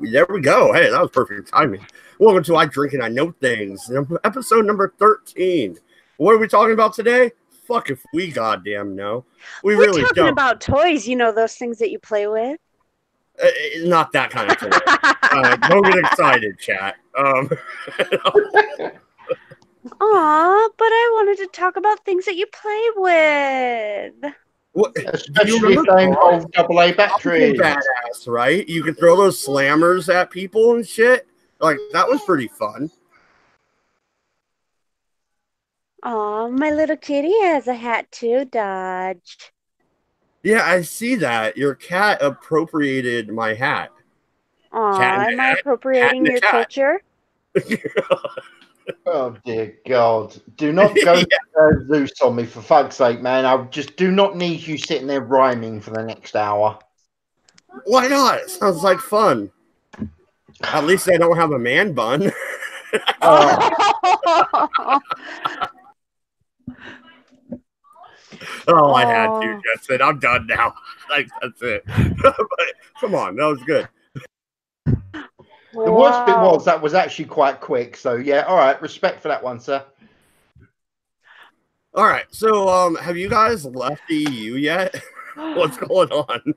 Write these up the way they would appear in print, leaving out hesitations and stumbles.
There we go. Hey, that was perfect timing. Welcome to I Drink and I Know Things, episode number 13. What are we talking about today? Fuck if we goddamn know. We We're really talking don't. about toys, those things that you play with. Not that kind of toy. Don't get excited, chat. Aw, but I wanted to talk about things that you play with. What, do you Especially if remember they involve AA batteries. Badass, right? You could throw those slammers at people and shit. Like, that was pretty fun. Aw, my little kitty has a hat too, Dodge. Yeah, I see that. Your cat appropriated my hat. Aw, am I Hat appropriating in a your cat. culture? Oh dear God! Do not go loose on me, for fuck's sake, man. I just do not need you sitting there rhyming for the next hour. Why not? Sounds like fun. At least I don't have a man bun. Oh, I had to. That's it. I'm done now. Like, that's it. But come on, that was good. The worst bit was that was actually quite quick. So yeah, all right. Respect for that one, sir. All right. So, have you guys left the EU yet? What's going on?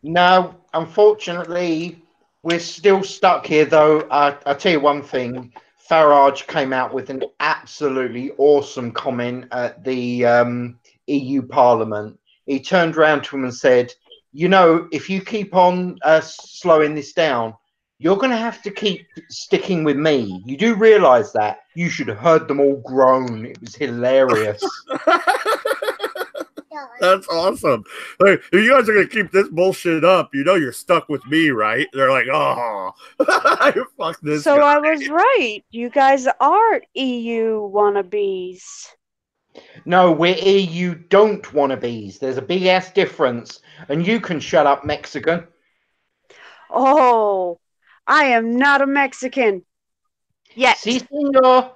No, unfortunately, we're still stuck here. Though I'll tell you one thing: Farage came out with an absolutely awesome comment at the EU Parliament. He turned around to him and said, "You know, if you keep on slowing this down, you're going to have to keep sticking with me. You do realise that? You should have heard them all groan. It was hilarious." That's awesome. Like, if you guys are gonna keep this bullshit up, you know you're stuck with me, right? They're like, oh, fuck this. So guy. I was right. You guys are EU wannabes. No, we're EU don't wannabes. There's a big ass difference. And you can shut up, Mexican. Oh, I am not a Mexican. Yet. Si, senor.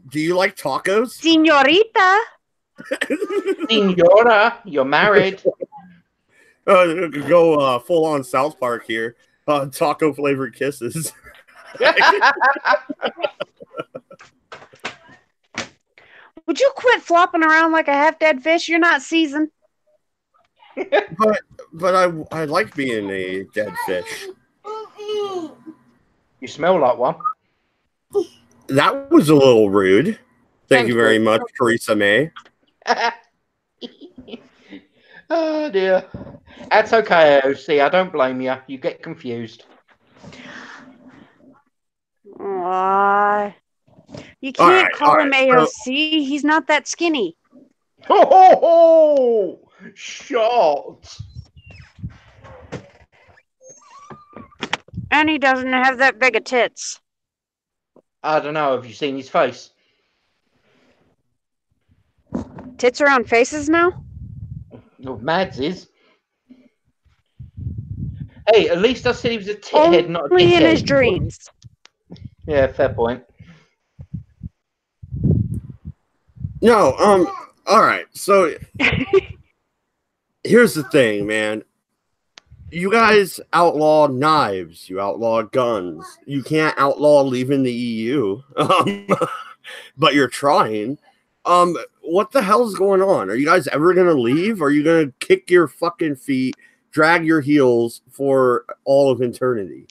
Do you like tacos? Senorita. Senora, you're married. Go full on South Park here. Taco flavored kisses. Would you quit flopping around like a half-dead fish? You're not seasoned. But I like being a dead fish. You smell like one. That was a little rude. Thank you very much, Theresa May. Oh dear. That's okay, OC. I don't blame you. You get confused. You can't call him AOC. He's not that skinny. Oh, shot. And he doesn't have that big of tits. I don't know. Have you seen his face? Tits are on faces now? Oh, Mads is. Hey, at least I said he was a tithead, not a dickhead. Only in his dreams. Yeah, fair point. No, all right. So here's the thing, man. You guys outlaw knives. You outlaw guns. You can't outlaw leaving the EU. But you're trying. What the hell's going on? Are you guys ever gonna leave? Are you gonna kick your fucking feet, drag your heels for all of eternity?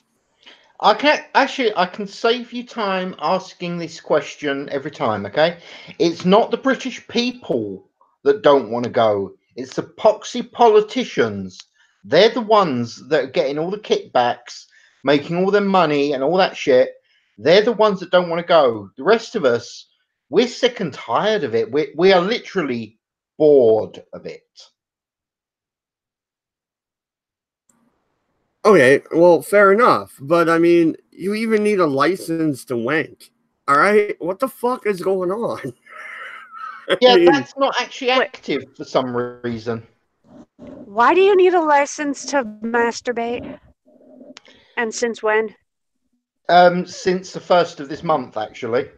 I can save you time asking this question every time, okay? It's not the British people that don't want to go. It's the poxy politicians. They're the ones that are getting all the kickbacks, making all their money and all that shit. They're the ones that don't want to go. The rest of us, we're sick and tired of it. We are literally bored of it. Okay, well, fair enough. But I mean, you even need a license to wank. All right? What the fuck is going on? Yeah, that's not actually active for some reason. Why do you need a license to masturbate? And since when? Since the 1st of this month, actually.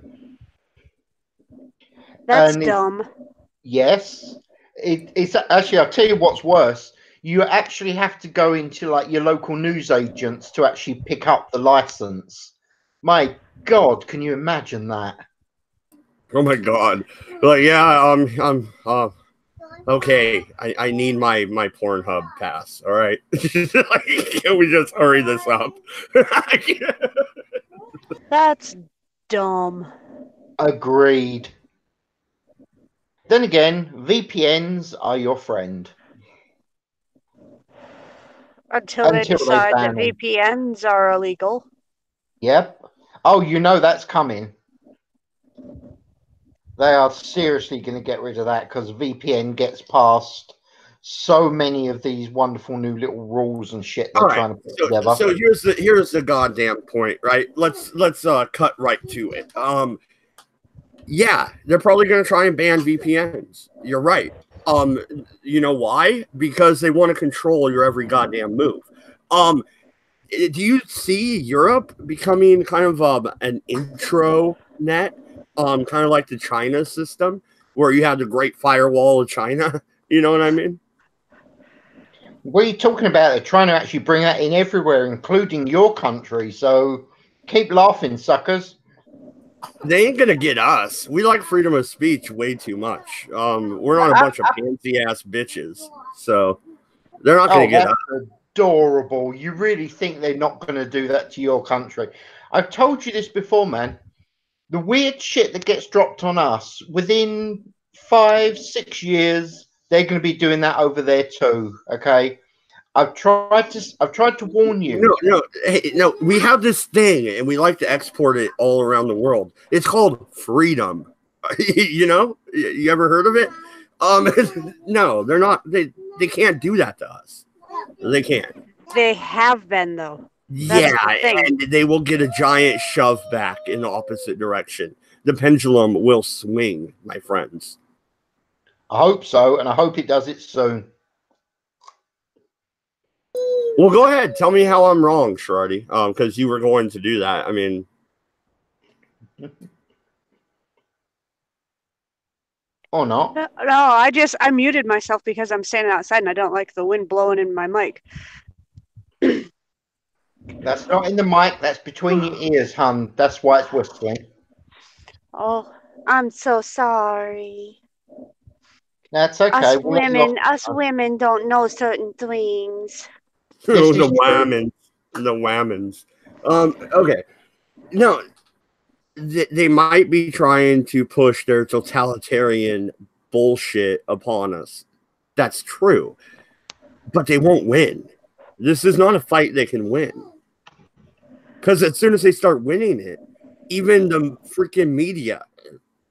That's dumb. Yes. It's actually, I'll tell you what's worse. you actually have to go into like your local news agents to actually pick up the license. My God, can you imagine that? Oh my god. Like, yeah, okay. I need my Pornhub pass. All right. Like, can we just hurry this up? That's dumb. Agreed. Then again, VPNs are your friend. Until they Until they decide that ban them. VPNs are illegal. Yep. Oh, you know that's coming. They are seriously going to get rid of that because VPN gets past so many of these wonderful new little rules and shit they're All right. trying to put together. So here's the goddamn point, right? Let's cut right to it. Yeah, they're probably going to try and ban VPNs. You're right. You know why? Because they want to control your every goddamn move. Do you see Europe becoming kind of an intro net, kind of like the China system, where you have the Great Firewall of China? You know what I mean? What are you talking about? They're trying to actually bring that in everywhere, including your country. So keep laughing, suckers. They ain't gonna get us. We like freedom of speech way too much. We're not a bunch of fancy ass bitches, so they're not gonna get us. Adorable. You really think they're not going to do that to your country? I've told you this before, man. The weird shit that gets dropped on us within 5-6 years, they're going to be doing that over there too. Okay. I've tried to warn you. No. We have this thing, and we like to export it all around the world. It's called freedom. You know, you ever heard of it? No, they're not. They can't do that to us. They can't. They have been, though. Yeah, and they will get a giant shove back in the opposite direction. The pendulum will swing, my friends. I hope so, and I hope it does it soon. Well, go ahead. Tell me how I'm wrong, Shardy. Because you were going to do that. I mean, or not? No, I muted myself because I'm standing outside and I don't like the wind blowing in my mic. That's not in the mic. That's between your ears, hun. That's why it's whistling. Oh, I'm so sorry. That's okay. Us women don't know certain things. The whammons. Okay. No, they might be trying to push their totalitarian bullshit upon us. That's true. But they won't win. This is not a fight they can win. Because as soon as they start winning it, even the freaking media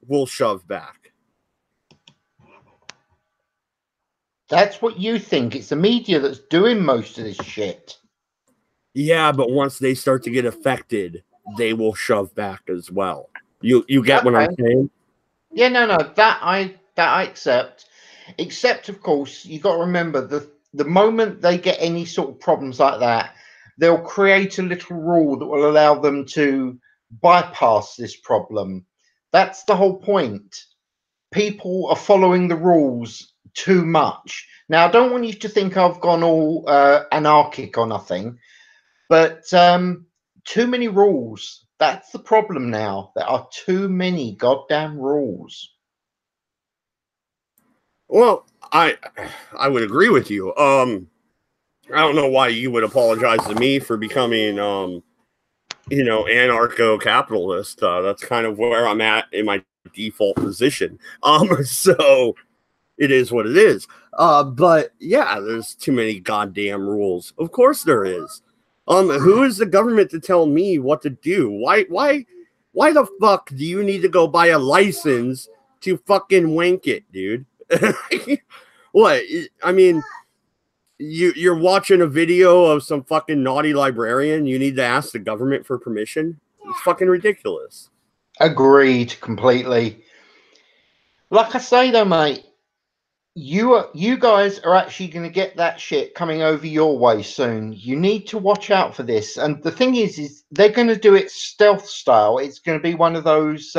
will shove back. That's what you think. It's the media that's doing most of this shit. Yeah, but once they start to get affected, they will shove back as well. You get what I'm saying? Yeah, no. That I accept. Except, of course, you got to remember the moment they get any sort of problems like that, they'll create a little rule that will allow them to bypass this problem. That's the whole point. People are following the rules too much. Now, I don't want you to think I've gone all anarchic or nothing, but too many rules. That's the problem now. There are too many goddamn rules. Well, I would agree with you. I don't know why you would apologize to me for becoming, anarcho-capitalist. That's kind of where I'm at in my default position. So it is what it is. But yeah, there's too many goddamn rules. Of course there is. Who is the government to tell me what to do? Why the fuck do you need to go buy a license to fucking wank it, dude? What? I mean, you're watching a video of some fucking naughty librarian. You need to ask the government for permission. It's fucking ridiculous. Agreed completely. Like I say though, mate, you guys are actually going to get that shit coming over your way soon. You need to watch out for this. And the thing is they're going to do it stealth style. It's going to be one of those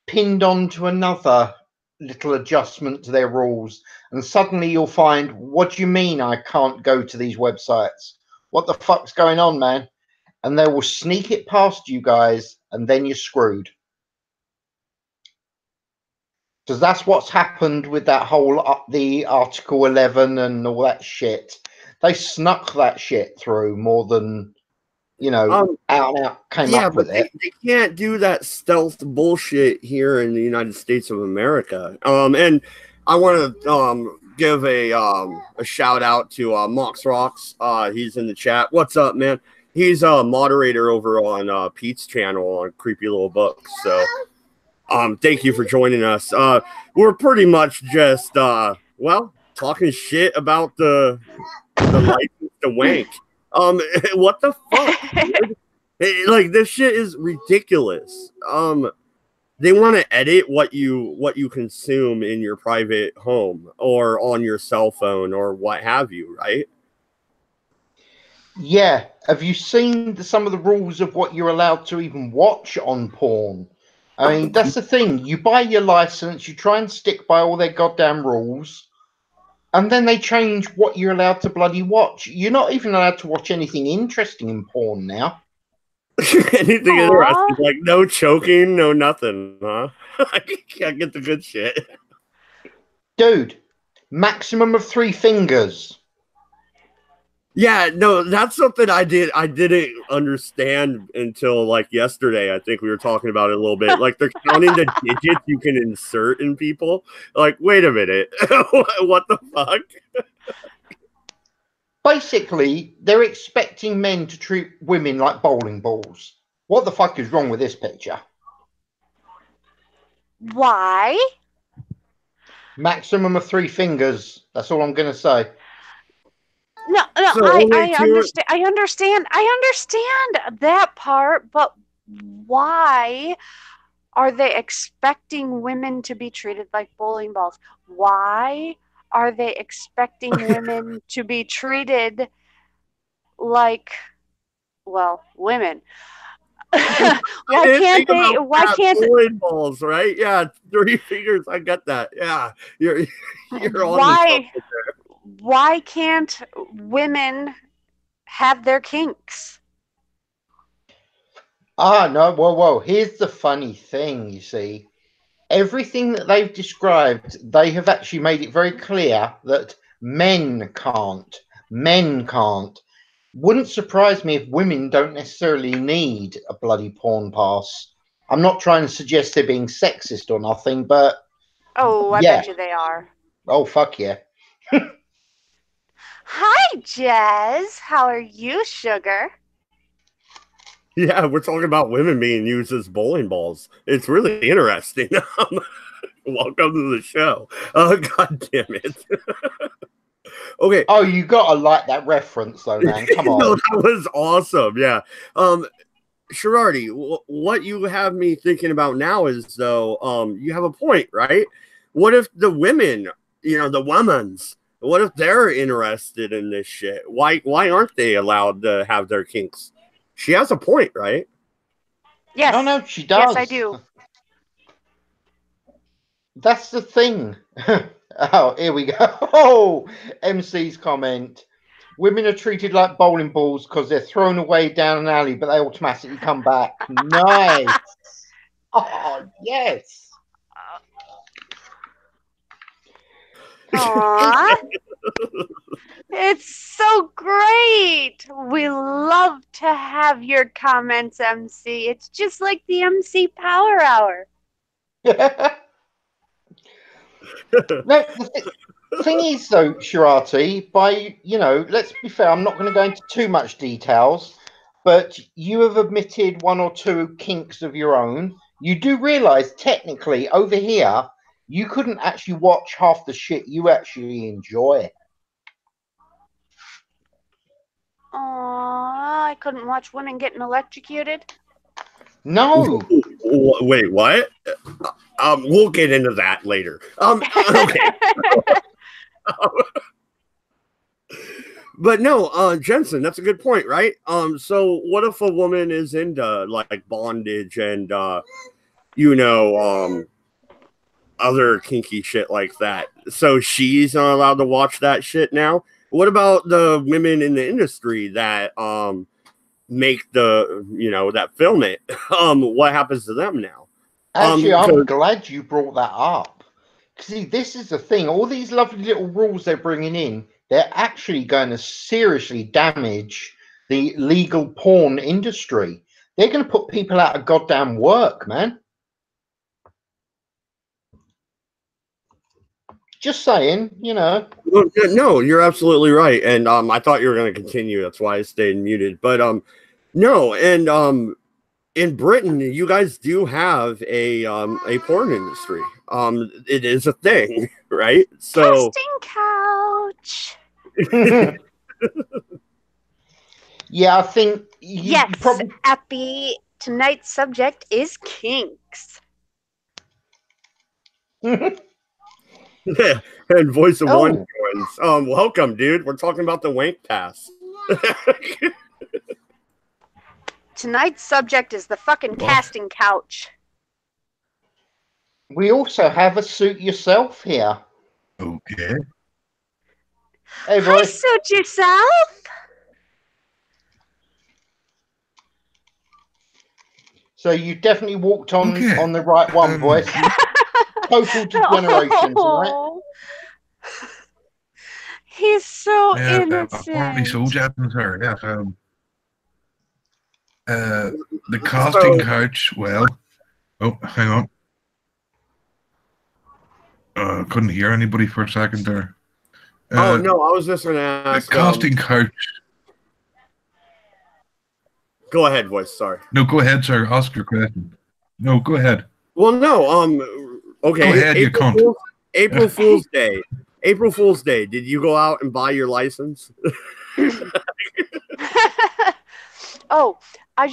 pinned onto another little adjustment to their rules, and suddenly you'll find, what do you mean I can't go to these websites? What the fuck's going on, man? And they will sneak it past you guys, and then you're screwed. Because that's what's happened with that whole the Article 11 and all that shit. They snuck that shit through more than, you know, out and out came up with it. They can't do that stealth bullshit here in the United States of America. And I want to give a shout out to Mox Rocks. He's in the chat. What's up, man? He's a moderator over on Pete's channel on Creepy Little Books. So thank you for joining us. We're pretty much just talking shit about the license to wank. What the fuck? Like, this shit is ridiculous. They want to edit what you consume in your private home or on your cell phone or what have you, right? Yeah. Have you seen some of the rules of what you're allowed to even watch on porn? I mean, that's the thing. You buy your license, you try and stick by all their goddamn rules, and then they change what you're allowed to bloody watch. You're not even allowed to watch anything interesting in porn now. Anything interesting, like no choking, no nothing, huh? I can't get the good shit. Dude, maximum of 3 fingers. Yeah, no, that's something I didn't understand until like yesterday. I think we were talking about it a little bit. Like, they're counting the digits you can insert in people. Like, wait a minute. What the fuck? Basically, they're expecting men to treat women like bowling balls. What the fuck is wrong with this picture? Why? Maximum of 3 fingers. That's all I'm going to say. No, So I understand. I understand that part, but why are they expecting women to be treated like bowling balls? Why are they expecting women to be treated like, well, women? Why can't bowling balls, right? Yeah, 3 fingers. I get that. Yeah, you're on. Why can't women have their kinks? No, whoa. Here's the funny thing, you see. Everything that they've described, they have actually made it very clear that men can't. Men can't. Wouldn't surprise me if women don't necessarily need a bloody porn pass. I'm not trying to suggest they're being sexist or nothing, but... Oh, I bet you they are. Oh, fuck yeah. Hi, Jez. How are you, sugar? Yeah, we're talking about women being used as bowling balls. It's really interesting. Welcome to the show. Oh, God damn it. Okay. Oh, you gotta like that reference, though, man. Come on. No, that was awesome. Yeah. Sherardi, what you have me thinking about now is, though, you have a point, right? What if the women, the women's, what if they're interested in this shit? Why aren't they allowed to have their kinks? She has a point, right? Yes. No, she does. Yes, I do. That's the thing. Oh, here we go. Oh, MC's comment. Women are treated like bowling balls because they're thrown away down an alley, but they automatically come back. Nice. Oh, yes. Aww. It's so great. We love to have your comments, MC. It's just like the MC Power Hour. No, the thing is, though, Sherardi, let's be fair, I'm not going to go into too much details, but you have admitted 1 or 2 kinks of your own. You do realize, technically, over here, you couldn't actually watch half the shit you actually enjoy. I couldn't watch women getting electrocuted. No. Wait, what? We'll get into that later. Okay. But no, Jensen, that's a good point, right? So what if a woman is into like bondage and other kinky shit like that. So she's not allowed to watch that shit now. What about the women in the industry that make that film it? What happens to them now? Actually, I'm glad you brought that up. See, this is the thing. All these lovely little rules they're bringing in, they're actually going to seriously damage the legal porn industry. They're going to put people out of goddamn work, man. Just saying, No, you're absolutely right. And I thought you were going to continue. That's why I stayed muted. But no, and in Britain, you guys do have a porn industry. It is a thing, right? So casting couch. Yeah, I think yes. Appy, tonight's subject is kinks. Yeah, and voice of one joins. Welcome, dude. We're talking about the wank pass. Tonight's subject is the fucking casting couch. We also have a suit yourself here. Okay. Hey, boy. Hi, suit yourself. So you definitely walked on the right one, boys. Total degenerations, right? He's so innocent. Apparently so, Japanese her. Yes. The casting couch. Well, hang on. Couldn't hear anybody for a second there. No, I was just going to ask. The casting couch. Go ahead, voice. Sorry. No, go ahead, sir. Ask your question. No, go ahead. Well, no. Okay. Go ahead, you cunt. April Fool's Day. April Fool's Day. Did you go out and buy your license? Oh, I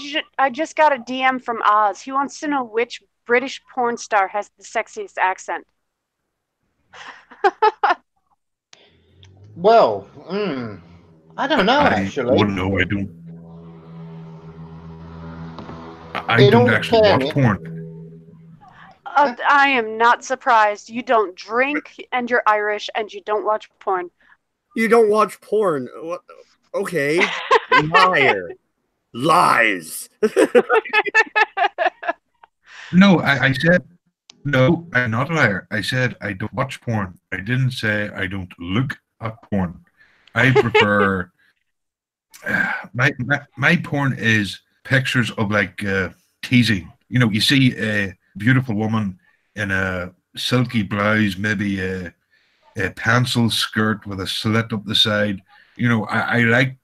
just got a DM from Oz. He wants to know which British porn star has the sexiest accent. Well, I don't know, actually. Well, no, I don't. I don't actually watch porn. I am not surprised. You don't drink, and you're Irish, and you don't watch porn. You don't watch porn? What? Okay. Liar. Lies. No, I said, no, I'm not a liar. I said I don't watch porn. I didn't say I don't look at porn. I prefer... my porn is pictures of like teasing. You see a beautiful woman in a silky blouse, maybe a pencil skirt with a slit up the side. I like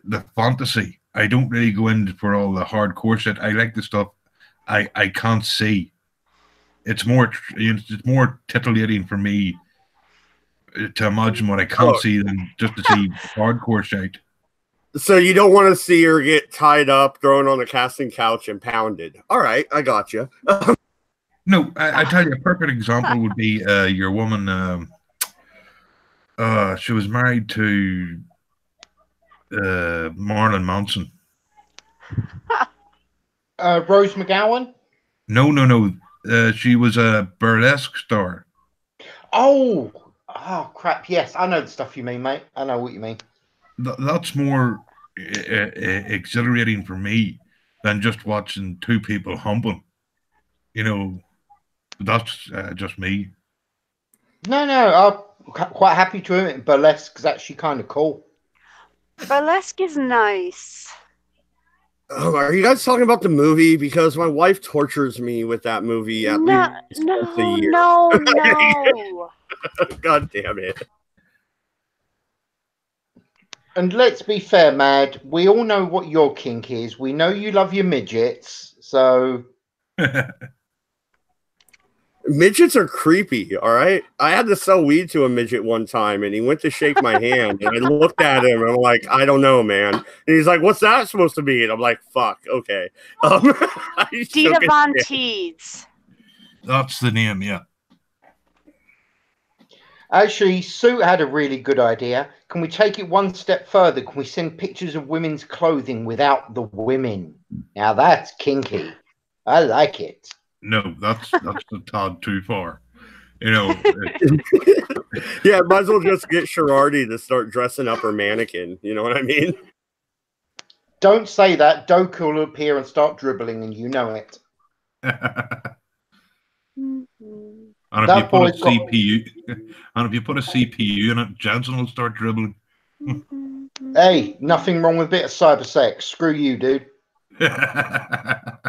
the fantasy. I don't really go in for all the hardcore shit. I like the stuff I can't see. It's more titillating for me to imagine what I can't see than just to see hardcore shit. So you don't want to see her get tied up, thrown on the casting couch, and pounded. All right, I got you. No, I tell you, a perfect example would be your woman. She was married to Marilyn Manson. Rose McGowan? No. She was a burlesque star. Oh, crap. Yes, I know the stuff you mean, mate. I know what you mean. That's more exhilarating for me than just watching two people humping. That's just me. No, I'm quite happy to admit burlesque is actually kind of cool. Burlesque is nice. Are you guys talking about the movie? Because my wife tortures me with that movie at least once a year. No. God damn it. And let's be fair, Mad. We all know what your kink is. We know you love your midgets, so... Midgets are creepy, all right? I had to sell weed to a midget one time, and he went to shake my hand, and I looked at him, and I'm like, I don't know, man. And he's like, what's that supposed to be? And I'm like, fuck, okay. Dita Von Teese. That's the name, yeah. Actually, Sue had a really good idea. Can we take it one step further? Can we send pictures of women's clothing without the women? Now that's kinky. I like it. No, that's a tad too far. You know, Yeah, might as well just get Sherardi to start dressing up her mannequin. You know what I mean? Don't say that. Doku will appear and start dribbling, and you know it. and if That you put a boy's got- CPU, and if you put a CPU in it, Jensen will start dribbling. Hey, nothing wrong with a bit of cyber sex. Screw you, dude. That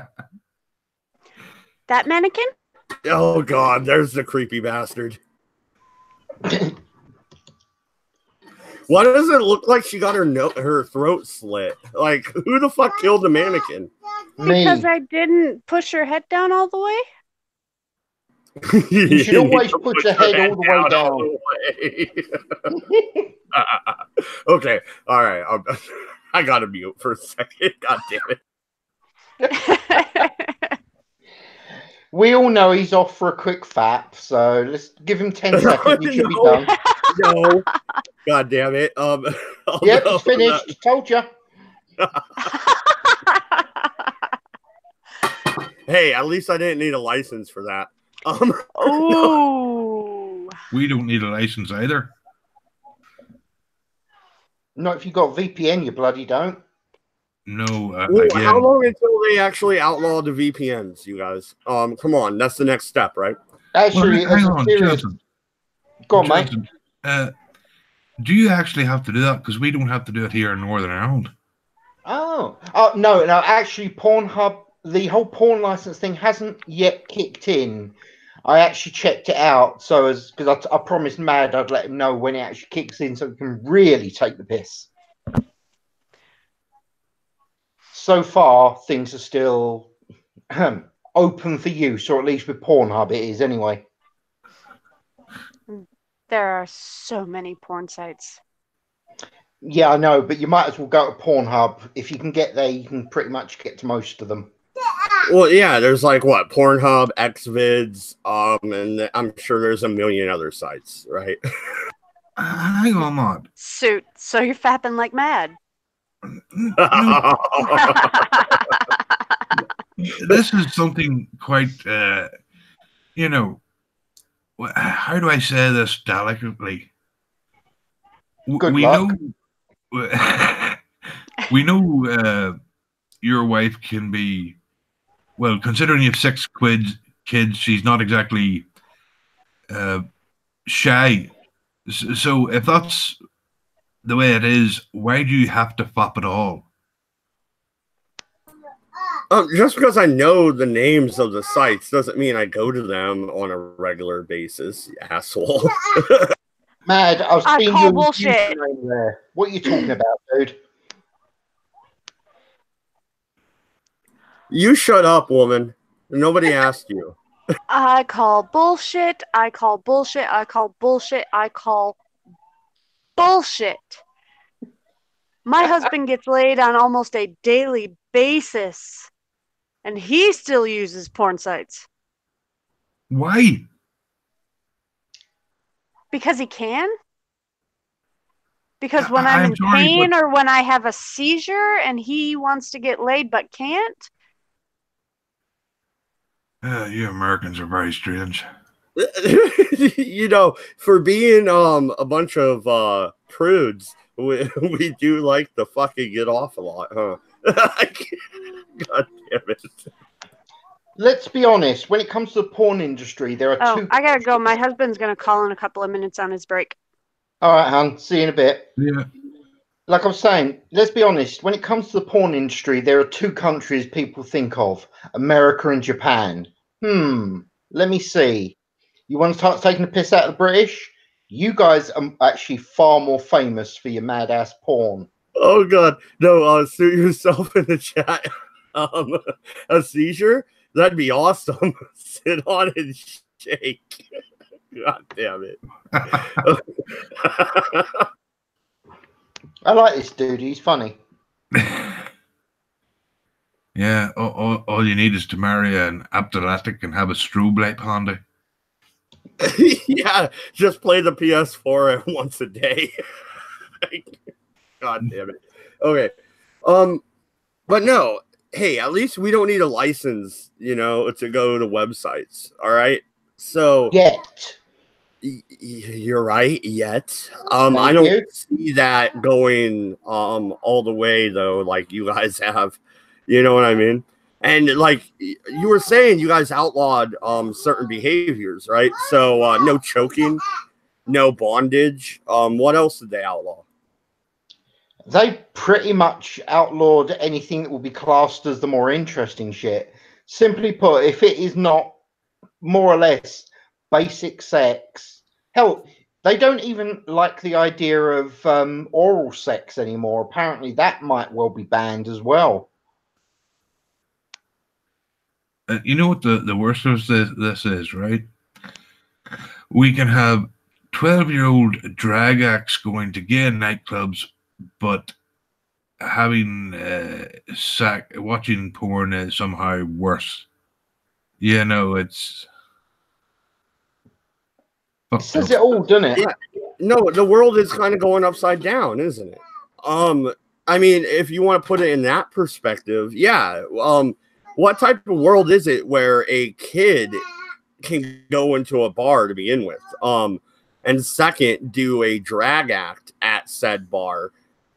mannequin? Oh God, there's the creepy bastard. Why does it look like she got her throat slit? Like, who the fuck killed the mannequin? Me. Because I didn't push her head down all the way. You should always put your head all the way down. all the way. Okay, all right. I gotta mute for a second. God damn it. We all know he's off for a quick fap, so let's give him 10 seconds. He should be No. done. No. God damn it. Yep, he's finished. Told you. Hey, at least I didn't need a license for that. Ooh. We don't need a license either. Not if you got VPN, you bloody don't. No, Well, again, how long until they actually outlaw the VPNs, you guys? Come on, that's the next step, right? Actually, hang as a on, serious... Jensen. Go on, mate. Jensen, do you actually have to do that? Because we don't have to do it here in Northern Ireland. Oh, no. Actually, Pornhub, the whole porn license thing hasn't yet kicked in. I actually checked it out, because I promised Mad I'd let him know when it actually kicks in, so we can really take the piss. So far, things are still open for use, or at least with Pornhub it is anyway. There are so many porn sites. Yeah, I know, but you might as well go to Pornhub. If you can get there, you can pretty much get to most of them. Well, yeah, there's like what Pornhub, Xvids, and I'm sure there's a million other sites, right? Hang on, Maud. Suit. So you're fapping like mad. No, this is something quite, you know, how do I say this delicately? Good we luck. know, we know your wife can be, well, considering you have 6 kids, she's not exactly shy. So if that's the way it is, why do you have to fop it all? Just because I know the names of the sites doesn't mean I go to them on a regular basis, you asshole. Mad, I've I seen call your bullshit. username there. What are you talking about, dude? You shut up, woman. Nobody asked you. I call bullshit. I call bullshit. I call bullshit. I call bullshit. My husband gets laid on almost a daily basis, and he still uses porn sites. Why? Because he can? Because when I'm in sorry, pain but- or when I have a seizure and he wants to get laid but can't? You Americans are very strange. You know, for being a bunch of prudes, we do like to fucking get off a lot, huh? God damn it. Let's be honest. When it comes to the porn industry, there are Oh, two... I gotta go. My husband's gonna call in a couple of minutes on his break. All right, hon. See you in a bit. Yeah. Like I was saying, let's be honest. When it comes to the porn industry, there are 2 countries people think of: America and Japan. Let me see. You want to start taking the piss out of the British? You guys are actually far more famous for your mad ass porn. Oh god, no! Suit yourself in the chat. A seizure? That'd be awesome. Sit on and shake. God damn it. I like this dude. He's funny. Yeah, all you need is to marry an Abdelatic and have a strobe light handy. Yeah, just play the PS4 once a day. God damn it. Okay. But no, hey, at least we don't need a license, to go to websites. All right. So Yet. You're right. Yet, I Thank don't you. see that going all the way though. Like you guys have, you know what I mean? And like you were saying, you guys outlawed certain behaviors, right? So no choking, no bondage. What else did they outlaw? They pretty much outlawed anything that will be classed as the more interesting shit. Simply put, if it is not more or less basic sex, hell, they don't even like the idea of oral sex anymore. Apparently, that might well be banned as well. You know what the worst of this is, right? We can have 12-year-old drag acts going to gay nightclubs, but having watching porn is somehow worse. You know, it's It says it all, doesn't it? Yeah. No, the world is kind of going upside down, isn't it? I mean, if you want to put it in that perspective, yeah. What type of world is it where a kid can go into a bar to begin with? And second, do a drag act at said bar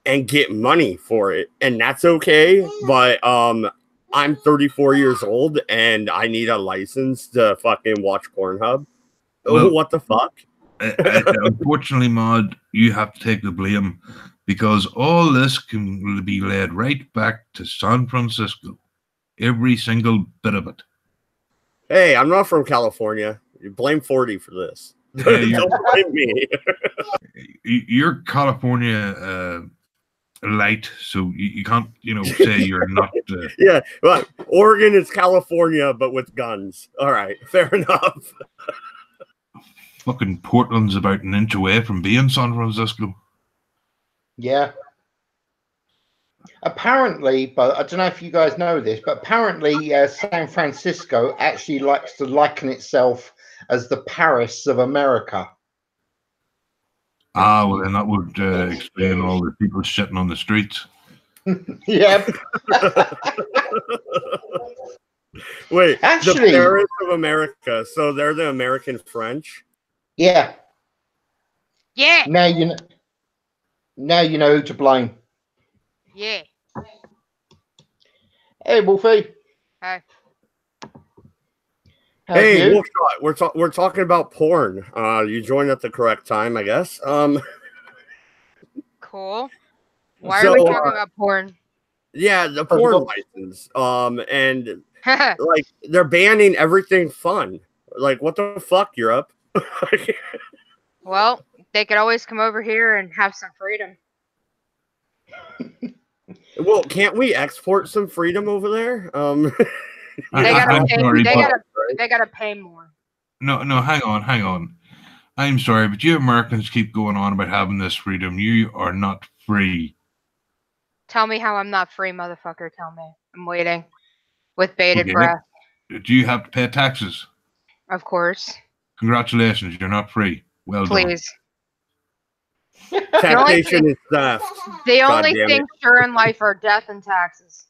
and get money for it, and that's okay. But I'm 34 years old and I need a license to fucking watch Pornhub. Well, What the fuck? Unfortunately, Maud, you have to take the blame because all this can be led right back to San Francisco. Every single bit of it. Hey, I'm not from California. You blame 40 for this. Hey, Don't blame me. You're California light, so you can't, say you're not. Yeah, well, Oregon is California, but with guns. All right, fair enough. Fucking Portland's about an inch away from being San Francisco. Yeah. Apparently, but I don't know if you guys know this, but apparently San Francisco actually likes to liken itself as the Paris of America. Ah, well, then that would explain all the people shitting on the streets. Yep. Wait, Actually- the Paris of America. So they're the American French? Yeah. Yeah. Now you know. Now you know who to blame. Yeah. Hey, Wolfie. Hi. How's Hey, you? Wolfshot, we're talking about porn. You joined at the correct time, I guess. Cool. Why So, are we talking about porn? Yeah, the Oh, you porn got- license. And like they're banning everything fun. Like, what the fuck, Europe? Well, they could always come over here and have some freedom. Well, can't we export some freedom over there? They gotta I'm pay. sorry, They but- gotta. They gotta pay more. No, hang on. I'm sorry, but you Americans keep going on about having this freedom. You are not free. Tell me how I'm not free, motherfucker. Tell me. I'm waiting with bated Okay. breath. Do you have to pay taxes? Of course. Congratulations, you're not free. Well done. Please. Taxation is theft. The God only damn things sure in life are death and taxes.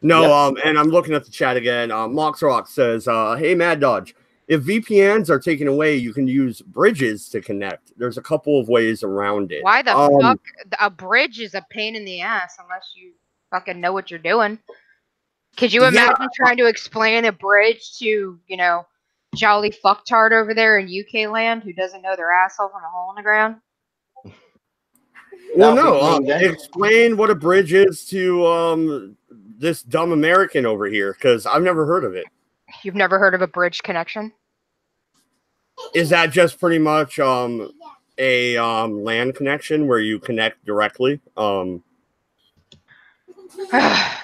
No, and I'm looking at the chat again. Moxrock says, hey, Mad Dodge, if VPNs are taken away, you can use bridges to connect. There's a couple of ways around it. Why the fuck? A bridge is a pain in the ass unless you fucking know what you're doing. Could you Yeah. imagine trying to explain a bridge to, jolly fucktard over there in UK land who doesn't know their asshole from a hole in the ground? Well, That'll no. be me then. Explain what a bridge is to this dumb American over here, because I've never heard of it. You've never heard of a bridge connection? Is that just pretty much a LAN connection where you connect directly?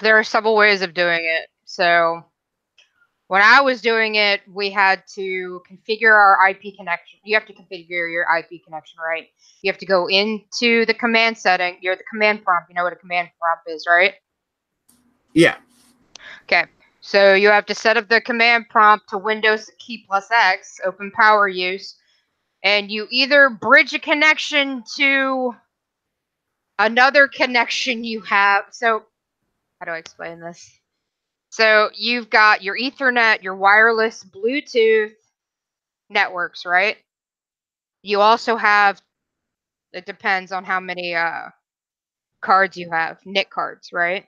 There are several ways of doing it. So when I was doing it, we had to configure our IP connection. You have to configure your IP connection, right? You have to go into the command setting. You're the command prompt. You know what a command prompt is, right? Yeah. Okay. So you have to set up the command prompt to Windows key plus X, open power use, and you either bridge a connection to another connection you have. So how do I explain this? So you've got your Ethernet, your wireless Bluetooth, networks, right? You also have, it depends on how many cards you have, NIC cards, right?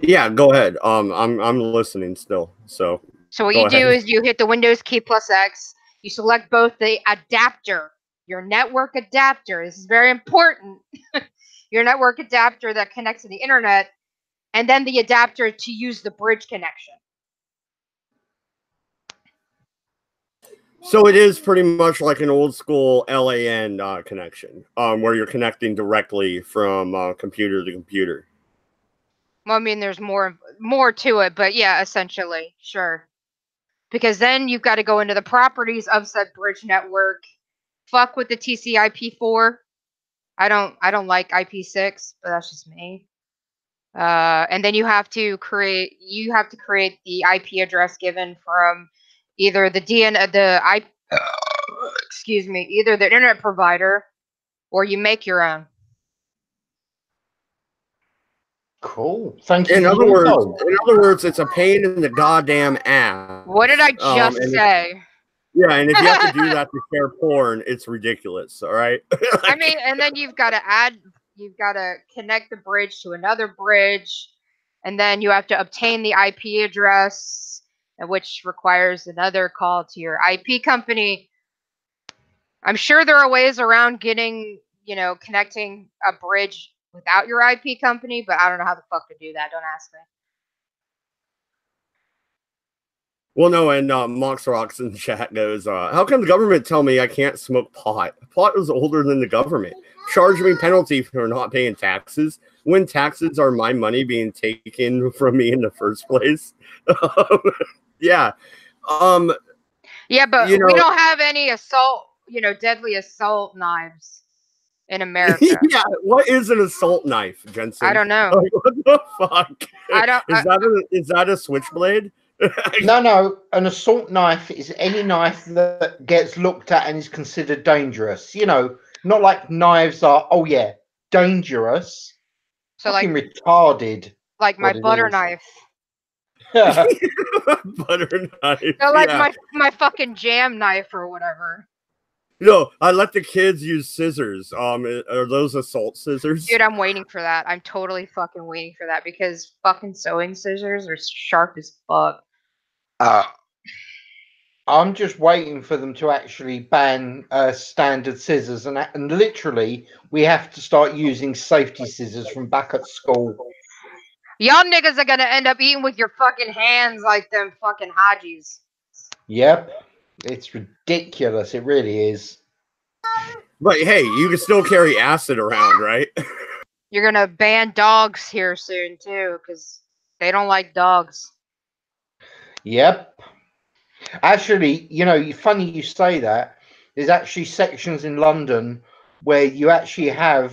Yeah, go ahead. I'm listening still. So So what go you do ahead. is you hit the Windows key plus X. You select both the adapter, your network adapter. This is very important. Your network adapter that connects to the internet, and then the adapter to use the bridge connection. So it is pretty much like an old school LAN connection, where you're connecting directly from computer to computer. Well, I mean, there's more to it, but yeah, essentially, sure. Because then you've got to go into the properties of said bridge network. Fuck with the TCP/IP4. I don't like IP6, but that's just me. And then you have to create the IP address given from either either the internet provider, or you make your own. Cool. Thank you In for other your words, help. it's a pain in the goddamn ass. What did I just say? Yeah, and if you have to do that to share porn, it's ridiculous. All right. I mean, and then you've got to connect the bridge to another bridge, and then you have to obtain the IP address, which requires another call to your IP company. I'm sure there are ways around getting, connecting a bridge without your IP company, but I don't know how the fuck to do that. Don't ask me. Well, no, and Mox Rocks in the chat goes, how come the government tell me I can't smoke pot? Pot is older than the government. Charge me penalty for not paying taxes when taxes are my money being taken from me in the first place. Yeah. Yeah, but we don't have any deadly assault knives in America. Yeah, what is an assault knife, Jensen? I don't know. Like, what the fuck? Is that a switchblade? No. An assault knife is any knife that gets looked at and is considered dangerous. Not like knives are, oh yeah, dangerous. So fucking retarded. Like my butter knife. Butter knife. So like my fucking jam knife or whatever. No, I let the kids use scissors. Are those assault scissors? Dude, I'm waiting for that. I'm totally fucking waiting for that because fucking sewing scissors are sharp as fuck. I'm just waiting for them to actually ban standard scissors, and literally we have to start using safety scissors from back at school. Y'all niggas are gonna end up eating with your fucking hands like them fucking Hajis. Yep. It's ridiculous. It really is. But hey, you can still carry acid around, right? You're gonna ban dogs here soon too, because they don't like dogs. Yep. Actually, funny you say that. There's actually sections in London where you actually have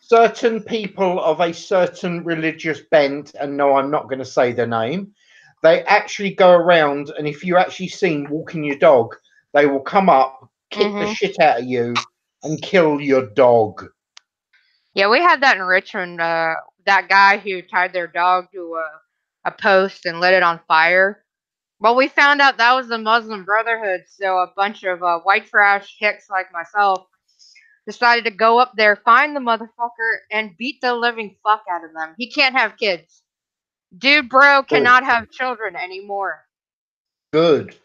certain people of a certain religious bent, and no, I'm not going to say their name. They actually go around, and if you actually seen walking your dog, they will come up, kick the shit out of you, and kill your dog. Yeah, we had that in Richmond. That guy who tied their dog to a post and lit it on fire. Well, we found out that was the Muslim Brotherhood, so a bunch of white trash hicks like myself decided to go up there, find the motherfucker, and beat the living fuck out of them. He can't have kids. Dude, bro, cannot have children anymore. Good.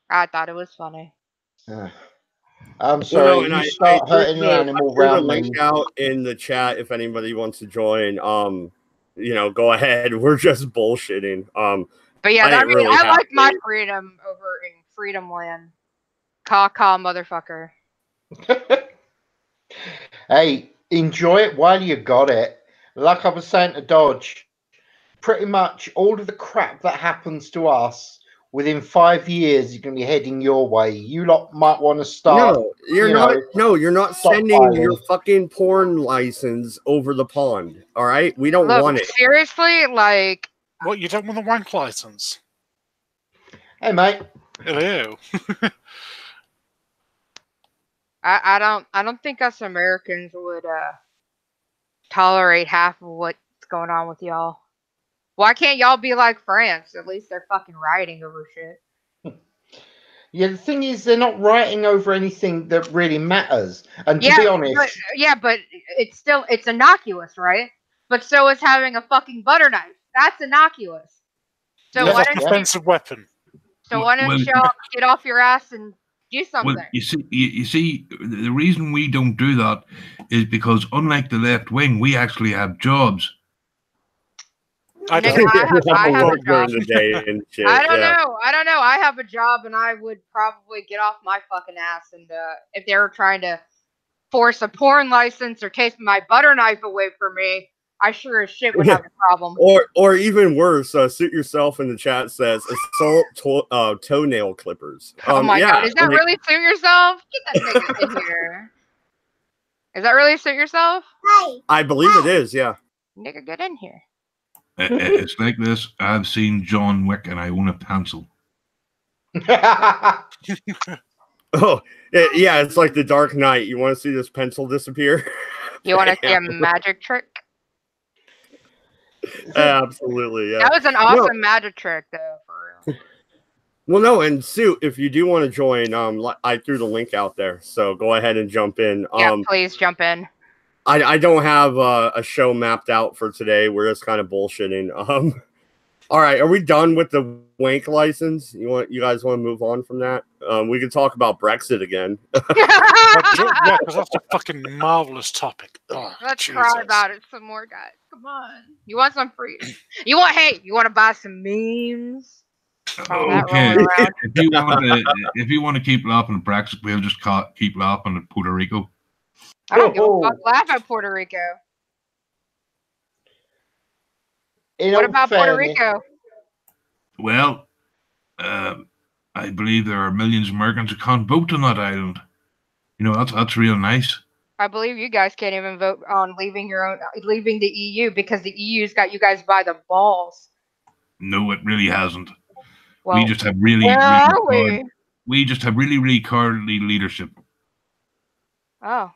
I thought it was funny. I'm sorry, you start hurting the animal around me. Link out in the chat if anybody wants to join. Go ahead. We're just bullshitting. But yeah, I like my freedom over in Freedom Land. Caw, motherfucker. Hey, enjoy it while you got it. Like I was saying to Dodge, pretty much all of the crap that happens to us within 5 years is going to be heading your way. You lot might want to start. No, you're not sending your fucking porn license over the pond. All right, we don't want it. Seriously, like. What, you don't want the wank license? Hey, mate. Hello. I don't think us Americans would tolerate half of what's going on with y'all. Why can't y'all be like France? At least they're fucking rioting over shit. Yeah, the thing is, they're not writing over anything that really matters. And to be honest, but it's innocuous, right? But so is having a fucking butter knife. That's innocuous. So That's why a don't defensive weapon. y'all get off your ass and do something? Well, you see, the reason we don't do that is because, unlike the left wing, we actually have jobs. Nigga, I have a job. During the day and shit. I don't yeah. know. I have a job, and I would probably get off my fucking ass. And if they were trying to force a porn license or take my butter knife away from me, I sure as shit would have a problem. Or even worse, Suit Yourself in the chat says assault toenail clippers. Oh my yeah, god, is that really Suit Yourself? Get that nigga in here. Is that really Suit Yourself? I believe it is, yeah. Nigga, get in here. It's like this. I've seen John Wick and I own a pencil. Oh, yeah, it's like the Dark Knight. You want to see this pencil disappear? You want to see a magic trick? Absolutely, yeah. That was an awesome magic trick, though, for real. Well, no, and Suit, if you do want to join, I threw the link out there, so go ahead and jump in. Yeah, please jump in. I don't have a show mapped out for today. We're just kind of bullshitting. All right, are we done with the wank license? You guys want to move on from that? We can talk about Brexit again. Yeah, because that's a fucking marvelous topic. Oh, Let's Jesus. cry about it some more, guys. Come on. You want some free? You want to buy some memes? Okay. If you want to keep laughing at Brexit, we'll just keep laughing at Puerto Rico. I don't give a fuck. Laugh at Puerto Rico. What about Puerto Rico? Well, I believe there are millions of Americans who can't vote on that island. You know, that's real nice. I believe you guys can't even vote on leaving the EU because the EU's got you guys by the balls. No, it really hasn't. Well, we just have really cowardly leadership. Oh.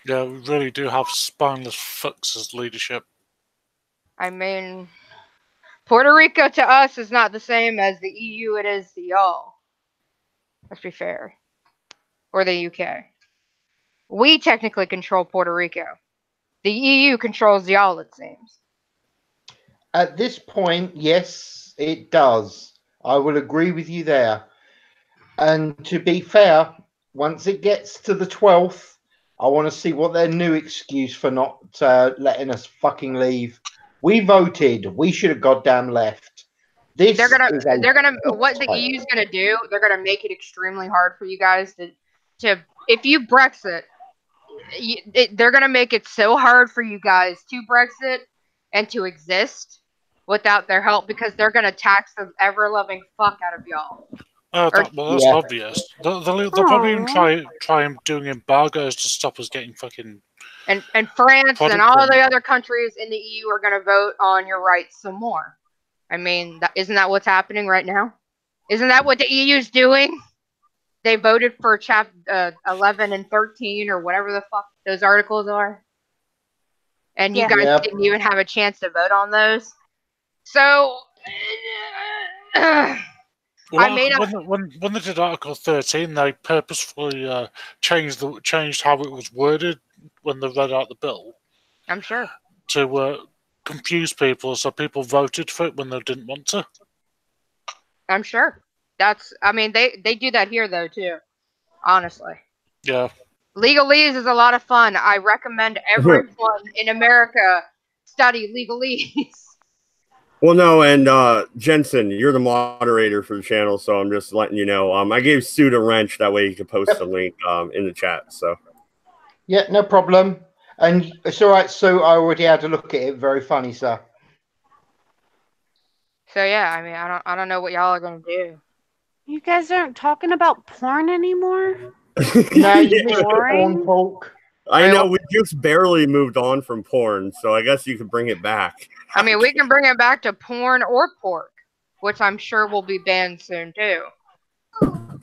Yeah, we really do have spineless fucks as leadership. I mean, Puerto Rico to us is not the same as the EU it is to y'all. Let's be fair. Or the UK. We technically control Puerto Rico. The EU controls y'all, it seems. At this point, yes, it does. I will agree with you there. And to be fair, once it gets to the 12th, I want to see what their new excuse for not letting us fucking leave. We voted. We should have goddamn left. What the EU's gonna do? They're gonna make it extremely hard for you guys to if you Brexit. They're gonna make it so hard for you guys to Brexit and to exist without their help because they're gonna tax the ever-loving fuck out of y'all. That's obvious. They'll probably even try doing embargoes to stop us getting fucking. And France and all the other countries in the EU are going to vote on your rights some more. I mean, isn't that what's happening right now? Isn't that what the EU's doing? They voted for chapter 11 and 13 or whatever the fuck those articles are. And you guys didn't even have a chance to vote on those. So... when they did Article 13, they purposefully changed how it was worded when they read out the bill. I'm sure. To confuse people, so people voted for it when they didn't want to. I'm sure. They do that here though too. Honestly. Yeah. Legalese is a lot of fun. I recommend everyone in America study legalese. Well, no, and Jensen, you're the moderator for the channel, so I'm just letting you know. I gave Suit a wrench, that way you can post the link in the chat. So, yeah, no problem. And it's all right. So I already had to look at it. Very funny, sir. So yeah, I mean, I don't know what y'all are gonna do. You guys aren't talking about porn anymore? No, you missed porn talk. I know, we just barely moved on from porn, so I guess you could bring it back. I mean, we can bring it back to porn or pork, which I'm sure will be banned soon too.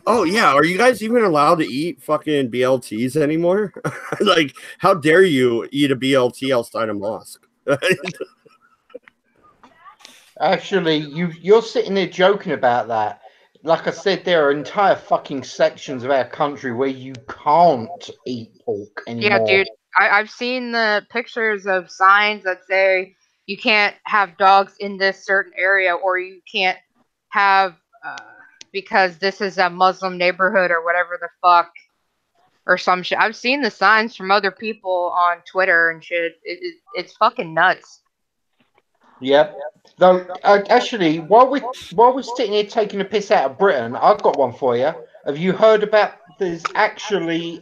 Oh yeah, are you guys even allowed to eat fucking BLTs anymore? Like, how dare you eat a BLT outside a mosque? Actually, you're sitting there joking about that. Like I said, there are entire fucking sections of our country where you can't eat pork Yeah, anymore. dude. I've seen the pictures of signs that say you can't have dogs in this certain area, or you can't have because this is a Muslim neighborhood or whatever the fuck, or some shit. I've seen the signs from other people on Twitter and shit. It's fucking nuts. Yep. Though, actually, while we're sitting here taking a piss out of Britain, I've got one for you. Have you heard about? There's actually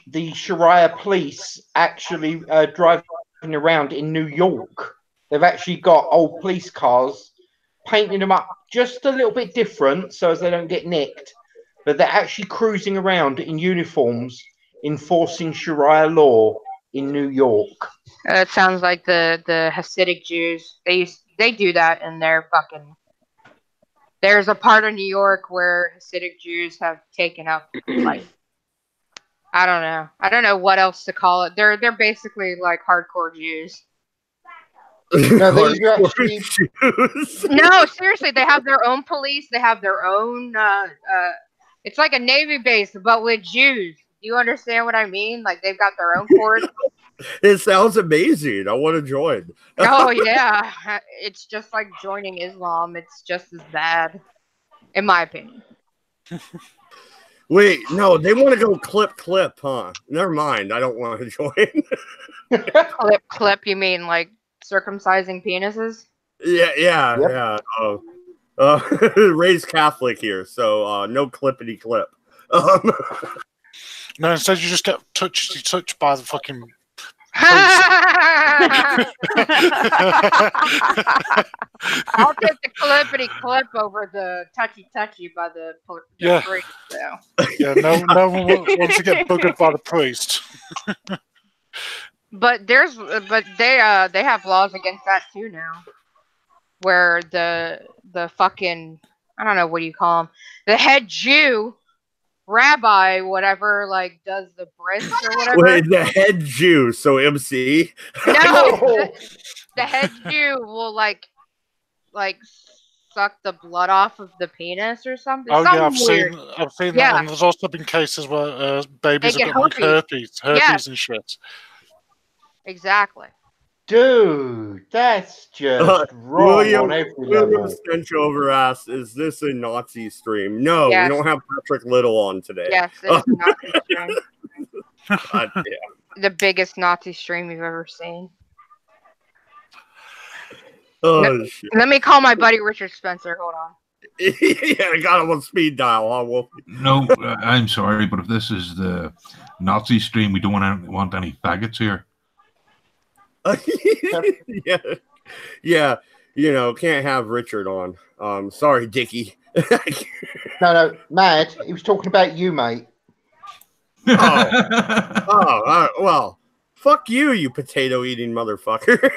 the Sharia police actually driving around in New York. They've actually got old police cars, painting them up just a little bit different so as they don't get nicked. But they're actually cruising around in uniforms, enforcing Sharia law in New York. It sounds like the Hasidic Jews. They do that in their fucking. There's a part of New York where Hasidic Jews have taken up like. I don't know. I don't know what else to call it. They're basically like hardcore Jews. No, they actually. No, seriously, they have their own police. They have their own. It's like a Navy base, but with Jews. Do you understand what I mean? Like they've got their own court. It sounds amazing. I want to join. Oh yeah, it's just like joining Islam. It's just as bad, in my opinion. Wait, no, they want to go clip, huh? Never mind. I don't want to join. Clip? You mean like circumcising penises? Yeah. Raised Catholic here, so no clippity clip. No, instead you just get touched by the fucking. I'll take the clippity clip over the touchy by the priest. So. Yeah, no one wants to get buggered by the priest. But they have laws against that too now, where the fucking I don't know what do you call him, the head Jew. Rabbi, whatever, like does the breasts or whatever. Wait, the head Jew, so MC? No, the head Jew will like suck the blood off of the penis or something. Oh yeah, weird. I've seen that, and there's also been cases where babies have got herpes and shit. Exactly. Dude, that's just wrong on every level. William Stenchover asks, is this a Nazi stream? No, yes. We don't have Patrick Little on today. Yes, it's a Nazi stream. God damn. The biggest Nazi stream you've ever seen. Oh, shit. Let me call my buddy Richard Spencer. Hold on. Yeah, I got him on speed dial, huh, Wolf? No, I'm sorry, but if this is the Nazi stream, we don't want any faggots here. yeah, can't have Richard on. Sorry, Dickie. No, Mad, he was talking about you, mate. Well, fuck you potato eating motherfucker.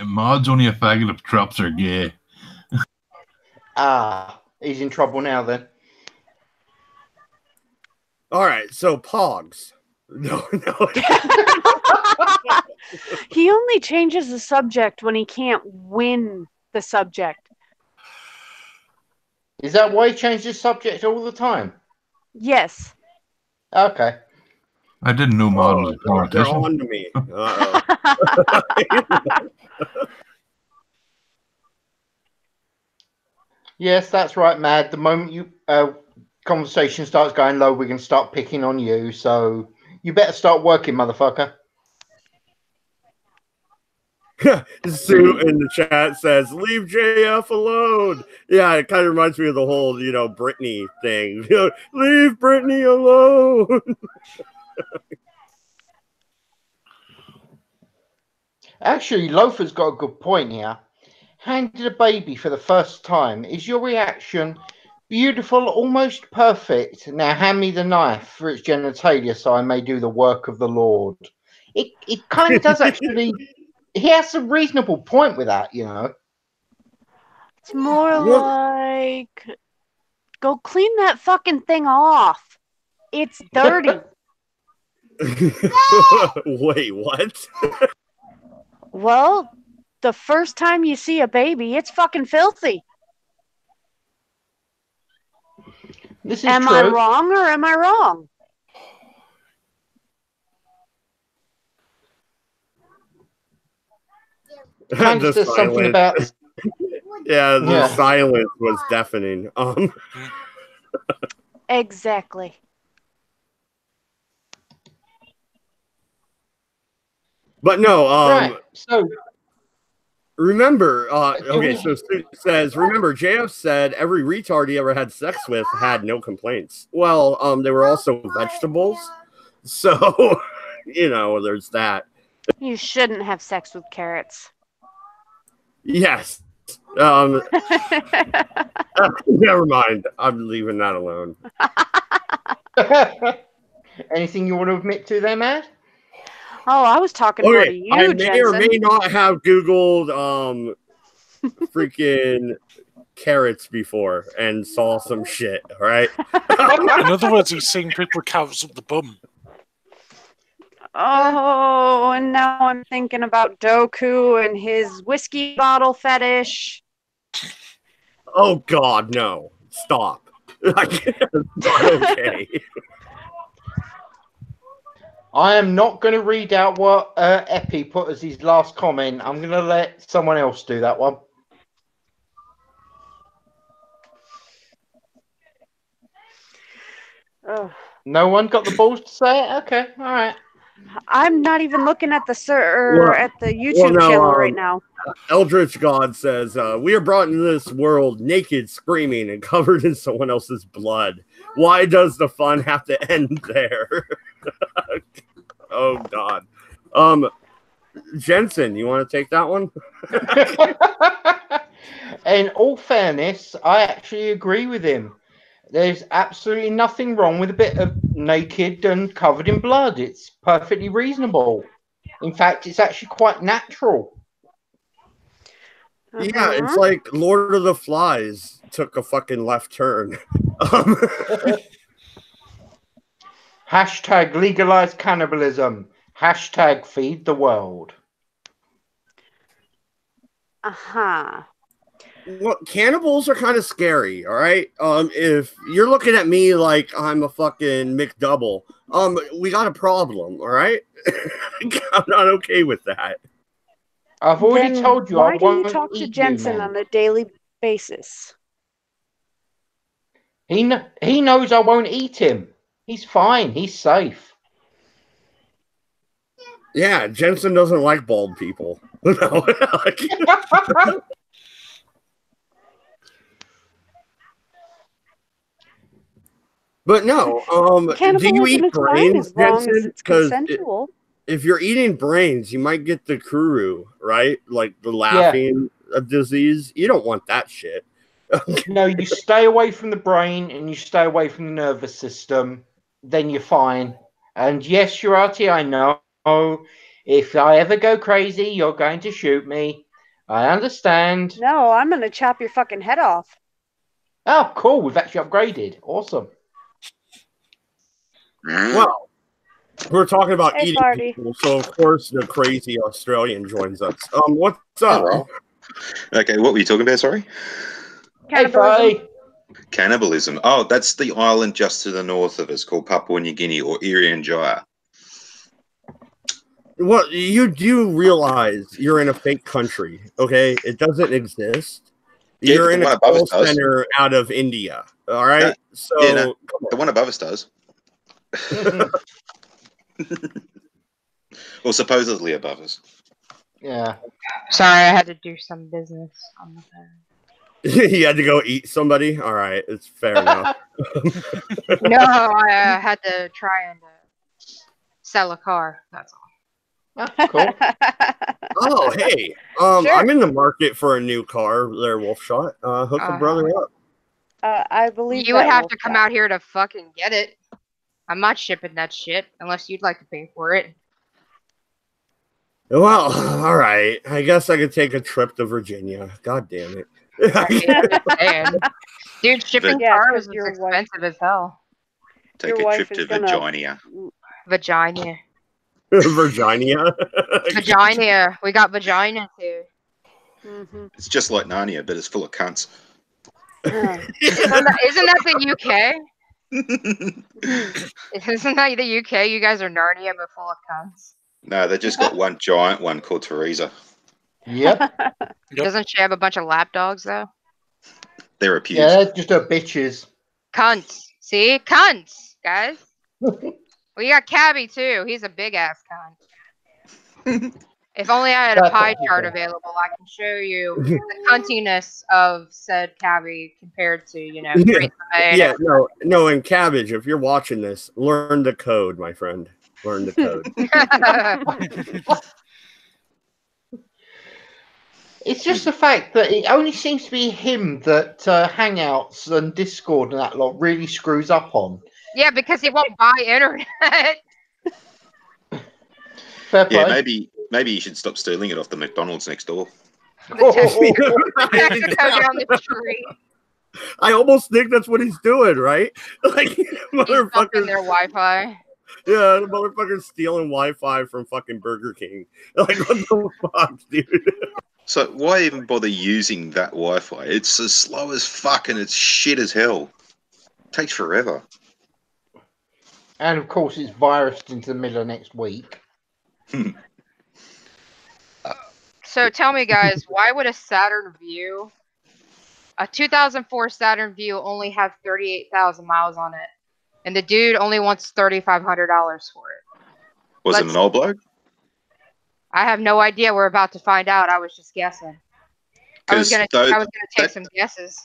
Maud's only a faggot if trops are gay. He's in trouble now then. All right, so Pogs. No. He only changes the subject when he can't win the subject. Is that why he changed his subject all the time? Yes. Okay. I didn't know Maud was a politician. They're on to me. Yes, that's right, Mad. The moment you conversation starts going low, we're going to start picking on you. So you better start working, motherfucker. Sue in the chat says, leave JF alone. Yeah, it kind of reminds me of the whole, Britney thing. Leave Britney alone. Actually, Loafer's got a good point here. Handed a baby for the first time. Is your reaction beautiful, almost perfect? Now hand me the knife for its genitalia so I may do the work of the Lord. It kind of does actually... He has a reasonable point with that, It's more like, go clean that fucking thing off. It's dirty. Wait, what? Well, the first time you see a baby, it's fucking filthy. This is Am true. I wrong or am I wrong? Candace The does something silence. about. Yeah, the Yeah. silence was deafening. Exactly. But no, Right. So remember, do okay, we- so Stu says, remember, JF said every retard he ever had sex with had no complaints. Well, they were also vegetables. So, you know, there's that. You shouldn't have sex with carrots. Yes. Never mind. I'm leaving that alone. anything you want to admit to there, Matt? Oh, I was talking more to Okay, you, I may Jensen. or may not have Googled freaking carrots before and saw some shit, all right? In other words, he's seen people with carrots up the bum. Oh, and now I'm thinking about Doku and his whiskey bottle fetish. Oh, God, no. Stop. It's not okay. I am not going to read out what Epi put as his last comment. I'm going to let someone else do that one. Ugh. No one got the balls to say it? Okay, all right. I'm not even looking at the Well- at the YouTube no, channel right now. Eldritch God says, we are brought into this world naked, screaming, and covered in someone else's blood. Why does the fun have to end there? Oh, God. Jensen, you want to take that one? In all fairness, I actually agree with him. There's absolutely nothing wrong with a bit of naked and covered in blood. It's perfectly reasonable. In fact, it's actually quite natural. Yeah, it's Mhm. like Lord of the Flies took a fucking left turn. Hashtag legalize cannibalism. Hashtag feed the world. Uh-huh. Look, cannibals are kind of scary, all right? If you're looking at me like I'm a fucking McDouble, we got a problem, all right? I'm not okay with that. I've already Then told you why I do you won't talk to eat Jensen you, on man. a daily basis? He knows I won't eat him. He's fine. He's safe. Yeah, Jensen doesn't like bald people. No, like- but no, do you Cannibalism eat is fine brains, as long as Jensen? it's Because consensual. if you're eating brains, you might get the kuru, right? Like the laughing disease. You don't want that shit. No, you stay away from the brain and you stay away from the nervous system. Then you're fine. And yes, Shirati, I know. If I ever go crazy, you're going to shoot me. I understand. No, I'm gonna chop your fucking head off. Oh, cool. We've actually upgraded. Awesome. Well, we're talking about Hey, eating Farty. people, so of course the crazy Australian joins us. What's up? Hello. Okay, what were you talking about? Sorry. Hey, Cannibalism. Faye. Cannibalism. Oh, that's the island just to the north of us called Papua New Guinea or Irian Jaya. Well, you do realize you're in a fake country, okay? It doesn't exist. Yeah, You're but in the a one above call us does. center out of India, all right? Yeah. So, Yeah, no. The one above us does. Or supposedly above us. Yeah. Sorry, I had to do some business on the phone. you had to go eat somebody? All right, it's fair enough. No, I had to try and sell a car. That's all. Ah, cool. Oh, hey, Sure. I'm in the market for a new car there, Wolfshot. Hook a brother up. I believe You would that have will to come stop. out here to fucking get it. I'm not shipping that shit unless you'd like to pay for it. Well, all right. I guess I could take a trip to Virginia. God damn it. And, dude, shipping Yeah, cars 'cause is your wife- expensive as hell. Take Your a wife trip is to gonna- Virginia. Vagina. Virginia. Vagina. We got vagina too. Mm-hmm. It's just like Narnia, but it's full of cunts. Isn't that the UK? Isn't that the UK? You guys are Narnia, but full of cunts. No, they just got one giant one called Teresa. Yep. Doesn't she have a bunch of lap dogs though? They're abused. Yeah, just her bitches. Cunts. See? Cunts, guys. We got Cabby too. He's a big ass cunt. If only I had a pie chart available, I can show you the cuntiness of said Cabby compared to, Yeah, no, and Cabbage, if you're watching this, learn the code, my friend. Learn the code. It's just the fact that it only seems to be him that Hangouts and Discord and that lot really screws up on. Yeah, because he won't buy internet. Fair play. Yeah, maybe you should stop stealing it off the McDonald's next door. Texaco down the street. I almost think that's what he's doing, right? Like, He's motherfucker. bumping their Wi-Fi. Yeah, the motherfucker's stealing Wi-Fi from fucking Burger King. Like, what the fuck, dude? So why even bother using that Wi-Fi? It's as slow as fuck and it's shit as hell. It takes forever. And of course, it's virused into the middle of next week. So tell me, guys, why would a Saturn Vue, a 2004 Saturn Vue, only have 38,000 miles on it, and the dude only wants $3,500 for it? Was it an old bloke? I have no idea. We're about to find out. I was just guessing. I was gonna take some guesses.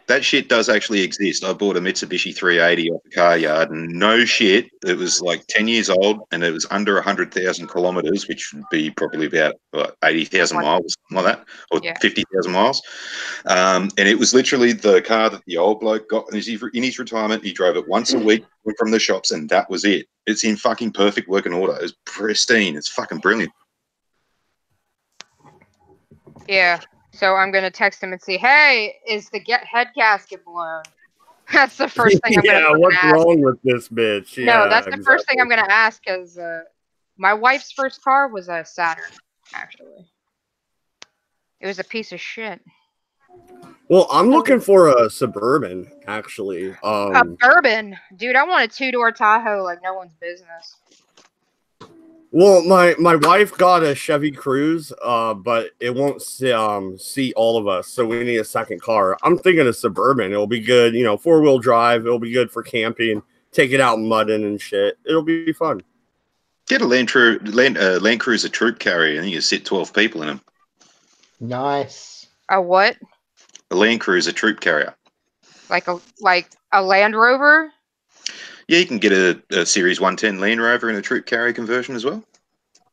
That shit does actually exist. I bought a Mitsubishi 380 off the car yard, and no shit, it was like 10 years old, and it was under 100,000 kilometers, which would be probably about 80,000 miles, something like that, or 50,000 miles. And it was literally the car that the old bloke got in his retirement. He drove it once a week from the shops, and that was it. It's in fucking perfect working order. It's pristine. It's fucking brilliant. Yeah. So I'm gonna text him and see, hey, is the head gasket blown? That's the first thing I'm gonna ask. Yeah, what's wrong with this bitch? No, that's the first thing I'm gonna ask, because my wife's first car was a Saturn, actually. It was a piece of shit. Well, I'm looking for a Suburban, actually. A Bourbon? Dude, I want a 2-door Tahoe like no one's business. Well, my wife got a Chevy Cruze, but it won't seat all of us, so we need a second car. I'm thinking a Suburban. It'll be good, 4-wheel drive. It'll be good for camping. Take it out mudding and shit. It'll be fun. Get a Land Cruiser troop carrier, and you can sit 12 people in them. Nice. A what? A Land Cruiser troop carrier. Like a Land Rover? Yeah, you can get a Series 110 Land Rover in a troop carrier conversion as well.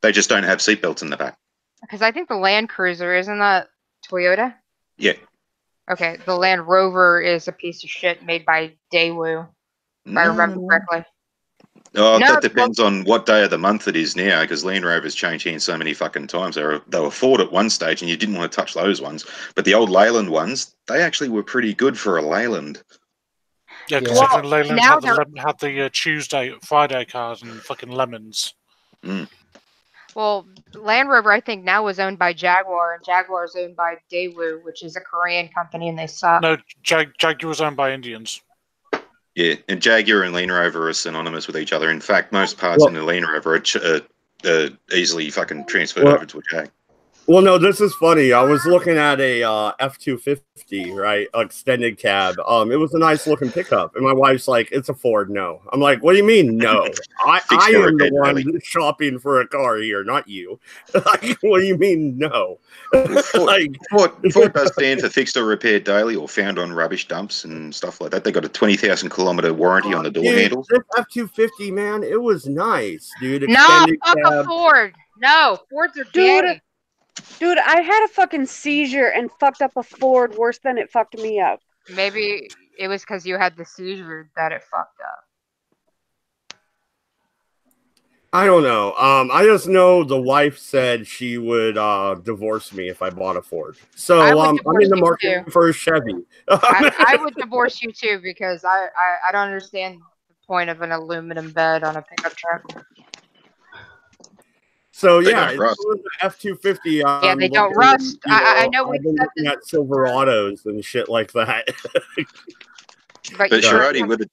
They just don't have seatbelts in the back. Because I think the Land Cruiser, isn't that Toyota? Yeah. Okay, the Land Rover is a piece of shit made by Daewoo, if I remember correctly. Oh, that depends on what day of the month it is now, because Land Rovers change hands so many fucking times. They were Ford at one stage, and you didn't want to touch those ones. But the old Leyland ones, they actually were pretty good for a Leyland. Yeah, because Leyland had the Friday cars and fucking lemons. Mm. Well, Land Rover, I think, now is owned by Jaguar, and Jaguar is owned by Daewoo, which is a Korean company, and they suck. No, Jaguar was owned by Indians. Yeah, and Jaguar and Land Rover are synonymous with each other. In fact, most parts in the Land Rover are easily fucking transferred over to a Jag. Well, no, this is funny. I was looking at a F-250, right, extended cab. It was a nice looking pickup, and my wife's like, "It's a Ford." No, I'm like, "What do you mean, no? I am the one shopping for a car here, not you." Like, what do you mean, no? Ford does stand for fixed or repaired daily or found on rubbish dumps and stuff like that. They got a 20,000 kilometer warranty on the door handles. This F-250, man, it was nice, dude. No, fuck a Ford. No, Fords are dead. Dude, I had a fucking seizure and fucked up a Ford worse than it fucked me up. Maybe it was because you had the seizure that it fucked up. I don't know. I just know the wife said she would divorce me if I bought a Ford. So I'm in the market for a Chevy. I would divorce you too, because I don't understand the point of an aluminum bed on a pickup truck. So They yeah, don't rust. F-250. Yeah, they don't rust. I know we I've been said looking at Silverados and shit like that. But But you Sharadi,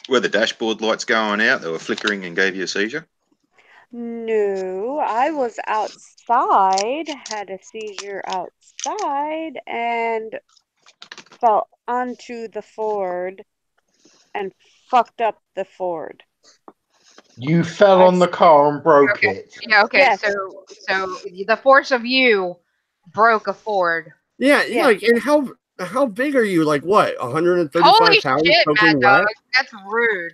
were the dashboard lights going out? They were flickering and gave you a seizure? No, I was outside, had a seizure outside, and fell onto the Ford and fucked up the Ford. You fell on the car and broke it. Yeah, okay. Yes. So the force of you broke a Ford. Yeah, Yeah. like, and how big are you? Like what? 135 Holy pounds shit, soaking Mad Dog. wet? That's rude.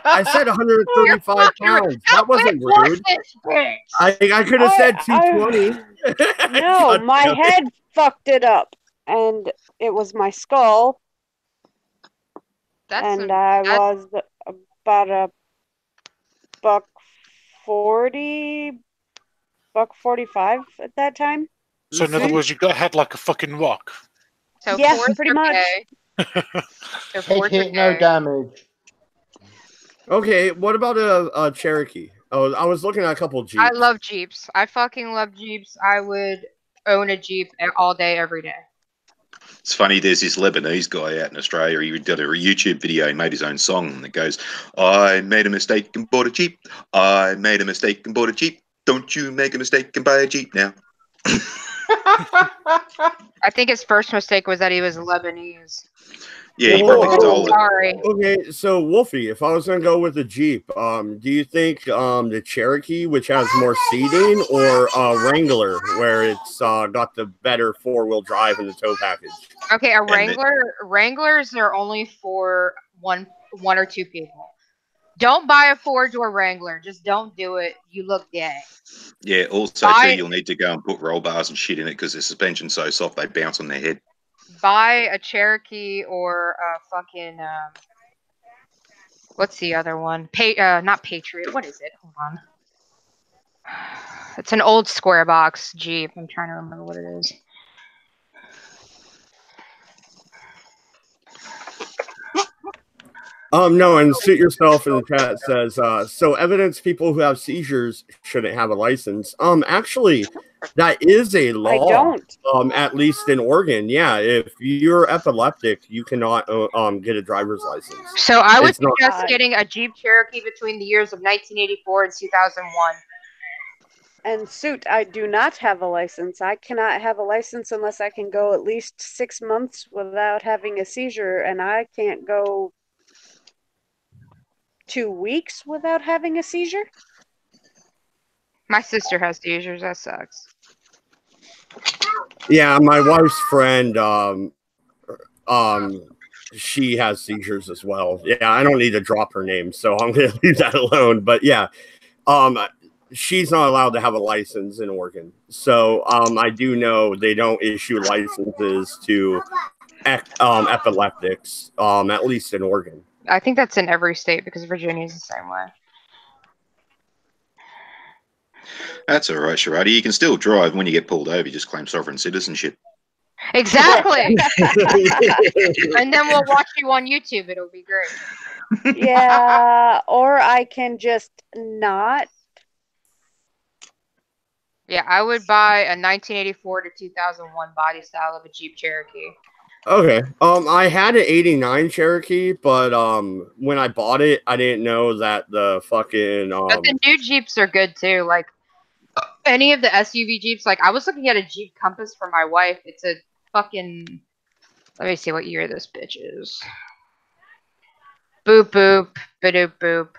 I said 135 pounds. That wasn't What's rude. this bitch? I could have said 220. No, God my damn it. head fucked it up, and it was my skull, That's and I was about a buck 40, buck 45 at that time. So in other words, you got head like a fucking rock. so Yeah, Fords pretty are much. gay. So Head Fords are hit, no gay. damage. Okay, what about a Cherokee? Oh, I was looking at a couple Jeeps. I love Jeeps. I fucking love Jeeps. I would own a Jeep all day, every day. It's funny, there's this Lebanese guy out in Australia. He did a YouTube video and made his own song that goes, I made a mistake and bought a Jeep. I made a mistake and bought a Jeep. Don't you make a mistake and buy a Jeep now. I think his first mistake was that he was Lebanese. Yeah, he Well, probably stole it. Sorry. Okay, so Wolfie, if I was gonna go with a Jeep, do you think the Cherokee, which has more seating, or Wrangler, where it's got the better 4-wheel drive in the tow package? Okay, a the- Wrangler. Wranglers are only for one or two people. Don't buy a 4-door Wrangler. Just don't do it. You look gay. Yeah, also, Buy- too, you'll need to go and put roll bars and shit in it because the suspension's so soft they bounce on their head. Buy a Cherokee or a fucking what's the other one? Not Patriot. What is it? Hold on. It's an old square box Jeep. I'm trying to remember what it is. No, and Suit Yourself in the chat says, so evidence people who have seizures shouldn't have a license. Actually, that is a law. I don't. At least in Oregon, yeah. If you're epileptic, you cannot get a driver's license. So I would It's not- suggest getting a Jeep Cherokee between the years of 1984 and 2001. And Suit, I do not have a license. I cannot have a license unless I can go at least 6 months without having a seizure, and I can't go 2 weeks without having a seizure. My sister has seizures. That sucks. Yeah, my wife's friend, she has seizures as well. Yeah, I don't need to drop her name, so I'm gonna leave that alone. But yeah, she's not allowed to have a license in Oregon. So I do know they don't issue licenses to epileptics, at least in Oregon. I think that's in every state because Virginia's the same way. That's all right, Sharadi. You can still drive. When you get pulled over, you just claim sovereign citizenship. Exactly. And then we'll watch you on YouTube. It'll be great. Yeah, or I can just not. Yeah, I would buy a 1984 to 2001 body style of a Jeep Cherokee. Okay. I had an 89 Cherokee, but when I bought it, I didn't know that the fucking But the new Jeeps are good too. Like any of the SUV Jeeps. Like I was looking at a Jeep Compass for my wife. It's a fucking. Let me see what year this bitch is. Boop boop, badoop boop,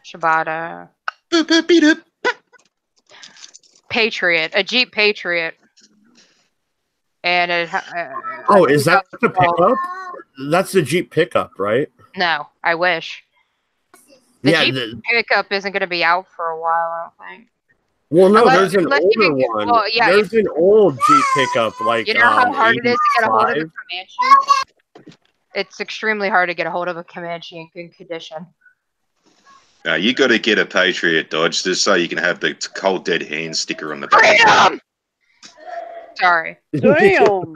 Shibata. Boop, boop, beep, doop. Patriot, a Jeep Patriot. And it. Oh, is that the pickup? That's the Jeep pickup, right? No, I wish. The Yeah. Jeep pickup isn't going to be out for a while, I don't think. Well, no, Unless- there's an unless you older can get- one. well, yeah, There's an old Jeep pickup, like You know how hard it is to get a hold of a 85? Comanche? It's extremely hard to get a hold of a Comanche in good condition. You got to get a Patriot Dodge just so you can have the cold dead hands sticker on the back. Freedom! Sorry. Damn.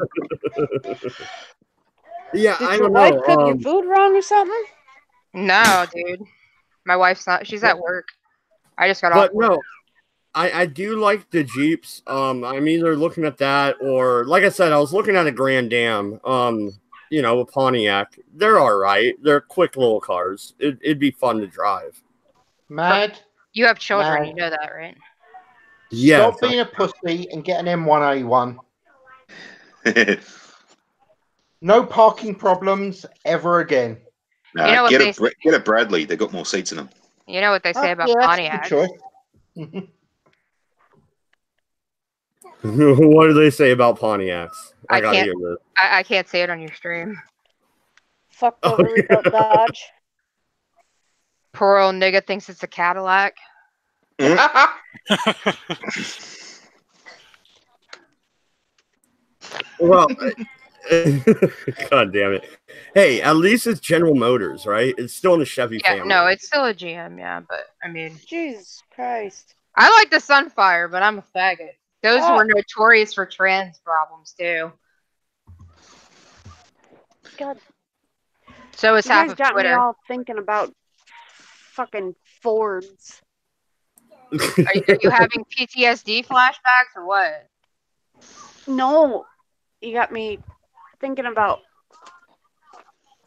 Yeah, Did I your don't wife know. cook your food wrong or something? No, dude. My wife's not. She's at work. I just got off But work. no, I do like the Jeeps. I'm either looking at that or, like I said, I was looking at a Grand Am. You know, a Pontiac. They're all right. They're quick little cars. It'd be fun to drive. Mad. You have children, Mad. you know that, right? Yeah. Stop being a pussy and get an M1A1. No parking problems ever again. Nah, You know what get a Bradley. They got more seats in them. You know what they say about Yeah, that's a Pontiacs. good choice. What do they say about Pontiacs? I gotta can't- hear this. I can't say it on your stream. Fuck the Oh, rebuilt Dodge. Poor old nigga thinks it's a Cadillac. Well, God damn it. Hey, at least it's General Motors, right? It's still in the Chevy Yeah, family. no, it's still a GM, yeah, but I mean, Jesus Christ. I like the Sunfire, but I'm a faggot. Those Oh. were notorious for trans problems too. God, So is you half guys of got me Twitter. all thinking about fucking Fords. Are you having PTSD flashbacks or what? No, you got me thinking about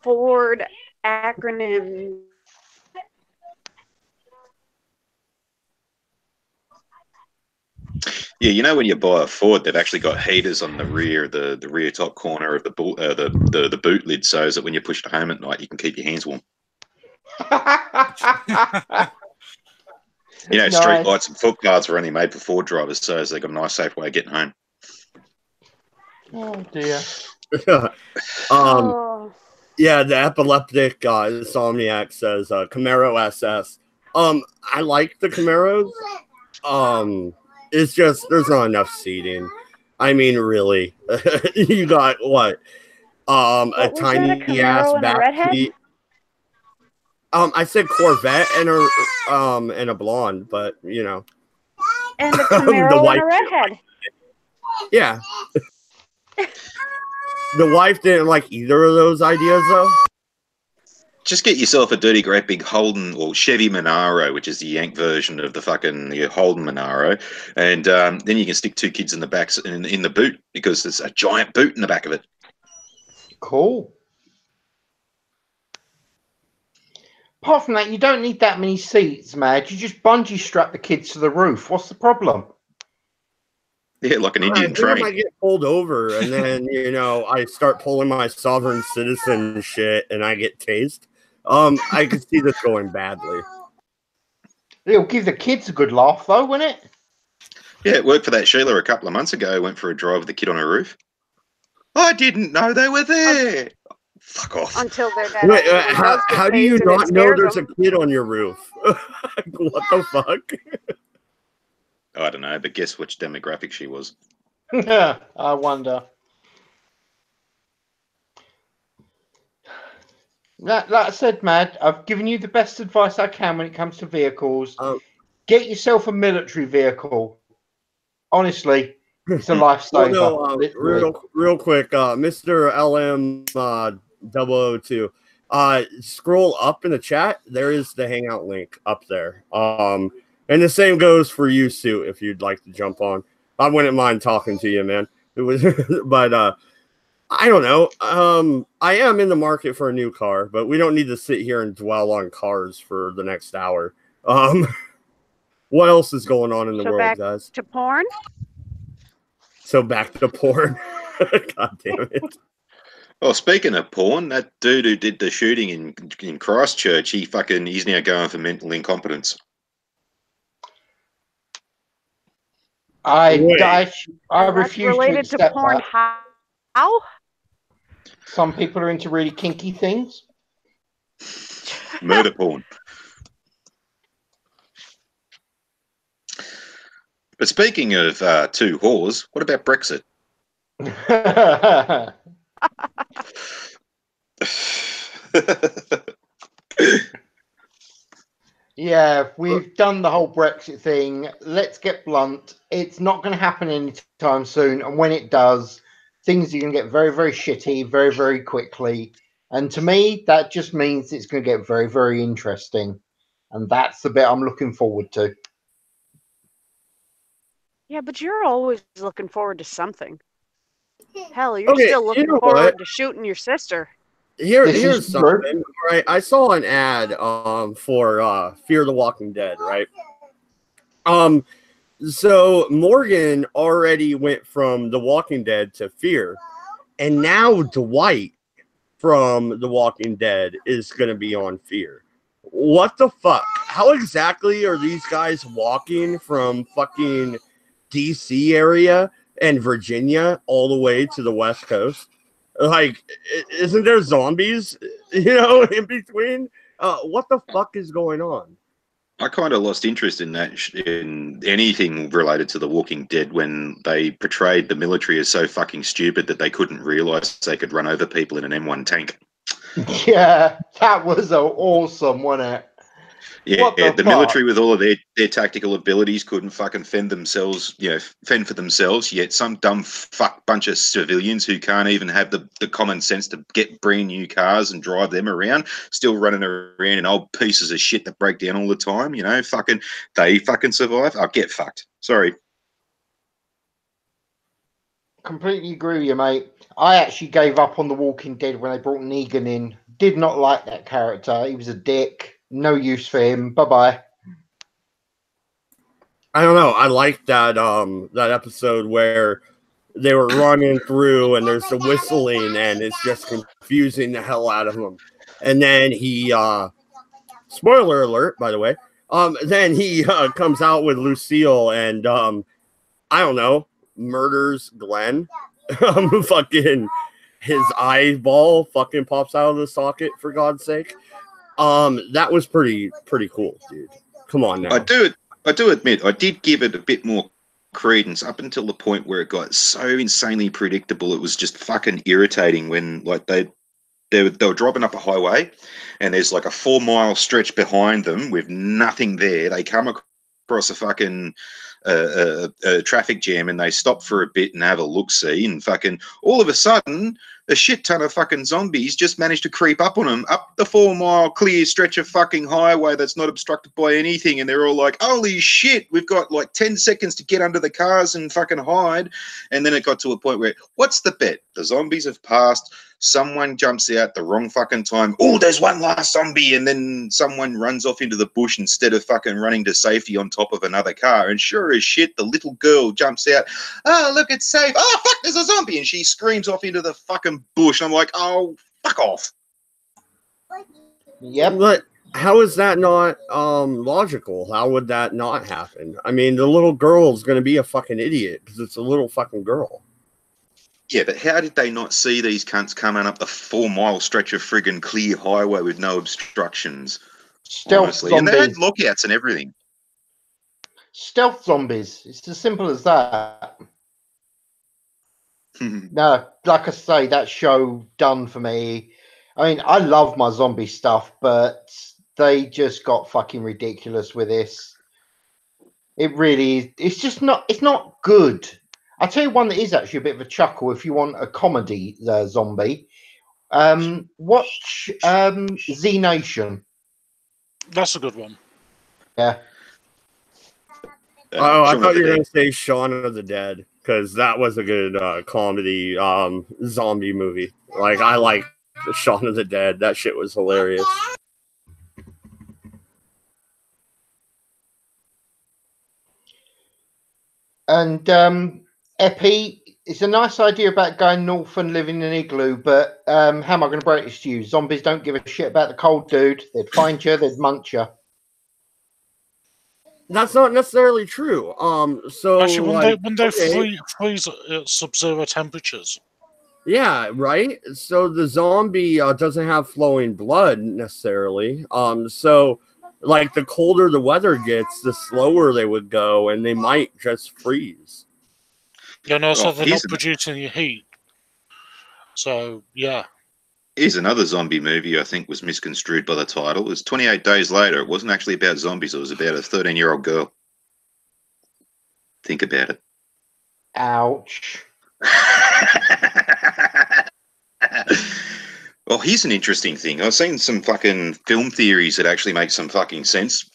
Ford acronym. Yeah, you know when you buy a Ford, they've actually got heaters on the rear top corner of the boot lid, so that when you push it home at night, you can keep your hands warm. You know, street Nice. lights and footpaths were only made for Ford drivers, so they got a nice, safe way of getting home. Oh dear. Oh, Yeah, the epileptic insomniac says Camaro SS. I like the Camaros. It's just there's not enough seating. I mean, really, you got what? A What was that, a tiny Camaro ass and a back redhead? seat. I said Corvette and a blonde, but you know, and a Camaro wife- and a redhead. yeah. The wife didn't like either of those ideas, though. Just get yourself a dirty, great big Holden or Chevy Monaro, which is the Yank version of the Holden Monaro, and then you can stick two kids in the back in the boot because there's a giant boot in the back of it. Cool. Apart from that, you don't need that many seats, Mad. You just bungee strap the kids to the roof. What's the problem? Yeah, like an Indian I train. get pulled over, and then you know I start pulling my sovereign citizen shit, and I get tased. I could see this going badly. It'll give the kids a good laugh, though, won't it? Yeah, it worked for that Sheila a couple of months ago. Went for a drive with the kid on a roof. I didn't know they were there. Fuck off. Until they're that Wait, old and how does get do you tased and it not know scares there's them. a kid on your roof? What the fuck? I don't know, but guess which demographic she was. I wonder. Like I said, Mad, I've given you the best advice I can when it comes to vehicles. Get yourself a military vehicle. Honestly, it's a lifesaver. Real quick, Mr. LM 002. Scroll up in the chat. There is the Hangout link up there. And the same goes for you, Sue, if you'd like to jump on. I wouldn't mind talking to you, man. It was, but I don't know. I am in the market for a new car, but we don't need to sit here and dwell on cars for the next hour. What else is going on in the world, back guys? to porn? So back to porn. God damn it. Well, speaking of porn, that dude who did the shooting in Christchurch, he's now going for mental incompetence. I That's refuse to related to accept porn. that. How? Some people are into really kinky things. Murder porn. But speaking of two whores, what about Brexit? Yeah, we've done the whole Brexit thing. Let's get blunt. It's not going to happen anytime soon. And when it does, things are going to get very, very shitty very, very quickly. And to me, that just means it's going to get very, very interesting. And that's the bit I'm looking forward to. Yeah, but you're always looking forward to something. Hell, you're Okay, still you looking know forward what? to shooting your sister. This Here's is something. true. Right, I saw an ad for Fear the Walking Dead. Right. Um. So Morgan already went from The Walking Dead to Fear, and now Dwight from The Walking Dead is going to be on Fear. What the fuck? How exactly are these guys walking from fucking DC area and Virginia all the way to the West Coast? Like, isn't there zombies, in between? What the fuck is going on? I kind of lost interest in that, in anything related to The Walking Dead, when they portrayed the military as so fucking stupid that they couldn't realize they could run over people in an M1 tank. Yeah, that was awesome, wasn't it? Yeah, What the the fuck? military with all of their tactical abilities couldn't fucking fend for themselves, yet some dumb fuck bunch of civilians who can't even have the common sense to get brand new cars and drive them around, still running around in old pieces of shit that break down all the time, they fucking survive. I'll get fucked. Sorry. Completely agree with you, mate. I actually gave up on The Walking Dead when they brought Negan in. Did not like that character. He was a dick. No use for him. Bye-bye. I don't know. I like that episode where they were running through and there's the whistling and it's just confusing the hell out of them. And then he spoiler alert, by the way. Then he comes out with Lucille and I don't know, murders Glenn. Fucking his eyeball fucking pops out of the socket, for God's sake. That was pretty cool, dude. Come on now. I do admit I did give it a bit more credence up until the point where it got so insanely predictable. It was just fucking irritating when they were driving up a highway and there's like a 4-mile stretch behind them with nothing there. They come across a fucking a traffic jam and they stop for a bit and have a look-see, and fucking all of a sudden a shit ton of fucking zombies just managed to creep up on them up the 4-mile clear stretch of fucking highway that's not obstructed by anything, and they're all like, holy shit, we've got like 10 seconds to get under the cars and fucking hide. And then it got to a point where, what's the bet? The zombies have passed, someone jumps out the wrong fucking time, oh, there's one last zombie, and then someone runs off into the bush instead of fucking running to safety on top of another car, and sure as shit the little girl jumps out, oh look, it's safe, oh fuck, there's a zombie, and she screams off into the fucking bush. I'm like, oh, fuck off. Yep. But how is that not logical? How would that not happen? I mean, the little girl's going to be a fucking idiot because it's a little fucking girl. Yeah, but how did they not see these cunts coming up the 4-mile stretch of friggin' clear highway with no obstructions? Stealth Honestly. And they had zombies. lookouts and everything. Stealth zombies. It's as simple as that. No, like I say, that show done for me. I mean, I love my zombie stuff, but they just got fucking ridiculous with this. It really, it's just not, it's not good. I'll tell you one that is actually a bit of a chuckle if you want a comedy zombie. Watch Z Nation. That's a good one. Yeah. Oh, I Shaun thought of you the were going Dead. to say Shaun of the Dead because that was a good comedy zombie movie. Like, I like Shaun of the Dead. That shit was hilarious. And Epi, it's a nice idea about going north and living in an igloo, but how am I going to break this to you? Zombies don't give a shit about the cold, dude. They'd find you, they'd munch you. That's not necessarily true. So Actually, when they okay. freeze at sub-zero temperatures. Yeah, right. So the zombie doesn't have flowing blood necessarily. So like the colder the weather gets, the slower they would go, and they might just freeze. Yeah, and also Oh, they're not producing any heat. So yeah. Here's another zombie movie I think was misconstrued by the title. It was 28 Days Later. It wasn't actually about zombies. It was about a 13-year-old girl. Think about it. Ouch. Well, here's an interesting thing. I've seen some fucking film theories that actually make some fucking sense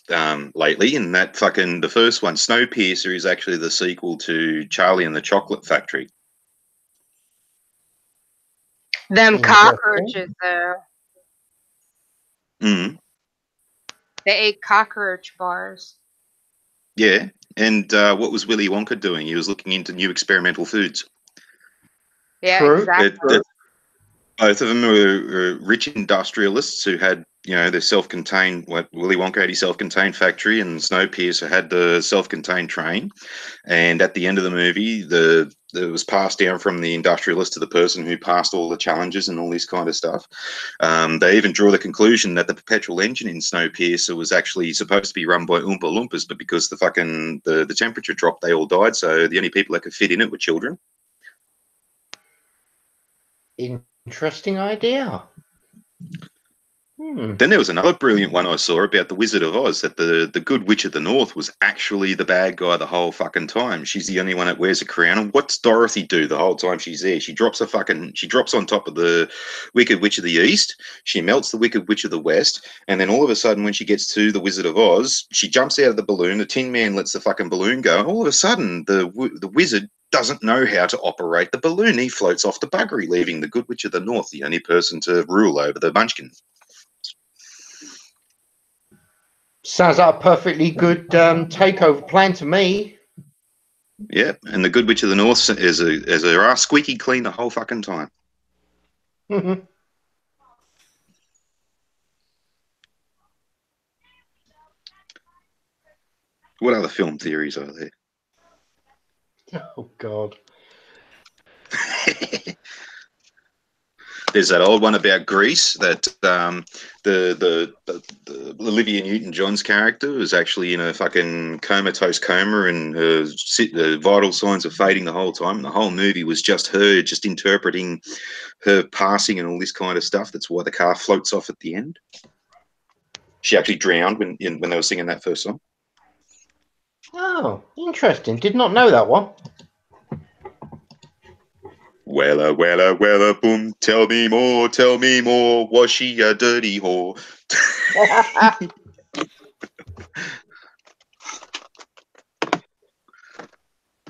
lately, and that fucking the first one, Snowpiercer, is actually the sequel to Charlie and the Chocolate Factory. Them cockroaches, though. Mm. They ate cockroach bars. Yeah, and what was Willy Wonka doing? He was looking into new experimental foods. Yeah, True. exactly. Both of them were rich industrialists who had, their self-contained. What Willy Wonka had his self-contained factory, and Snowpiercer had the self-contained train. And at the end of the movie, it was passed down from the industrialist to the person who passed all the challenges and all this kind of stuff. They even draw the conclusion that the perpetual engine in Snowpiercer was actually supposed to be run by Oompa Loompas, but because the temperature dropped, they all died. So the only people that could fit in it were children. Interesting idea. Then there was another brilliant one I saw about the Wizard of Oz, that the Good Witch of the North was actually the bad guy the whole fucking time. She's the only one that wears a crown. And what's Dorothy do the whole time she's there? She drops on top of the Wicked Witch of the East. She melts the Wicked Witch of the West. And then all of a sudden, when she gets to the Wizard of Oz, she jumps out of the balloon. The Tin Man lets the fucking balloon go. And all of a sudden, the wizard doesn't know how to operate the balloon. He floats off to buggery, leaving the Good Witch of the North the only person to rule over the Munchkins. Sounds like a perfectly good takeover plan to me. Yeah, and the Good Witch of the North is a ass squeaky clean the whole fucking time. Oh What other film theories are there? God. There's that old one about Greece that the Olivia Newton-John's character was actually in a fucking comatose coma, and the vital signs are fading the whole time. And the whole movie was just her just interpreting her passing and all this kind of stuff. That's why the car floats off at the end. She actually drowned when they were singing that first song. Oh, interesting. Did not know that one. Wella, boom, tell me more, was she a dirty whore?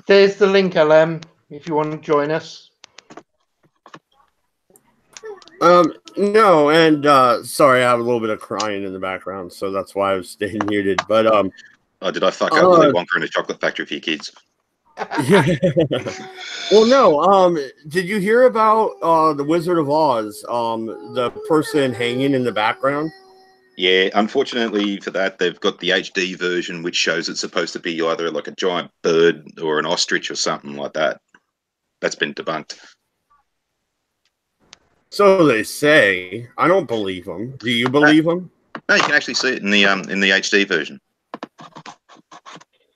There's the link, LM, if you want to join us. No, and sorry, I have a little bit of crying in the background, so that's why I was staying muted. But oh, did I fuck up Willy Wonka and a Chocolate Factory for your kids? Well, no. Did you hear about the Wizard of Oz? The person hanging in the background. Yeah, unfortunately for that, they've got the HD version, which shows it's supposed to be either like a giant bird or an ostrich or something like that. That's been debunked. So they say. I don't believe them. Do you believe them? No, you can actually see it in the HD version.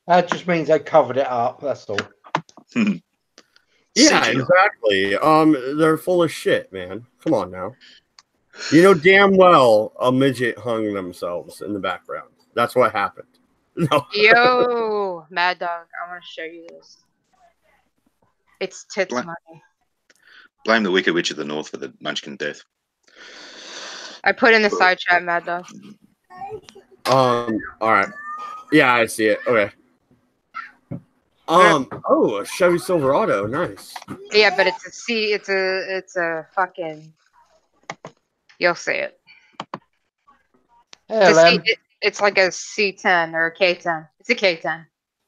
That just means they covered it up. That's all. Yeah, CGI. exactly. They're full of shit, man. Come on now. You know damn well a midget hung themselves in the background. That's what happened. No. Yo, Mad Dog, I want to show you this. It's tits money. Blame the Wicked Witch of the North for the Munchkin death. I put in the side chat, Mad Dog. All right. Yeah, I see it. Okay. Oh, a Chevy Silverado, nice. Yeah, but it's a fucking. You'll see it. Hey, It's like a C10 or a K10. It's a K10,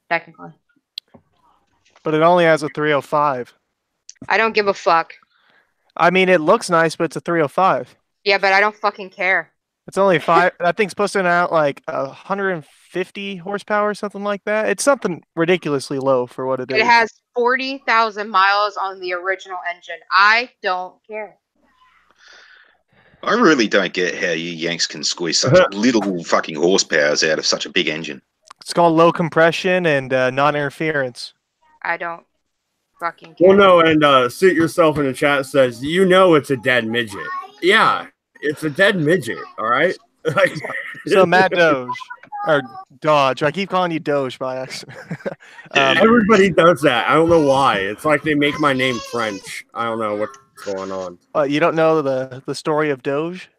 technically. But it only has a 305. I don't give a fuck. I mean, it looks nice, but it's a 305. Yeah, but I don't fucking care. It's only five. That thing's posting out like 150 horsepower or something like that. It's something ridiculously low for what it is. It has 40,000 miles on the original engine. I don't care. I really don't get how you Yanks can squeeze such little fucking horsepowers out of such a big engine. It's called low compression and non-interference. I don't fucking care. Well, no, and Sit Yourself in the chat says, you know it's a dead midget. Yeah, it's a dead midget, all right? So Matt Doge, or Dodge. I keep calling you Doge by accident. Everybody does that. I don't know why. It's like they make my name French. I don't know what What's going on? You don't know the story of Doge?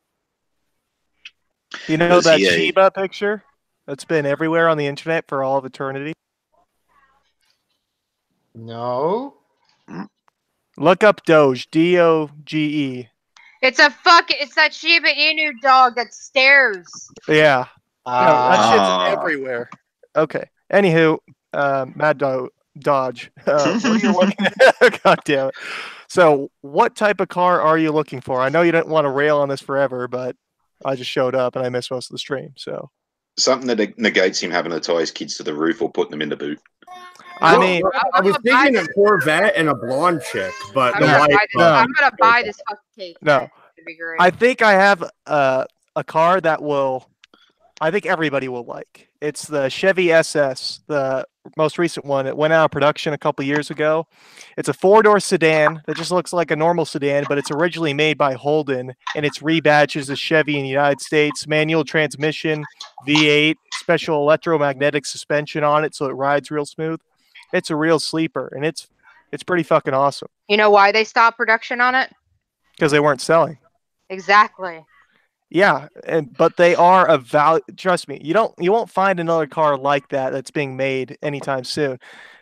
You know Was that he a- Shiba picture that's been everywhere on the internet for all of eternity? No. Look up Doge, Doge. It's that Shiba Inu dog that stares. Yeah. No, that shit's Ah. everywhere. Okay. Anywho, Mad Dodge. What are you looking at? God damn it. So, what type of car are you looking for? I know you didn't want to rail on this forever, but I just showed up and I missed most of the stream. So, Something that negates him having to tie his kids to the roof or putting them in the boot. I Well, mean, I was thinking a Corvette and a blonde chick, but the white. I'm gonna buy this fucking cake. No. It'd be great. I think I have a car that I think everybody will like. It's the Chevy SS, the most recent one. It went out of production a couple years ago. It's a 4-door sedan that just looks like a normal sedan, but it's originally made by Holden, and it's rebadged as a Chevy in the United States. Manual transmission, V8, special electromagnetic suspension on it, so it rides real smooth. It's a real sleeper, and it's pretty fucking awesome. You know why they stopped production on it? Because they weren't selling. Exactly. Yeah, but they are a value. Trust me, you won't find another car like that that's being made anytime soon.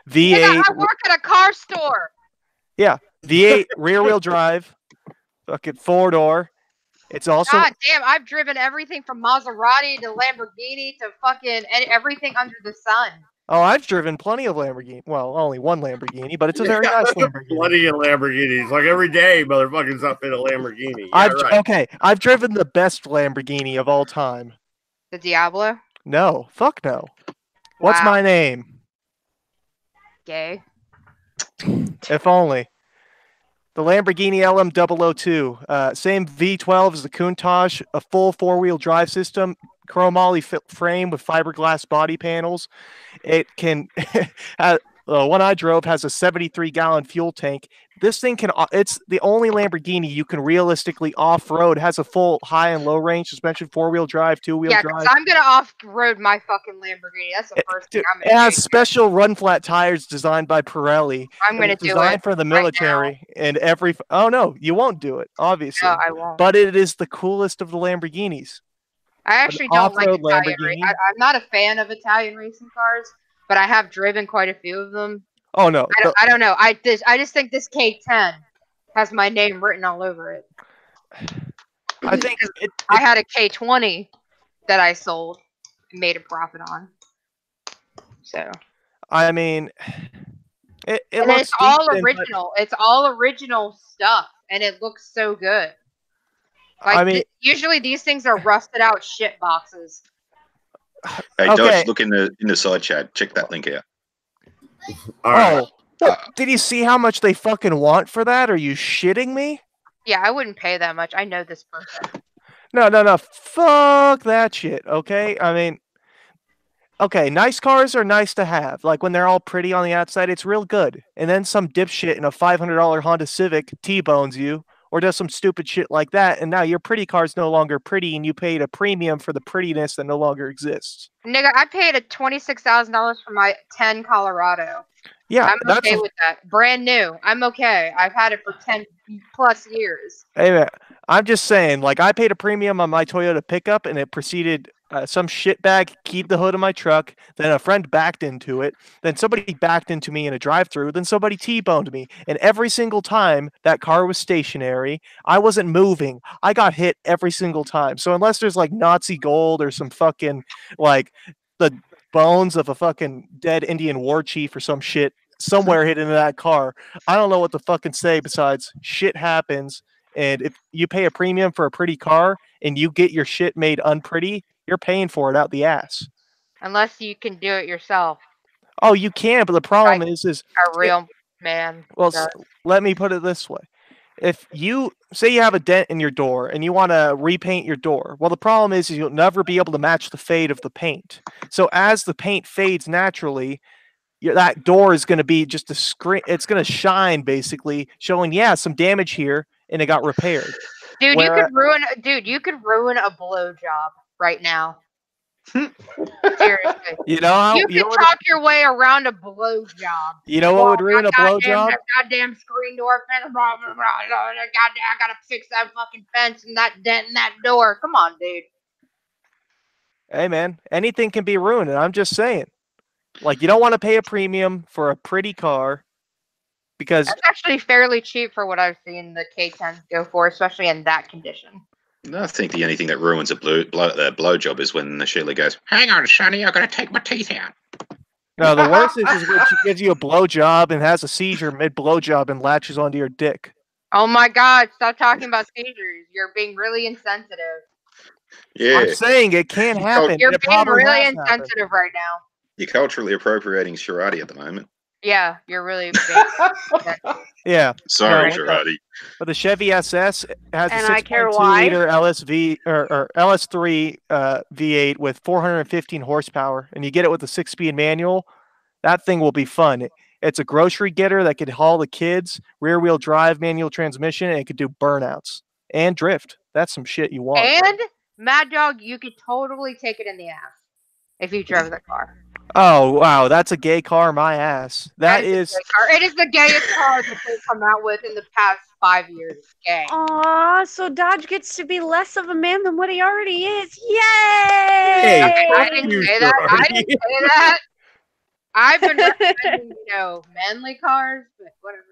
V8. Nigga, I work at a car store. Yeah, V8 rear-wheel drive, fucking 4-door. It's also God damn, I've driven everything from Maserati to Lamborghini to fucking everything under the sun. Oh, I've driven plenty of Lamborghini. Well, only one Lamborghini, but it's a very nice Lamborghini. Plenty of Lamborghinis. Like every day, motherfuckers up in a Lamborghini. Yeah, right. Okay, I've driven the best Lamborghini of all time. The Diablo? No, fuck no. What's Wow. my name? Gay. If only. The Lamborghini LM002. Same V12 as the Countach, a full 4-wheel drive system, chromoly frame with fiberglass body panels. It can, the one I drove has a 73-gallon fuel tank. This thing it's the only Lamborghini you can realistically off-road. It has a full high and low range suspension, 4-wheel drive, 2-wheel Yeah, drive. because I'm gonna off-road my fucking Lamborghini. That's the first thing I'm It gonna has do. special run-flat tires designed by Pirelli. I'm gonna It's do designed it for the right now. military and every. Oh no, you won't do it, obviously. No, I won't. But it is the coolest of the Lamborghinis. I actually don't like off-road Italian Lamborghini? I'm not a fan of Italian racing cars, but I have driven quite a few of them. Oh no, I don't know. I just think this K10 has my name written all over it. I think I had a K20 that I sold and made a profit on. So. I mean, it And looks it's all decent, but- original. It's all original stuff, and it looks so good. Like, I mean- usually these things are rusted out shit boxes. Hey, Okay. Dodge, look in the side chat. Check that link out. All right. Did you see how much they fucking want for that? Are you shitting me? Yeah, I wouldn't pay that much. I know this person. No. Fuck that shit. Okay, I mean, okay, nice cars are nice to have. Like when they're all pretty on the outside, it's real good. And then some dipshit in a $500 Honda Civic T-bones you, or does some stupid shit like that, and now your pretty car's no longer pretty, and you paid a premium for the prettiness that no longer exists. Nigga, I paid a $26,000 for my 10 Colorado. Yeah, I'm that's okay with that. Brand new. I'm okay. I've had it for 10 plus years. Hey man, I'm just saying, like I paid a premium on my Toyota pickup, and it proceeded some shitbag keyed the hood of my truck. Then a friend backed into it. Then somebody backed into me in a drive-through. Then somebody T-boned me. And every single time that car was stationary, I wasn't moving. I got hit every single time. So unless there's like Nazi gold or some fucking like the bones of a fucking dead Indian war chief or some shit somewhere hidden in that car, I don't know what to fucking say besides shit happens. And if you pay a premium for a pretty car and you get your shit made unpretty, you're paying for it out the ass. Unless you can do it yourself. Oh, you can, but the problem is A real man. well, does. let me put it this way. If you say you have a dent in your door and you want to repaint your door, well, the problem is you'll never be able to match the fade of the paint. So as the paint fades naturally, that door is going to be just a screen. It's going to shine basically, showing some damage here, and it got repaired. Dude, Where- you could ruin a blowjob right now. Seriously. You know how You you know can what, talk your way around a blowjob. you know what would ruin a blowjob? That goddamn screen door, blah, blah, blah, blah, goddamn, I gotta fix that fucking fence and that dent in that door. Come on, dude. Hey man, anything can be ruined, and I'm just saying. Like, you don't want to pay a premium for a pretty car because That's actually fairly cheap for what I've seen the K10s go for, especially in that condition. I think the only thing that ruins a blowjob is when Sheila goes, "Hang on, Sonny, I'm gonna take my teeth out." no, the worst is when she gives you a blowjob and has a seizure mid blowjob and latches onto your dick. Oh my God! Stop talking about seizures. You're being really insensitive. Yeah, I'm saying it can happen. You're It being probably really has happened. insensitive right now. you're culturally appropriating Sharadi at the moment. Yeah, you're really being Yeah, Sorry, No, Sharadi. but the Chevy SS has And a I care why. 6.2 liter LSV or LS3 V8 with 415 horsepower, and you get it with a 6-speed manual. That thing will be fun. It's a grocery getter that could haul the kids, rear-wheel drive, manual transmission, and it could do burnouts and drift. That's some shit you want. And Mad Dog, you could totally take it in the ass if you drove the car. Oh wow, that's a gay car, my ass. That a is. gay car. It is the gayest car that they've come out with in the past 5 years. Gay. Aw, so Dodge gets to be less of a man than what he already is. Yay! Hey, I didn't say that. I didn't say that. I've been recommending, manly cars, but whatever.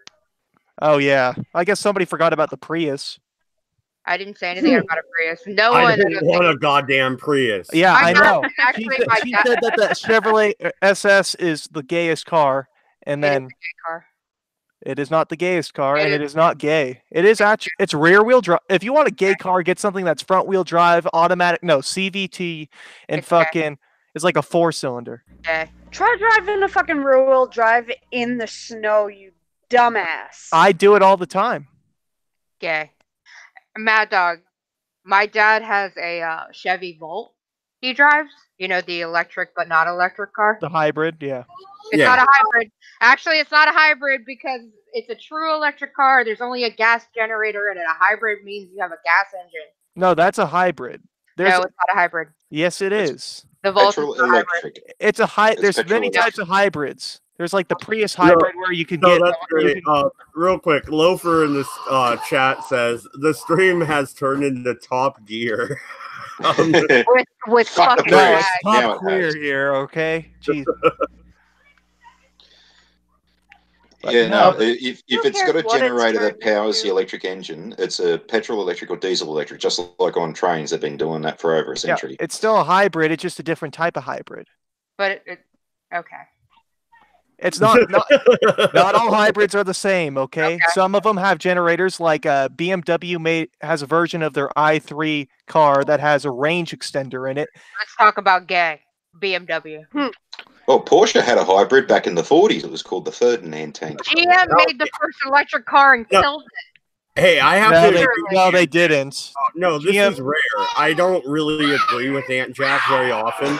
Oh yeah, I guess somebody forgot about the Prius. I didn't say anything about a Prius. No I one. don't want a goddamn Prius. Yeah, I know. Actually, She my dad. said that the Chevrolet SS is the gayest car, and It is then a gay car. it is not the gayest car, It and is. it is not gay. It is actually it's rear wheel drive. If you want a gay car, get something that's front wheel drive, automatic, no CVT, and It's gay. fucking it's like a 4-cylinder. Gay. Try driving a fucking rear-wheel drive in the snow, you dumbass. I do it all the time. Gay. Mad Dog. My dad has a Chevy Volt. He drives. The electric but not electric car. The hybrid, yeah. It's Yeah. not a hybrid. Actually, it's not a hybrid because it's a true electric car. There's only a gas generator in it. A hybrid means you have a gas engine. No, that's a hybrid. There's No, it's not a hybrid. yes, it is. The Volt Petrol is a hybrid. electric. It's a It's There's petrol many electric. types of hybrids. There's like the Prius hybrid where you can No, get. that's great. Real quick, Loafer in this chat says the stream has turned into Top Gear. With Fuck the fucking No, Prius. it's lag. Now top it queer has. here, okay? Jeez. Yeah, no. no. If it's cares got a what it's generator that turned powers the into? electric engine, it's a petrol electric or diesel electric, just like on trains. They've been doing that for over a Yeah, century. it's still a hybrid. It's just a different type of hybrid. But okay. It's not all hybrids are the same, okay? Okay. Some of them have generators. Like BMW has a version of their i3 car that has a range extender in it. Let's talk about gay. BMW. Well, Porsche had a hybrid back in the 40s. It was called the Ferdinand tank. GM made the first electric car and No. killed it. Hey, I have No, to. they didn't. No, this GM is rare. I don't really agree with Aunt Jack very often,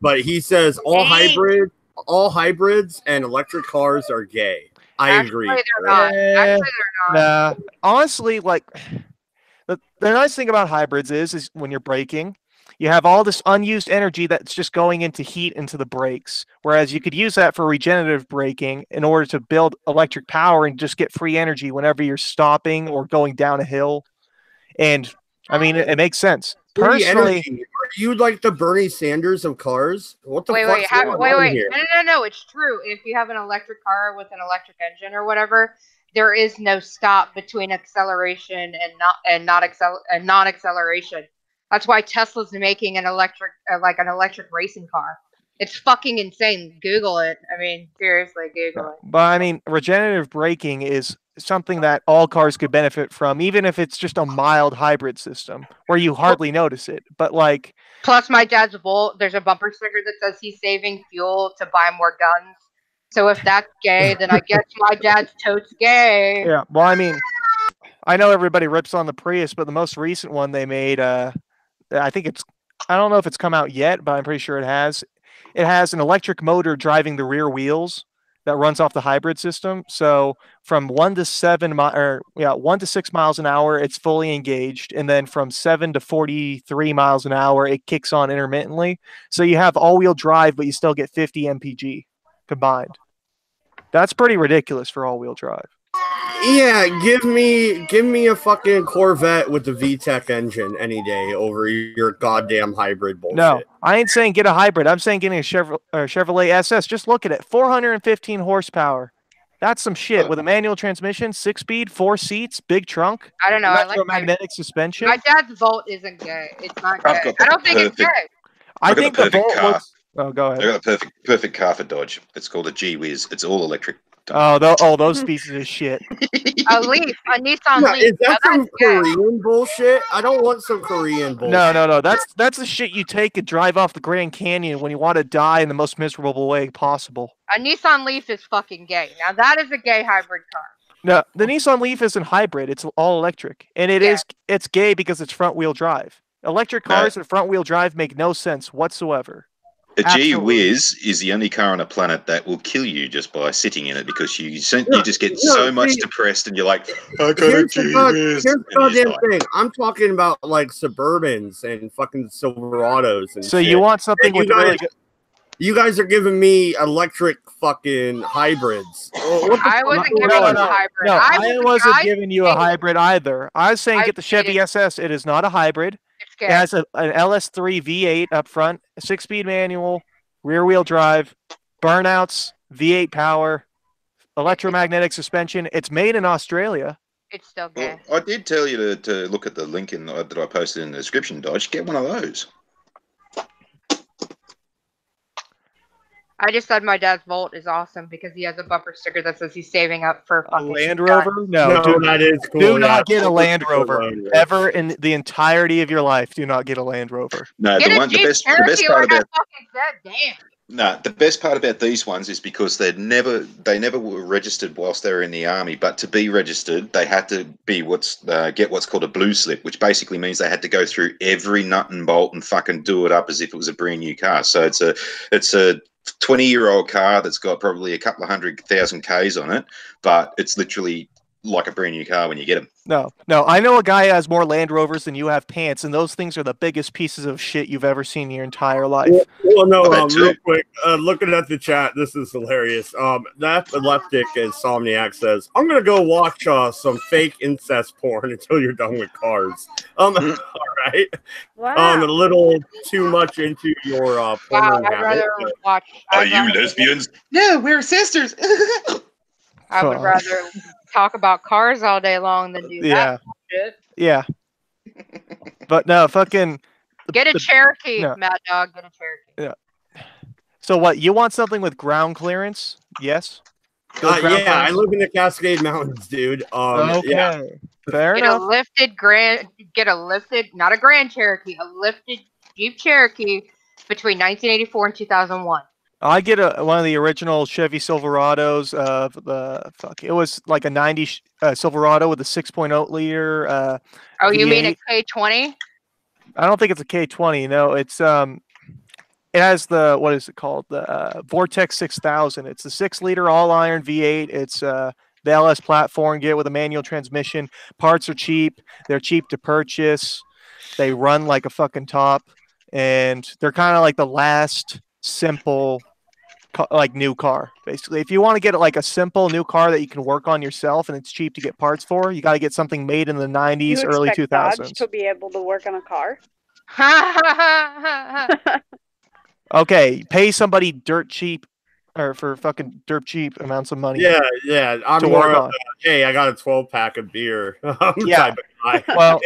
but he says all hybrids and electric cars are gay. I agree. Actually, they're not. Actually, they're not. Nah, honestly, like the nice thing about hybrids is when you're braking, you have all this unused energy that's just going into heat into the brakes. Whereas you could use that for regenerative braking in order to build electric power and just get free energy whenever you're stopping or going down a hill. And I mean, it makes sense. Free Personally, energy. Are you like the Bernie Sanders of cars? What the Wait, fuck's going on here? No, it's true. If you have an electric car with an electric engine or whatever, there is no stop between acceleration and non-acceleration. That's why Tesla's making an electric racing car. It's fucking insane. Google it. I mean, seriously, Google it. but I mean, regenerative braking is something that all cars could benefit from, even if it's just a mild hybrid system where you hardly notice it. But like, Plus, my dad's Volt, there's a bumper sticker that says he's saving fuel to buy more guns. So if that's gay, then I guess my dad's totes gay. yeah, well, I mean, I know everybody rips on the Prius, but the most recent one they made, I don't know if it's come out yet, but I'm pretty sure it has. It has an electric motor driving the rear wheels that runs off the hybrid system. So from 1 to 1 to 6 miles an hour, it's fully engaged, and then from 7 to 43 miles an hour, it kicks on intermittently. So you have all-wheel drive, but you still get 50 mpg combined. That's pretty ridiculous for all-wheel drive. Yeah, give me a fucking Corvette with the VTEC engine any day over your goddamn hybrid bullshit. No, I ain't saying get a hybrid. I'm saying getting a Chevrolet SS. Just look at it. 415 horsepower. That's some shit with a manual transmission, 6-speed, 4 seats, big trunk. I don't know. I like electromagnetic suspension. My dad's Volt isn't gay. It's not gay. I don't think it's gay. I think the Volt was. Oh, go ahead. I got the perfect car for Dodge. It's called a G-Wiz. It's all electric. Those pieces of shit. A Leaf, a Nissan Leaf. Is that some Korean bullshit? I don't want some Korean bullshit. No. That's the shit you take and drive off the Grand Canyon when you want to die in the most miserable way possible. A Nissan Leaf is fucking gay. Now that is a gay hybrid car. No, the Nissan Leaf isn't hybrid. It's all electric, and it's gay because it's front wheel drive. Electric cars and front wheel drive make no sense whatsoever. A G-Wiz is the only car on a planet that will kill you just by sitting in it because you just get so much depressed and you're like, I got a G-Wiz. Here's the goddamn thing. I'm talking about like Suburbans and fucking Silverados and so shit. You want something with really good... You guys are giving me electric fucking hybrids. I wasn't giving you a hybrid. No, I wasn't giving you a hybrid either. I was saying get the Chevy SS. It is not a hybrid. It has an LS3 V8 up front, a 6-speed manual, rear-wheel drive, burnouts, V8 power, electromagnetic suspension. It's made in Australia. It's still gay. Well, I did tell you to look at the link that I posted in the description, Dodge. Get one of those. I just said my dad's Volt is awesome because he has a bumper sticker that says he's saving up for a fucking Land Rover. No, that is cool. Do not get a Land Rover ever in the entirety of your life. Do not get a Land Rover. No, the best part about the best part about these ones is because they never were registered whilst they were in the army. But to be registered, they had to be get what's called a blue slip, which basically means they had to go through every nut and bolt and fucking do it up as if it was a brand new car. So it's a 20-year-old car that's got probably a couple of 100,000 Ks on it, but it's literally like a brand new car when you get them. No. I know a guy who has more Land Rovers than you have pants, and those things are the biggest pieces of shit you've ever seen in your entire life. Real quick, looking at the chat, this is hilarious. That epileptic insomniac says, "I'm gonna go watch some fake incest porn until you're done with cars." All right. Wow. A little too much into your porn I'd rather watch. Are you lesbians? No, we're sisters. I would rather talk about cars all day long than do that shit. Yeah. But no, fucking get a Cherokee, Mad Dog. Get a Cherokee. Yeah. So what? You want something with ground clearance? Yes. I live in the Cascade Mountains, dude. Okay. Yeah. Fair enough. Get a lifted, not a Grand Cherokee, a lifted Jeep Cherokee between 1984 and 2001. I get one of the original Chevy Silverados. It was like a 90 Silverado with a 6.0 liter. You mean a K20? I don't think it's a K20. No, it's it has the, what is it called? The Vortex 6000. It's a 6-liter all-iron V8. It's the LS platform. Get it with a manual transmission. Parts are cheap. They're cheap to purchase. They run like a fucking top, and they're kind of like the last simple new car. Basically, if you want to get like a simple new car that you can work on yourself and it's cheap to get parts for, you got to get something made in the 90s, early 2000s. Dodge to be able to work on a car. Okay, pay somebody dirt cheap or for fucking dirt cheap amounts of money. Yeah. I'm more of hey, I got a 12-pack of beer. Yeah. Well,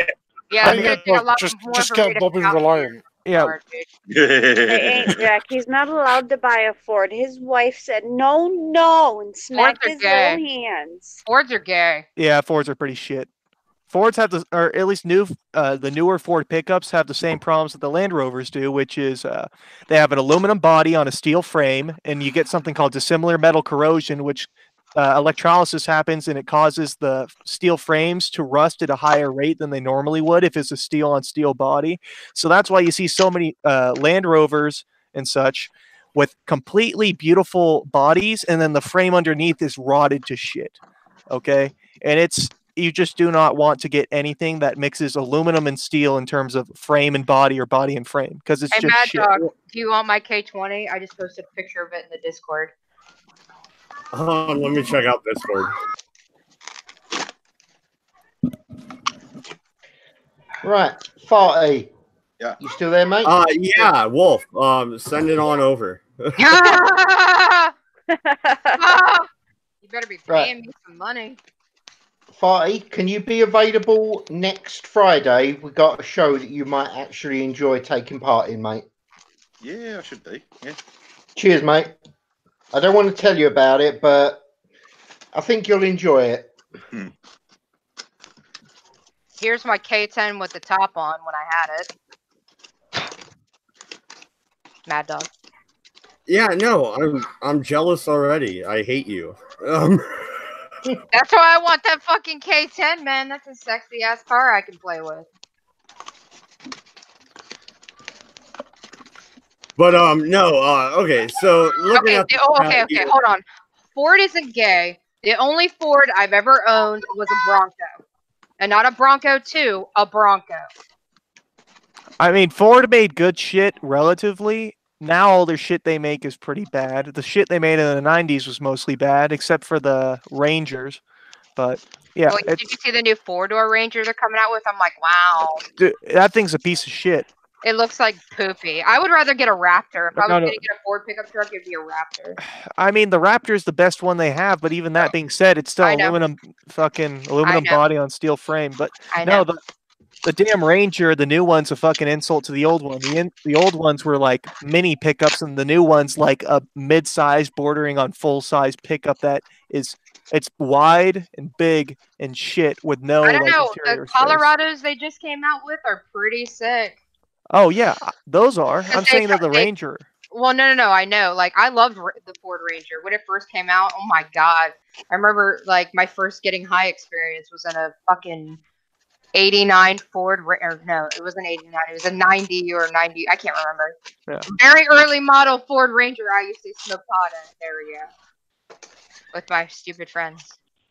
yeah, just get Bobby Reliant. Yeah. Hey, Jack, he's not allowed to buy a Ford. His wife said no, and smacked his little hands. Fords are gay. Yeah, Fords are pretty shit. Fords have or at least the newer Ford pickups have the same problems that the Land Rovers do, which is they have an aluminum body on a steel frame, and you get something called dissimilar metal corrosion, which electrolysis happens and it causes the steel frames to rust at a higher rate than they normally would if it's a steel on steel body. So that's why you see so many Land Rovers and such with completely beautiful bodies, and then the frame underneath is rotted to shit. Okay, and you just do not want to get anything that mixes aluminum and steel in terms of frame and body or body and frame, because it's Hey, just Mad shit. Dog, do you want my K20? I just posted a picture of it in the Discord. Let me check out Discord. Right, Farty. Yeah. You still there, mate? Yeah, Wolf. Send it on over. Ah! You better be paying me some money. Farty, can you be available next Friday? We got a show that you might actually enjoy taking part in, mate. Yeah, I should be. Yeah. Cheers, mate. I don't want to tell you about it, but I think you'll enjoy it. Here's my K10 with the top on when I had it. Mad Dog. Yeah, no, I'm jealous already. I hate you. That's why I want that fucking K10, man. That's a sexy ass car I can play with. But no, okay. So looking at okay, hold on. Ford isn't gay. The only Ford I've ever owned was a Bronco, and not a Bronco 2, a Bronco. I mean, Ford made good shit relatively. Now all their shit they make is pretty bad. The shit they made in the 90s was mostly bad, except for the Rangers. But yeah, Well, did you see the new 4-door Ranger they're coming out with? I'm like, wow. Dude, that thing's a piece of shit. It looks like poopy. I would rather get a Raptor. If I was going to get a Ford pickup truck, it'd be a Raptor. I mean, the Raptor is the best one they have, but even that being said, it's still aluminum body on steel frame. But no, the damn Ranger, the new one's a fucking insult to the old one. The old ones were like mini pickups, and the new one's like a mid-size bordering on full-size pickup that it's wide and big and shit with no. I don't know. Interior The Colorados they just came out with are pretty sick. Oh yeah, those are. I'm saying that the Ranger. Well, no. I know. Like, I loved the Ford Ranger when it first came out. Oh my god! I remember like my first getting high experience was in a fucking 89 Ford. Or no, it wasn't 89. It was a 90 or 90. I can't remember. Yeah. Very early model Ford Ranger. I used to smoke pot in. There we go. With my stupid friends.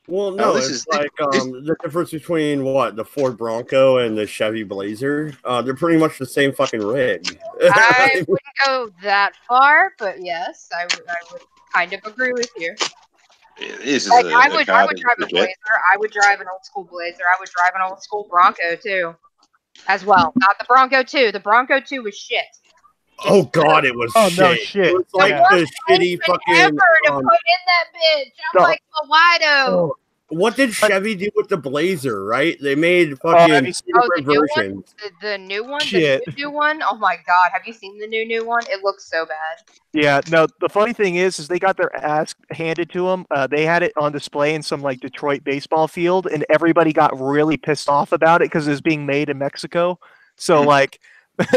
Well, no, it's like the difference between the Ford Bronco and the Chevy Blazer. They're pretty much the same fucking rig. I wouldn't go that far, but yes, I would kind of agree with you. I would drive a Blazer. I would drive an old school Blazer. I would drive an old school Bronco too, as well. Not the Bronco 2. The Bronco 2 was shit. Oh god, it was shit. No shit. It was like the shitty fucking ever to put in that bitch. I'm like, why though? What did Chevy do with the Blazer? Right? They made fucking different versions. The new one. Shit. The new one. Oh my god, have you seen the new one? It looks so bad. Yeah, no. The funny thing is they got their ass handed to them. They had it on display in some like Detroit baseball field, and everybody got really pissed off about it because it was being made in Mexico. So like.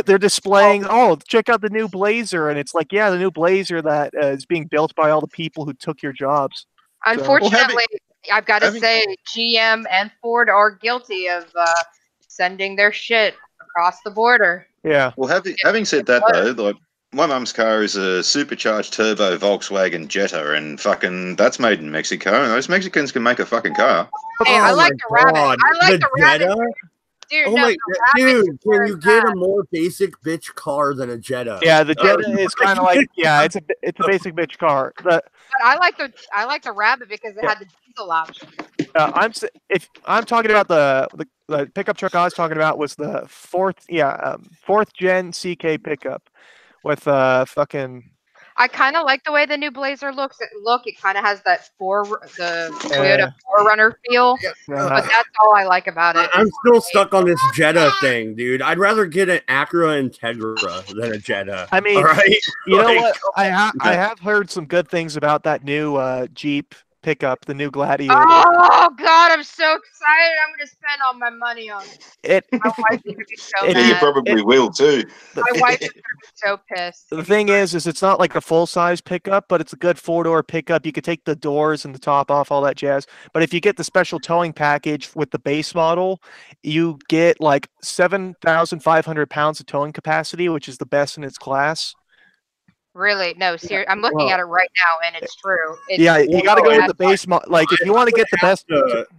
They're displaying, check out the new Blazer. And it's like, yeah, the new Blazer that is being built by all the people who took your jobs. Unfortunately, I've got to say, GM and Ford are guilty of sending their shit across the border. Yeah. Well, having said that, though, like my mum's car is a supercharged turbo Volkswagen Jetta, and fucking that's made in Mexico. And those Mexicans can make a fucking car. Hey, I like the Rabbit. I like the Rabbit. Dude, dude, can you get a more basic bitch car than a Jetta? Yeah, the Jetta is kind of like it's a basic bitch car. But I like the Rabbit because it had the diesel option. I'm talking about the pickup truck I was talking about was the fourth gen CK pickup with fucking. I kind of like the way the new Blazer looks. It kind of has that Toyota 4Runner feel, but that's all I like about it. I'm still stuck on this Jetta thing, dude. I'd rather get an Acura Integra than a Jetta. I mean, right? You know what? I have heard some good things about that new Jeep pickup, the new Gladiator. Oh god, I'm so excited! I'm gonna spend all my money on it. My wife is gonna be so mad. You probably will too. My wife is gonna be so pissed. The thing is it's not like a full size pickup, but it's a good 4-door pickup. You could take the doors and the top off, all that jazz. But if you get the special towing package with the base model, you get like 7,500 pounds of towing capacity, which is the best in its class. Really? No, seriously. I'm looking at it right now, and it's true. It's Yeah, you got to go well, with the base mod. Like, if you want to get the best,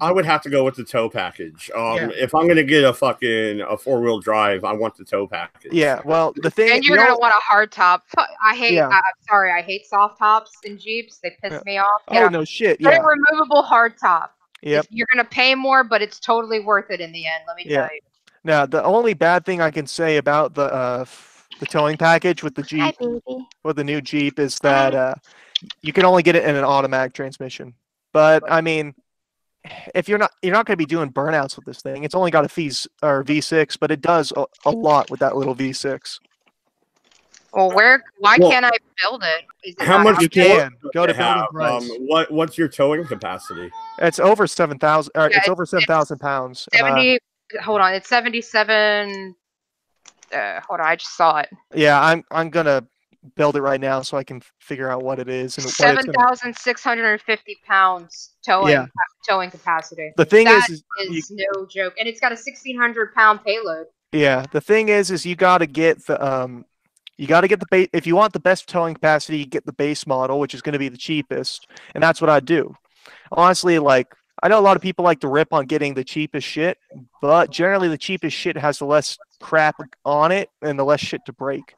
I would have to go with the tow package. Yeah. If I'm gonna get a 4-wheel drive, I want the tow package. Yeah, well, the thing, and you're gonna want a hard top. I hate. Yeah. I'm sorry. I hate soft tops in Jeeps. They piss me off. Oh no, shit. Get Yeah. a removable hard top. Yep. You're gonna pay more, but it's totally worth it in the end. Let me tell you. Now, the only bad thing I can say about the towing package with the Jeep, with the new Jeep, is that you can only get it in an automatic transmission. But I mean, if you're not going to be doing burnouts with this thing. It's only got a V6, but it does a lot with that little V6. Well, why can't I build it? Is it How not much You can go to building have? price. What's your towing capacity? It's over 7,000. Yeah, It's over 7,000 pounds. 70? Hold on, it's 77. Hold on, I just saw it. Yeah, I'm gonna build it right now so I can figure out what it is and what it's gonna. 7,650 pounds towing capacity. The thing That is no joke, and it's got a 1,600-pound payload. yeah, the thing is you got to get the base. If you want the best towing capacity, you get the base model, which is going to be the cheapest, and that's what I do. Honestly, like, I know a lot of people like to rip on getting the cheapest shit, but generally the cheapest shit has the less crap on it and the less shit to break.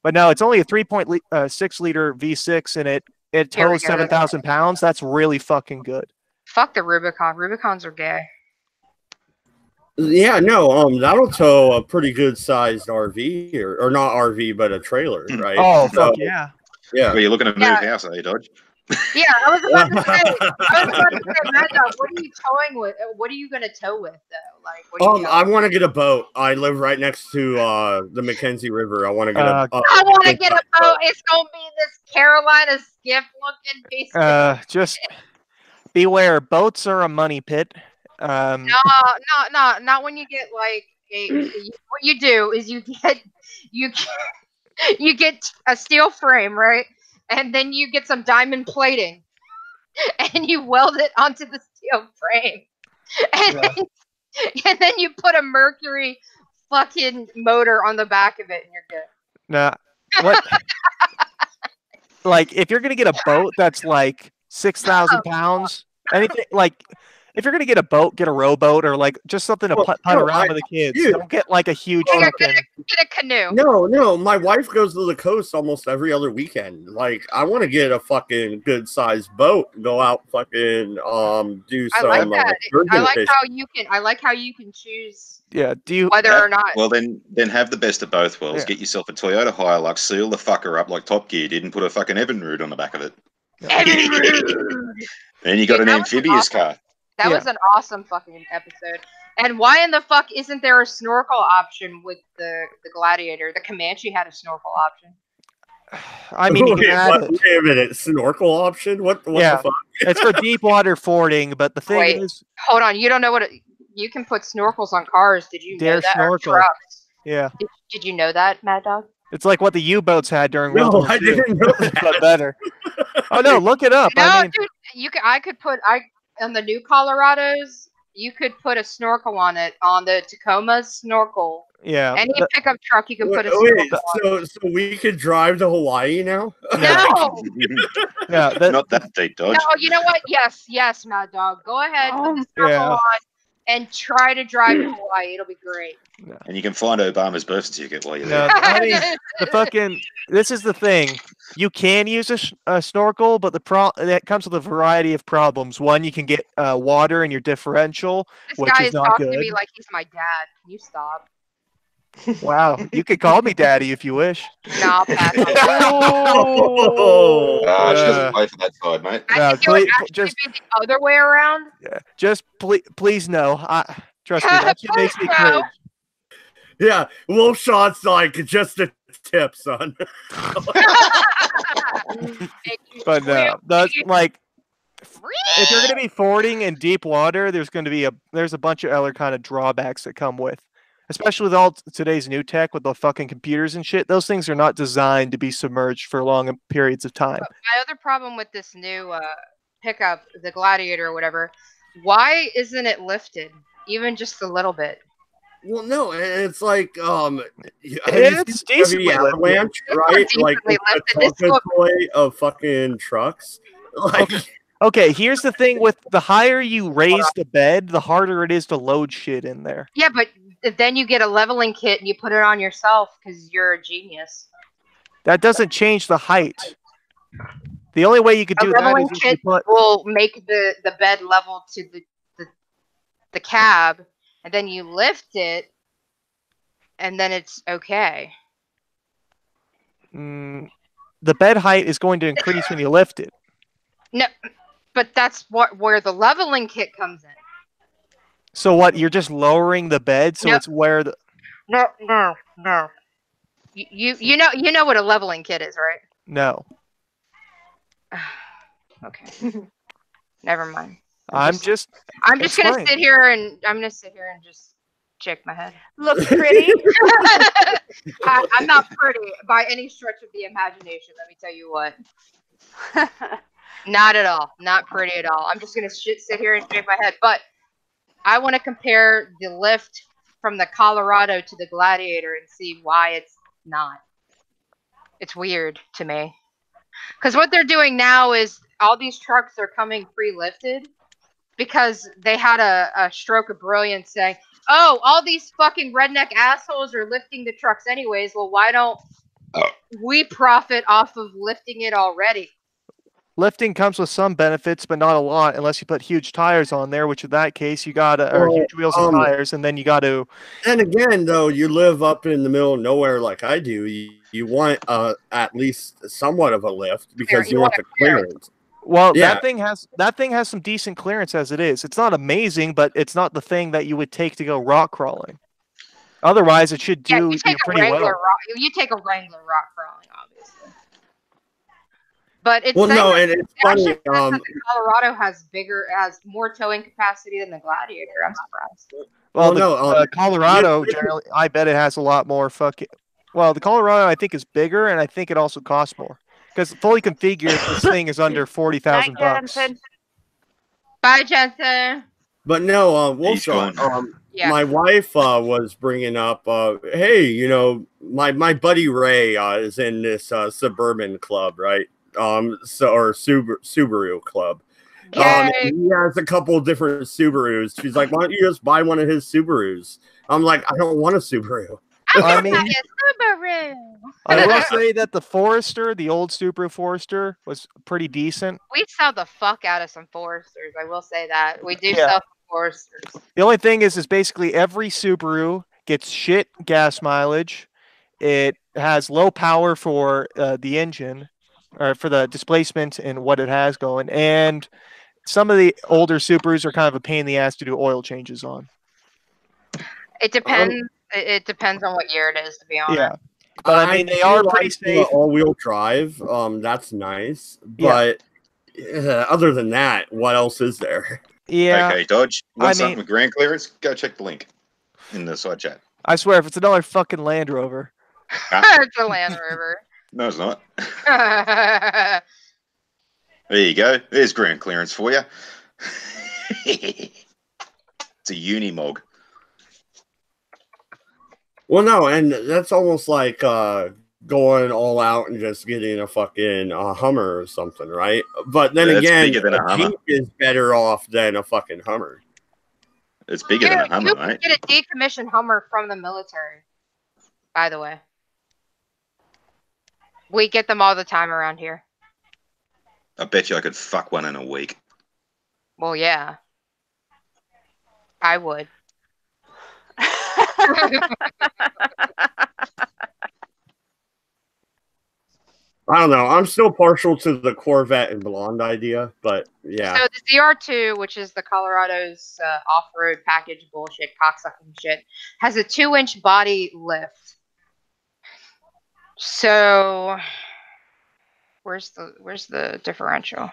But no, it's only a 3.6 liter V6 and it tows 7,000 pounds. That's really fucking good. Fuck the Rubicon. Rubicons are gay. Yeah, no, that'll tow a pretty good sized RV or not RV, but a trailer, right? Oh, fuck yeah. Yeah. Well, you're looking to move house, are you, Dodge? Yeah, I was about to say, Mad Dog, what are you towing with? What are you gonna tow with though? Like, what I want to get a boat. I live right next to the Mackenzie River. I want to get I want to get a boat. It's gonna be this Carolina skiff looking piece. Just beware, boats are a money pit. No, not when you get like what you do is you get a steel frame, right? And then you get some diamond plating and you weld it onto the steel frame. And then you put a Mercury fucking motor on the back of it and you're good. Nah. What? Like, if you're going to get a boat that's like 6,000 pounds, anything like, if you're going to get a boat, get a rowboat or like just something to putt around with the kids. Dude. Don't get like a huge Get a canoe. No, my wife goes to the coast almost every other weekend. Like, I want to get a fucking good sized boat, go out fucking do some. I like that. I like how you can choose. Yeah. Do you whether or not? Well, then have the best of both worlds. Yeah. Get yourself a Toyota Hilux, seal the fucker up like Top Gear did, and put a fucking Evinrude on the back of it. And you got an amphibious car. That was an awesome fucking episode. And why in the fuck isn't there a snorkel option with the Gladiator? The Comanche had a snorkel option. I mean, you can add it. Wait a minute, snorkel option? What the fuck? It's for deep water fording, but the thing is, hold on, you don't know what you can put snorkels on cars. Did you know that? Snorkel. Or trucks? Yeah. Did you know that, Mad Dog? It's like what the U-boats had during World War II. I didn't know that. But better. Oh no, look it up. No, I mean, dude, I could put on the new Colorados, you could put a snorkel on it, on the Tacoma snorkel. Yeah. Any pickup truck you can put a Wait, snorkel on. so we could drive to Hawaii now? No! Yeah, Not that deep, Dodge. No, you know what? Yes, Mad Dog. Go ahead, put the snorkel on and try to drive to Hawaii. It'll be great. And you can find Obama's birth certificate while you're No, there. I mean, this is the thing. You can use a snorkel, but that comes with a variety of problems. One, you can get water in your differential, This which guy is is not talking good. to me like he's my dad. Can you stop? Wow, you could call me daddy if you wish. No, I'll pass on that. Oh, She doesn't play for that side, mate. I think it would actually be the other way around. Just please no. Trust me, that shit makes me Please cringe. yeah. Wolf Shot's like just a tip, son. But no, that's like, if you're gonna be fording in deep water, there's a bunch of other kind of drawbacks that come with. Especially with all today's new tech with the fucking computers and shit, those things are not designed to be submerged for long periods of time. My other problem with this new pickup, the Gladiator or whatever, why isn't it lifted even just a little bit? Well, no, and it's like It's decently the Avalanche, lifted. right? It's Like decently the lifted. This Tonka toy of fucking trucks. Like, Okay, here's the thing: with the higher you raise the bed, the harder it is to load shit in there. Yeah, but then you get a leveling kit and you put it on yourself because you're a genius. That doesn't change the height. The only way you could A do that leveling is if you kit put. will make the bed level to the cab, and then you lift it, and then it's okay. The bed height is going to increase when you lift it. No, but that's where the leveling kit comes in. So what? You're just lowering the bed, so Nope. it's where the. No. You know what a leveling kit is, right? No, Okay. Never mind. I'm just gonna explain. sit here and just shake my head. Look pretty. I'm not pretty by any stretch of the imagination. Let me tell you what. Not at all. Not pretty at all. I'm just gonna sit here and shake my head. But I want to compare the lift from the Colorado to the Gladiator and see why it's not. It's weird to me. Because what they're doing now is all these trucks are coming pre-lifted because they had a stroke of brilliance saying, oh, all these fucking redneck assholes are lifting the trucks anyways. Well, why don't we profit off of lifting it already? Lifting comes with some benefits, but not a lot, unless you put huge tires on there. Which in that case, you got or huge wheels and tires, and then you got to. And again, though, you live up in the middle of nowhere like I do. You want at least somewhat of a lift because you want the clearance. Well, Yeah. that thing has some decent clearance as it is. It's not amazing, but it's not the thing that you would take to go rock crawling. Otherwise, it should do you take a pretty Wrangler well. you take a Wrangler rock crawling, obviously. But it's Well, saying no, that and it's it actually funny. says that the Colorado has more towing capacity than the Gladiator. I'm surprised. Well, Well, the no, Colorado generally, I bet it has a lot more fucking. Well, the Colorado I think is bigger, and I think it also costs more because fully configured, this thing is under $40,000 bucks. Jensen. Bye, Jensen. But no, He's Wolfstar, Yeah. my wife was bringing up, hey, you know, my buddy Ray is in this Suburban club, right? Or Subaru club. Yay. And he has a couple of different Subarus. She's like, why don't you just buy one of his Subarus? I'm like, I don't want a Subaru. I mean, Subaru. I will say that the Forester, the old Subaru Forester, was pretty decent. We sell the fuck out of some Foresters. I will say that we do Yeah. sell Foresters. The only thing is basically every Subaru gets shit gas mileage. It has low power for the engine, or for the displacement and what it has going. And some of the older Subarus are kind of a pain in the ass to do oil changes on. It depends. It depends on what year it is, to be honest. Yeah. But I mean, they are pretty safe. All-wheel drive. That's nice. But other than that, what else is there? Yeah. Okay, Dodge. Want I something mean- with grand clearance? Go check the link in the side chat. I swear, if it's another fucking Land Rover. It's a Land Rover. No, it's not. There you go. There's grand clearance for you. It's a Unimog. Well, no, and that's almost like going all out and just getting a fucking Hummer or something, right? But then Yeah, that's again, bigger than a Hummer. Jeep is better off than a fucking Hummer. It's bigger than a Hummer, you mate. can get a decommissioned Hummer from the military, by the way. We get them all the time around here. I bet you I could fuck one in a week. Well, yeah. I would. I don't know. I'm still partial to the Corvette and Blonde idea, but yeah. So the ZR2, which is the Colorado's off-road package bullshit, cocksucking shit, has a 2-inch body lift. So where's the differential?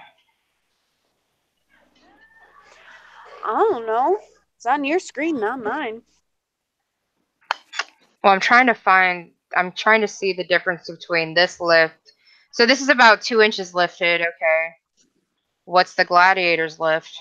I don't know. It's on your screen, not mine. Well, I'm trying to see the difference between this lift. So this is about 2 inches lifted, okay. What's the Gladiator's lift?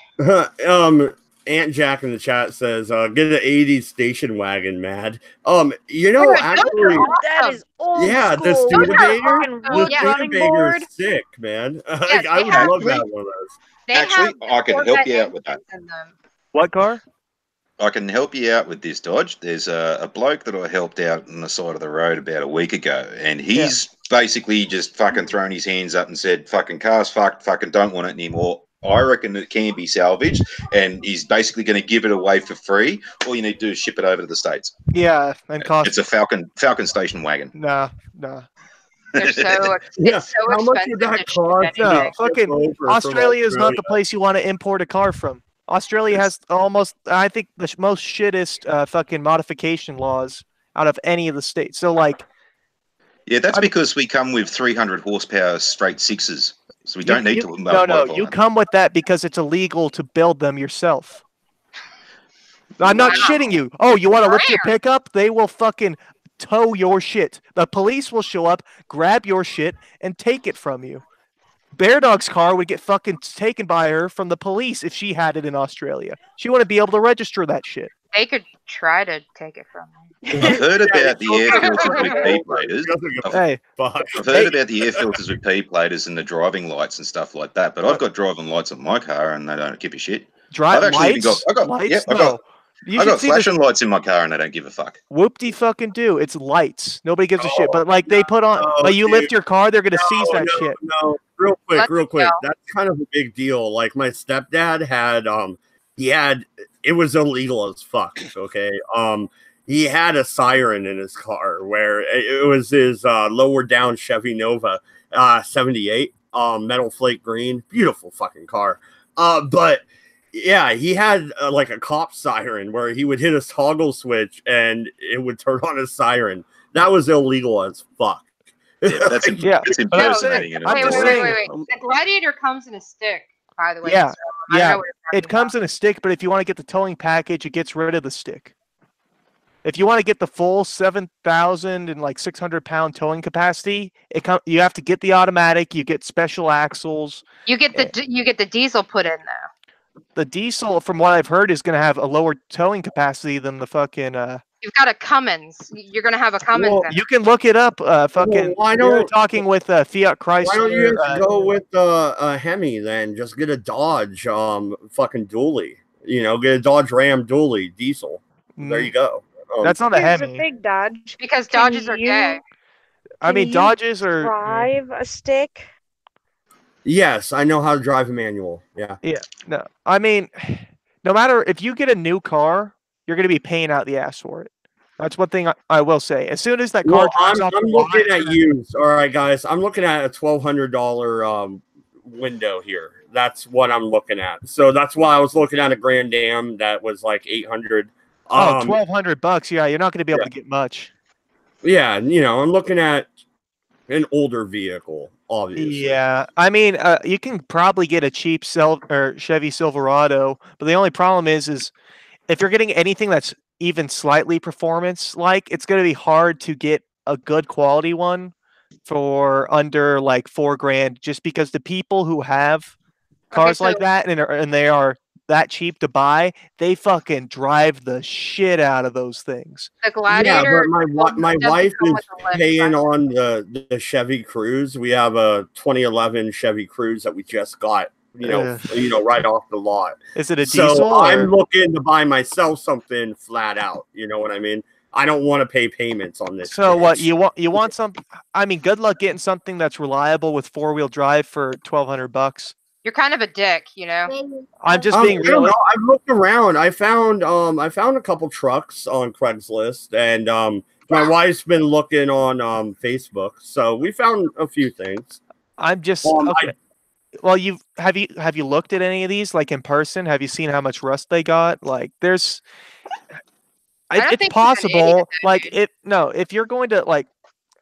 Aunt Jack in the chat says, "Get an '80s station wagon, Mad." You know, Dude, those actually, are awesome. That is old yeah, the school. With the Studebaker, fucking the wood Yeah. running Studebaker board. is sick, man. Yeah, Like, I they would have- love to have one of those. They Actually, have I can help Corvette you out with that. engines in them. What car? I can help you out with this, Dodge. There's a bloke that I helped out on the side of the road about a week ago, and he's basically just fucking thrown his hands up and said, "Fucking car's fucked, fucking don't want it anymore." I reckon it can be salvaged, and he's basically going to give it away for free. All you need to do is ship it over to the States. Yeah, and cost. It's a Falcon station wagon. Nah. They're so Yeah, it's so how much expensive would that to ship cost? No, anything. fucking Over from Australia is not the Australia. place you want to import a car from. Australia has almost, I think, the most shittest fucking modification laws out of any of the states. So, like, Yeah, that's because we come with 300 horsepower straight sixes, so we don't need to. No, you come with that because it's illegal to build them yourself. I'm not Wow. shitting you. Oh, you want to lift your Rare. pickup? They will fucking tow your shit. The police will show up, grab your shit, and take it from you. Bear Dog's car would get fucking taken by her from the police if she had it in Australia. She wouldn't be able to register that shit. They could try to take it from me. I've heard about the air filters with P platers. Hey, Fuck. I've heard about the air filters with P platers and the driving lights and stuff like that. But I've got driving lights on my car, and they don't give a shit. drive I've actually even lights. got- I got- lights? yeah, I no. got- You I should got see the flashing lights in my car, and they don't give a fuck. whoop-de fucking do. It's lights. Nobody gives a shit. Oh, But like they put on, no, like you dude. lift your car, they're gonna seize that shit. No, real quick, Let's real quick. go. That's kind of a big deal. Like my stepdad had, it was illegal as fuck. Okay, he had a siren in his car where it was his lower down Chevy Nova 78, metal flake green, beautiful fucking car. But yeah, he had like a cop siren where he would hit a toggle switch and it would turn on a siren. That was illegal as fuck. Yeah, that's Yeah, it's but I'm impersonating saying- it. I'm Wait, just wait, saying- wait, wait. The Gladiator comes in a stick, by the way. Yeah, so I yeah. know what you're It talking comes in a stick, but if you want to get the towing package, it gets rid of the stick. If you want to get the full 7,000 and like 600-pound towing capacity, you have to get the automatic. You get special axles. about. You get the diesel put in though. The diesel, from what I've heard, is going to have a lower towing capacity than the fucking. You've got a Cummins. You're gonna have a Cummins. Well, in it. You can look it up. Fucking. why We were don't- talking with Fiat Chrysler. Why don't you just go with a Hemi then? Just get a Dodge fucking dually. You know, get a Dodge Ram dually diesel. There you go. That's not a Here's the Hemi. big Dodge. Because Can Dodges are you- gay. I Can mean, you Dodges are. Drive a stick. Yes, I know how to drive a manual. Yeah. No, I mean, no matter if you get a new car, you're going to be paying out the ass for it. That's one thing I will say. As soon as that car Well, drives I'm off the looking lot, at used. All right, guys. I'm looking at a $1,200 window here. That's what I'm looking at. So that's why I was looking at a Grand Am that was like 800. oh, $1,200. Yeah, you're not going to be able to get much. Yeah, you know, I'm looking at an older vehicle, obviously. Yeah, I mean, you can probably get a cheap Chevy Silverado, but the only problem is if you're getting anything that's even slightly performance-like, it's going to be hard to get a good quality one for under like $4,000, just because the people who have cars like so- that and they are that cheap to buy, they fucking drive the shit out of those things. The Yeah, Gladiator. but my doesn't wife come is with a lift, paying right? on the Chevy Cruze. We have a 2011 Chevy Cruze that we just got, right off the lot. Is it a So diesel? I'm or- looking to buy myself something flat out. You know what I mean? I don't want to pay payments on this. So what bitch. you want something? I mean, good luck getting something that's reliable with 4-wheel drive for $1,200. You're kind of a dick, you know. I'm just being I don't real. know. I've looked around. I found a couple trucks on Craigslist, and my wife's been looking on Facebook. So we found a few things. I'm just I- okay. Well, have you looked at any of these like in person? Have you seen how much rust they got? Like, there's, I don't it's think he's an possible. idiot, though, Like, dude. if you're going to like,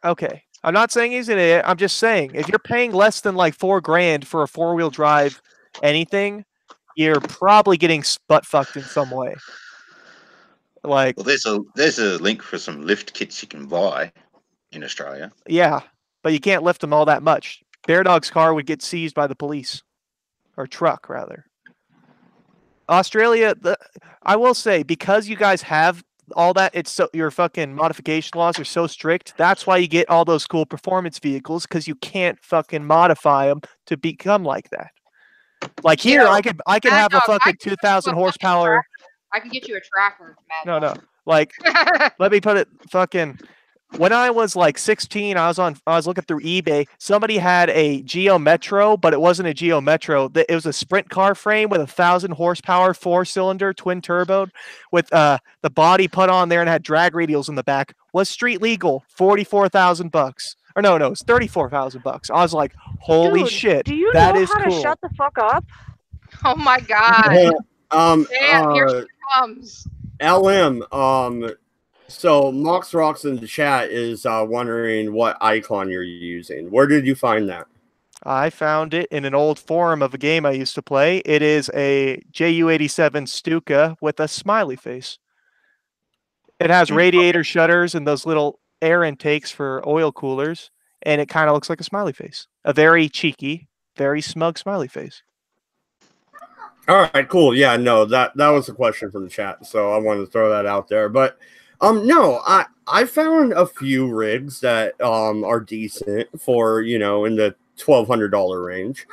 okay, I'm not saying he's an idiot. I'm just saying if you're paying less than like $4,000 for a 4-wheel drive anything, you're probably getting butt fucked in some way. Like, Well, there's a link for some lift kits you can buy in Australia. yeah, but you can't lift them all that much. Bear Dog's car would get seized by the police, or truck rather. Australia, I will say, because you guys have all that, it's so your fucking modification laws are so strict. That's why you get all those cool performance vehicles, because you can't fucking modify them to become like that. Like here, I could have a fucking 2,000 horsepower. I can get you a tracker. No. Like, let me put it fucking. When I was like 16, I was looking through eBay. Somebody had a Geo Metro, but it wasn't a Geo Metro. It was a sprint car frame with 1,000 horsepower, 4-cylinder, twin turbo, with the body put on there and had drag radials in the back. Was street legal, $44,000. Or no, it's $34,000. I was like, holy Dude, shit, do you that know is how cool. to shut the fuck up? Oh my god. Damn, here she comes. LM, so Mox Rocks in the chat is wondering what icon you're using. Where did you find that? I found it in an old forum of a game I used to play. It is a JU-87 Stuka with a smiley face. It has radiator shutters and those little air intakes for oil coolers, and it kind of looks like a smiley face. A very cheeky, very smug smiley face. All right, cool. Yeah, no, that was a question from the chat, so I wanted to throw that out there. But no, I found a few rigs that are decent for, in the $1,200 range.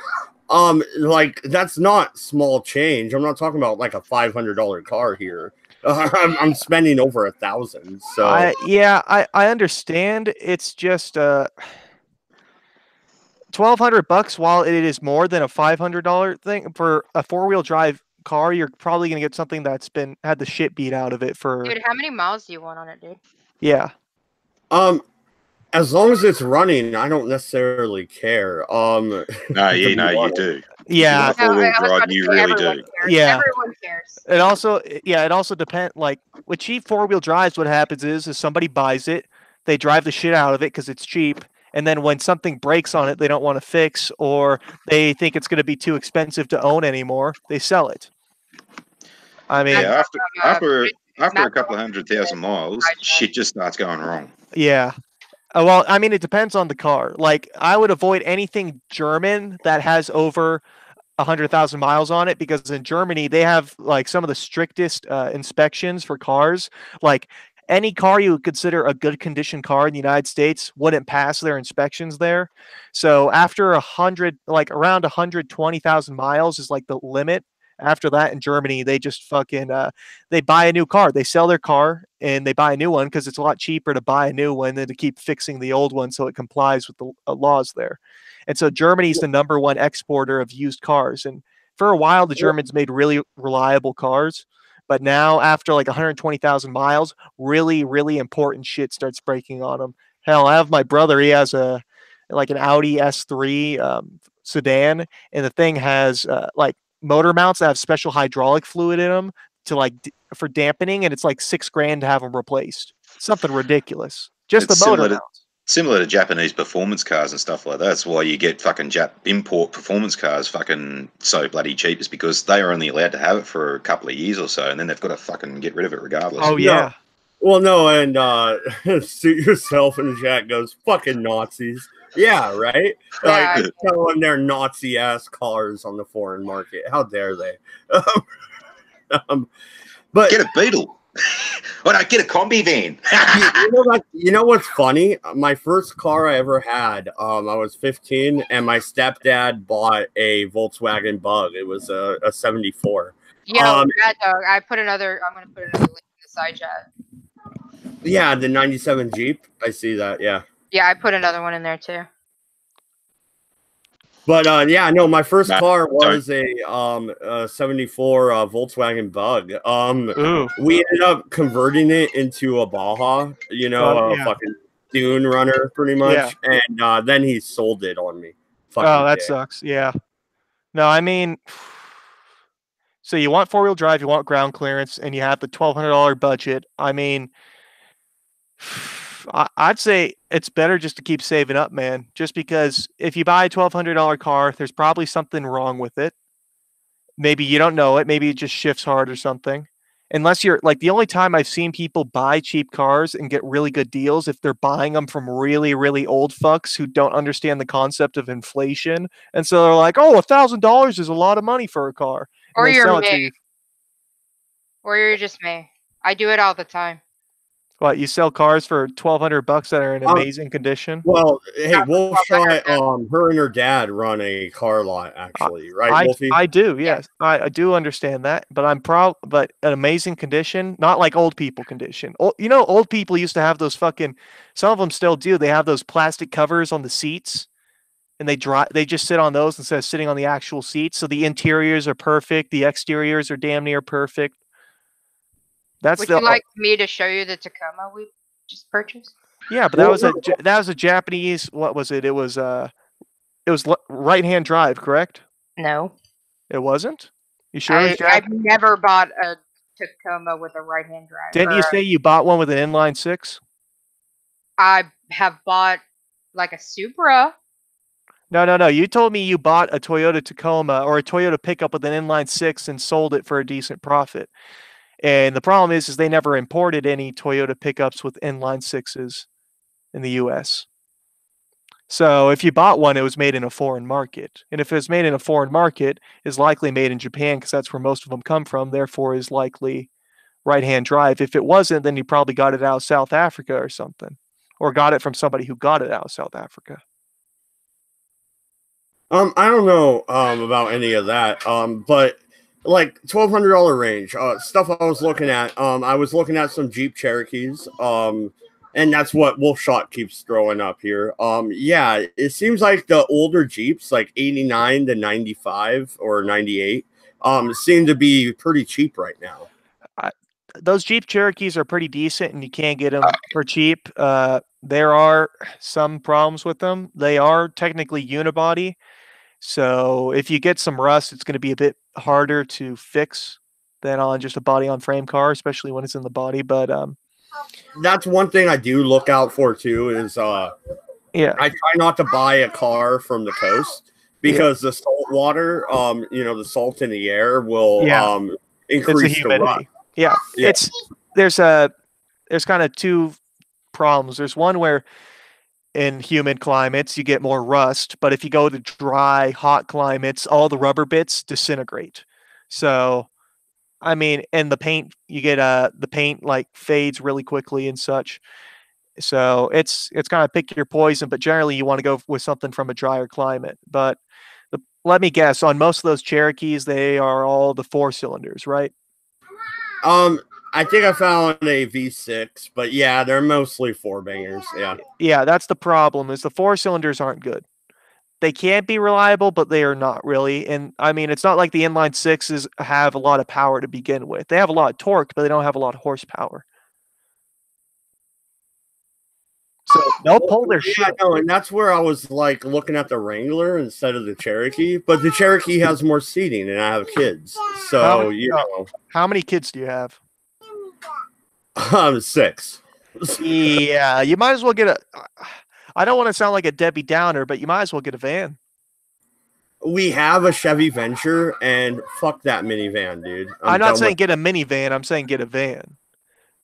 Like, that's not small change. I'm not talking about like a $500 car here. I'm spending over $1,000. So I understand. It's just $1,200. While it is more than a $500 thing for a 4-wheel drive car, you're probably gonna get something that's had the shit beat out of it for. Dude, how many miles do you want on it, dude? Yeah. As long as it's running, I don't necessarily care. No, you do. Yeah. You really do. Yeah. Everyone cares. It also depends. Like with cheap 4-wheel drives, what happens is somebody buys it, they drive the shit out of it because it's cheap, and then when something breaks on it, they don't want to fix, or they think it's going to be too expensive to own anymore, they sell it. I mean, yeah, after a couple of 100,000 miles, shit just starts going wrong. Yeah. Well, I mean, it depends on the car. Like, I would avoid anything German that has over 100,000 miles on it, because in Germany they have like some of the strictest inspections for cars. Like, any car you would consider a good condition car in the United States wouldn't pass their inspections there. So after around 120,000 miles is like the limit. After that, in Germany, they just fucking they buy a new car. They sell their car and they buy a new one because it's a lot cheaper to buy a new one than to keep fixing the old one so it complies with the laws there. And so Germany's the #1 exporter of used cars. And for a while, the Germans made really reliable cars. But now, after like 120,000 miles, really, really important shit starts breaking on them. Hell, I have my brother. He has an Audi S3 sedan, and the thing has like motor mounts that have special hydraulic fluid in them to for dampening, and it's like $6,000 to have them replaced. Something ridiculous. Just It's the motor mounts. Similar to Japanese performance cars and stuff like that. That's why you get fucking import performance cars fucking so bloody cheap, is because they are only allowed to have it for a couple of years or so, and then they've got to fucking get rid of it regardless. Oh yeah. Well, no, and Suit Yourself in the chat goes, fucking Nazis. Yeah, right? Yeah. Like, telling their Nazi-ass cars on the foreign market. How dare they? But get a Beetle. Or no, get a combi van. you know what's funny? My first car I ever had, I was 15, and my stepdad bought a Volkswagen Bug. It was a 74. Yeah, I put another. I'm going to put another link in the side chat. Yeah, the 97 Jeep. I see that, yeah. Yeah, I put another one in there too. But yeah, no, my first car was a 74 Volkswagen Bug. We ended up converting it into a Baja, fucking dune runner, pretty much. Yeah. And then he sold it on me. That sucks. Yeah. No, I mean, so you want 4-wheel drive, you want ground clearance, and you have the $1,200 budget. I mean, I'd say it's better just to keep saving up, man. Just because if you buy a $1,200 car, there's probably something wrong with it. Maybe you don't know it. Maybe it just shifts hard or something. Unless you're like, the only time I've seen people buy cheap cars and get really good deals if they're buying them from really, really old fucks who don't understand the concept of inflation. And so they're like, oh, $1,000 is a lot of money for a car. Or you're me. Or you're just me. I do it all the time. What, you sell cars for $1,200 that are in amazing condition? Well, hey, Not Wolf $1,200, shot. Her and her dad run a car lot, actually, right, Wolfie? I do, yes. I do understand that, but but an amazing condition, not like old people condition. You know, old people used to have those fucking. Some of them still do. They have those plastic covers on the seats, and they just sit on those instead of sitting on the actual seats. So the interiors are perfect, the exteriors are damn near perfect. Would you like me to show you the Tacoma we just purchased? Yeah, but that was a Japanese. What was it? It was right-hand drive, correct? No, it wasn't. You sure? I've never bought a Tacoma with a right-hand drive. Didn't you say you bought one with an inline six? I have bought like a Supra. No. You told me you bought a Toyota Tacoma or a Toyota pickup with an inline six and sold it for a decent profit. And the problem is they never imported any Toyota pickups with inline sixes in the U.S. So if you bought one, it was made in a foreign market. And if it was made in a foreign market, it's likely made in Japan because that's where most of them come from. Therefore, is likely right-hand drive. If it wasn't, then you probably got it out of South Africa or something, or got it from somebody who got it out of South Africa. I don't know about any of that. But like $1,200 range stuff I was looking at. I was looking at some Jeep Cherokees. And that's what Wolfshot keeps throwing up here. Yeah, it seems like the older Jeeps, like 89 to 95 or 98, seem to be pretty cheap right now. Those Jeep Cherokees are pretty decent, and you can't get them for cheap. There are some problems with them. They are technically unibody, so if you get some rust, it's going to be a bit harder to fix than on just a body-on-frame car, especially when it's in the body. But that's one thing I do look out for too. Is I try not to buy a car from the coast because the salt water, the salt in the air will increase the rust. Yeah, there's kind of two problems. There's one where in humid climates you get more rust, but if you go to dry, hot climates, all the rubber bits disintegrate. So, I mean, and the paint, you get the paint like fades really quickly and such. So it's kind of pick your poison, but generally you want to go with something from a drier climate. But let me guess, on most of those Cherokees, they are all the 4 cylinders, right? I think I found a V6, but yeah, they're mostly 4-bangers. Yeah, that's the problem. Is the 4 cylinders aren't good. They can't be reliable, but they are not really. And I mean, it's not like the inline sixes have a lot of power to begin with. They have a lot of torque, but they don't have a lot of horsepower. So they'll pull their shit. No, and that's where I was like looking at the Wrangler instead of the Cherokee. But the Cherokee has more seating, and I have kids. So how many kids do you have? 6. Yeah, you might as well get a. I don't want to sound like a Debbie Downer, but you might as well get a van. We have a Chevy Venture, and fuck that minivan, dude. I'm not saying get a minivan. I'm saying get a van.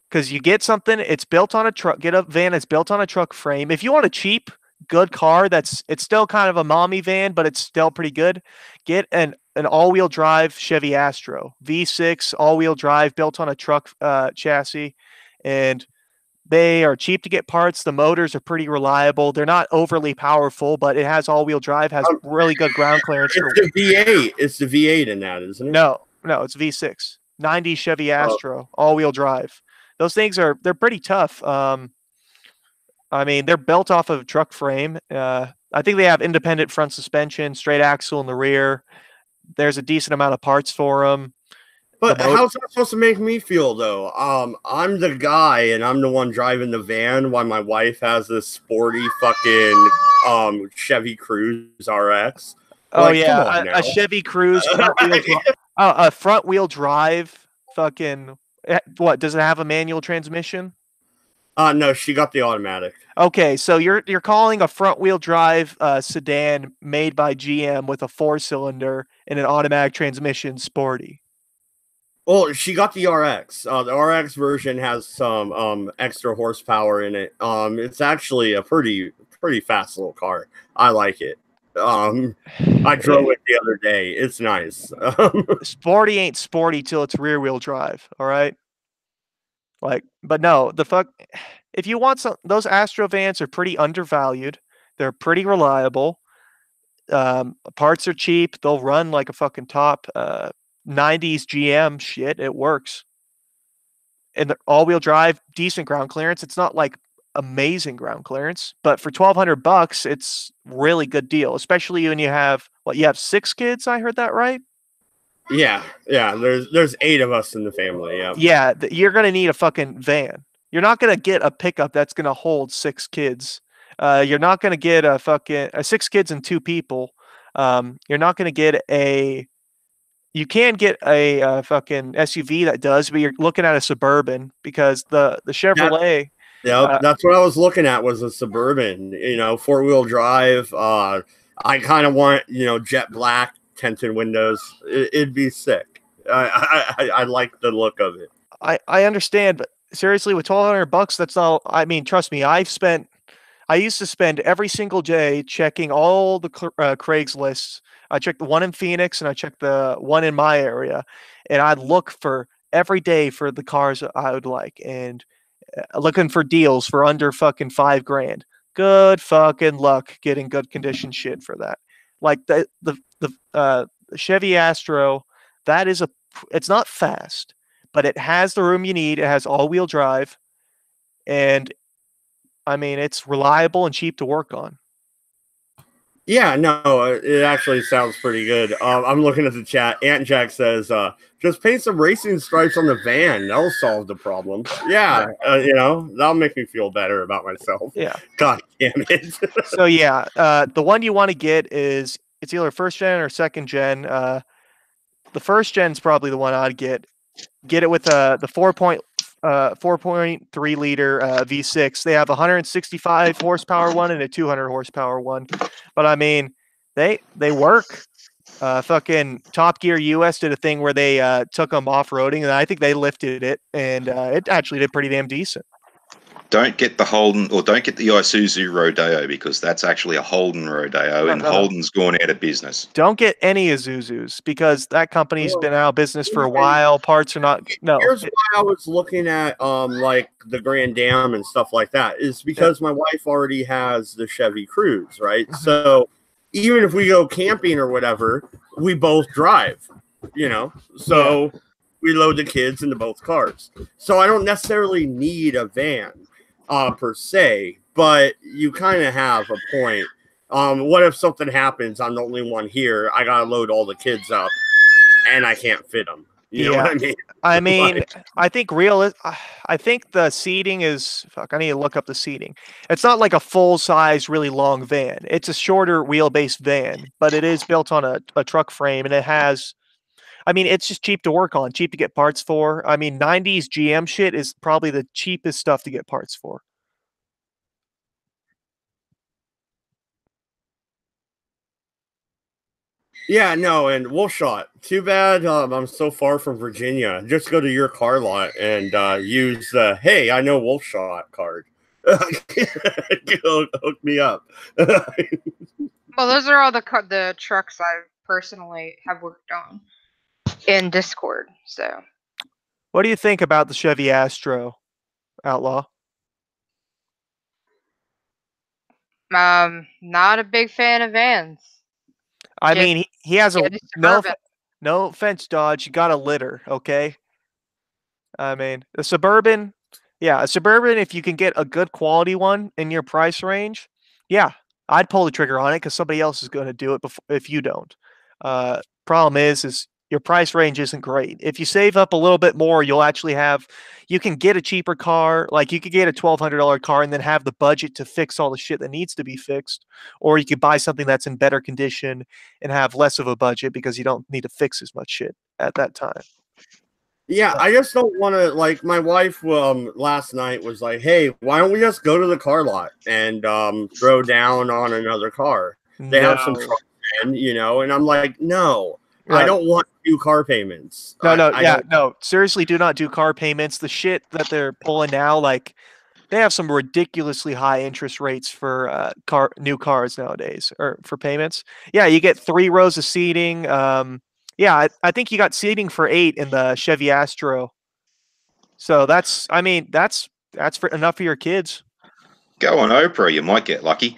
Because you get something, it's built on a truck. Get a van that's built on a truck frame. If you want a cheap, good car, it's still kind of a mommy van, but it's still pretty good. Get an all-wheel drive Chevy Astro V6 all-wheel drive built on a truck chassis, and they are cheap to get parts. The motors are pretty reliable. They're not overly powerful, but it has all-wheel drive, has really good ground clearance. It's the V8. It's the V8 in that, isn't it? No, it's V6. 90 Chevy Astro all-wheel drive. Those things they're pretty tough. I mean, they're built off of a truck frame. I think they have independent front suspension, straight axle in the rear. There's a decent amount of parts for them. But how's that supposed to make me feel, though? I'm the guy, and I'm the one driving the van while my wife has this sporty fucking Chevy Cruze RX. Oh, yeah, a Chevy Cruze. A front-wheel drive fucking... What, does it have a manual transmission? No, she got the automatic. Okay, so you're calling a front-wheel drive sedan made by GM with a 4-cylinder and an automatic transmission sporty. Well, she got the RX. The RX version has some extra horsepower in it. It's actually a pretty fast little car. I like it. I drove it the other day. It's nice. Sporty ain't sporty till it's rear wheel drive. All right. Like, but no, the fuck. If you want some, those Astro vans are pretty undervalued. They're pretty reliable. Parts are cheap. They'll run like a fucking top 90s GM shit. It works. And the all-wheel drive, decent ground clearance. It's not like amazing ground clearance, but for $1,200, it's really good deal. Especially when you have you have 6 kids. I heard that right? Yeah. There's 8 of us in the family. Yeah. Yeah, you're gonna need a fucking van. You're not gonna get a pickup that's gonna hold 6 kids. You're not gonna get a fucking 6 kids and 2 people. You're not gonna get a. You can get a fucking SUV that does, but you're looking at a Suburban because the Chevrolet. Yeah, that's what I was looking at was a Suburban. 4-wheel drive. I kind of want jet black tinted windows. It'd be sick. I like the look of it. I understand, but seriously, with $1,200, that's all. I mean, trust me, I used to spend every single day checking all the Craigslist. I checked the one in Phoenix and I checked the one in my area, and I'd look for every day for the cars I would like and looking for deals for under fucking $5,000. Good fucking luck getting good condition shit for that. Like the Chevy Astro, it's not fast, but it has the room you need. It has all-wheel drive, and I mean, it's reliable and cheap to work on. Yeah, no, it actually sounds pretty good. I'm looking at the chat. Ant Jack says, just paint some racing stripes on the van. That'll solve the problem. Yeah, that'll make me feel better about myself. Yeah. God damn it. So, yeah, the one you want to get is it's either first gen or second gen. The first gen is probably the one I'd get. Get it with the 4.3 liter V6. They have a 165 horsepower one and a 200 horsepower one, but I mean they work. Fucking Top Gear US did a thing where they took them off-roading, and I think they lifted it, and it actually did pretty damn decent. Don't get the Holden or don't get the Isuzu Rodeo because that's actually a Holden Rodeo, and Holden's gone out of business. Don't get any Isuzus because that company's been out of business for a while. Parts are not. No. Here's why I was looking at like the Grand Dam and stuff like that is because my wife already has the Chevy Cruze, right? So even if we go camping or whatever, we both drive, So we load the kids into both cars. So I don't necessarily need a van. Per se, but you kind of have a point. What if something happens? I'm the only one here. I gotta load all the kids up, and I can't fit them. You know what I mean? I mean, I think the seating is. Fuck, I need to look up the seating. It's not like a full size, really long van. It's a shorter wheelbase van, but it is built on a truck frame, and it has. I mean, it's just cheap to work on, cheap to get parts for. I mean, 90s GM shit is probably the cheapest stuff to get parts for. Yeah, no, and Wolfshot. Too bad I'm so far from Virginia. Just go to your car lot and use the "Hey, I know Wolfshot" card. Hook me up. Well, those are all the trucks I personally have worked on in Discord. So, what do you think about the Chevy Astro, Outlaw? Not a big fan of vans. I mean, he has no offense, Dodge. You got a litter, okay? I mean, a Suburban, if you can get a good quality one in your price range, yeah, I'd pull the trigger on it because somebody else is going to do it if you don't. Problem is your price range isn't great. If you save up a little bit more, you can get a cheaper car. Like you could get a $1,200 car and then have the budget to fix all the shit that needs to be fixed. Or you could buy something that's in better condition and have less of a budget because you don't need to fix as much shit at that time. Yeah, I just don't want to, like, my wife last night was like, hey, why don't we just go to the car lot and throw down on another car? They have some trucks in, and I'm like, no. Right. I don't want to do car payments. No. Seriously, do not do car payments. The shit that they're pulling now, like they have some ridiculously high interest rates for new cars nowadays, or for payments. Yeah, you get 3 rows of seating. Yeah, I think you got seating for 8 in the Chevy Astro. So that's for enough for your kids. Go on Oprah, you might get lucky.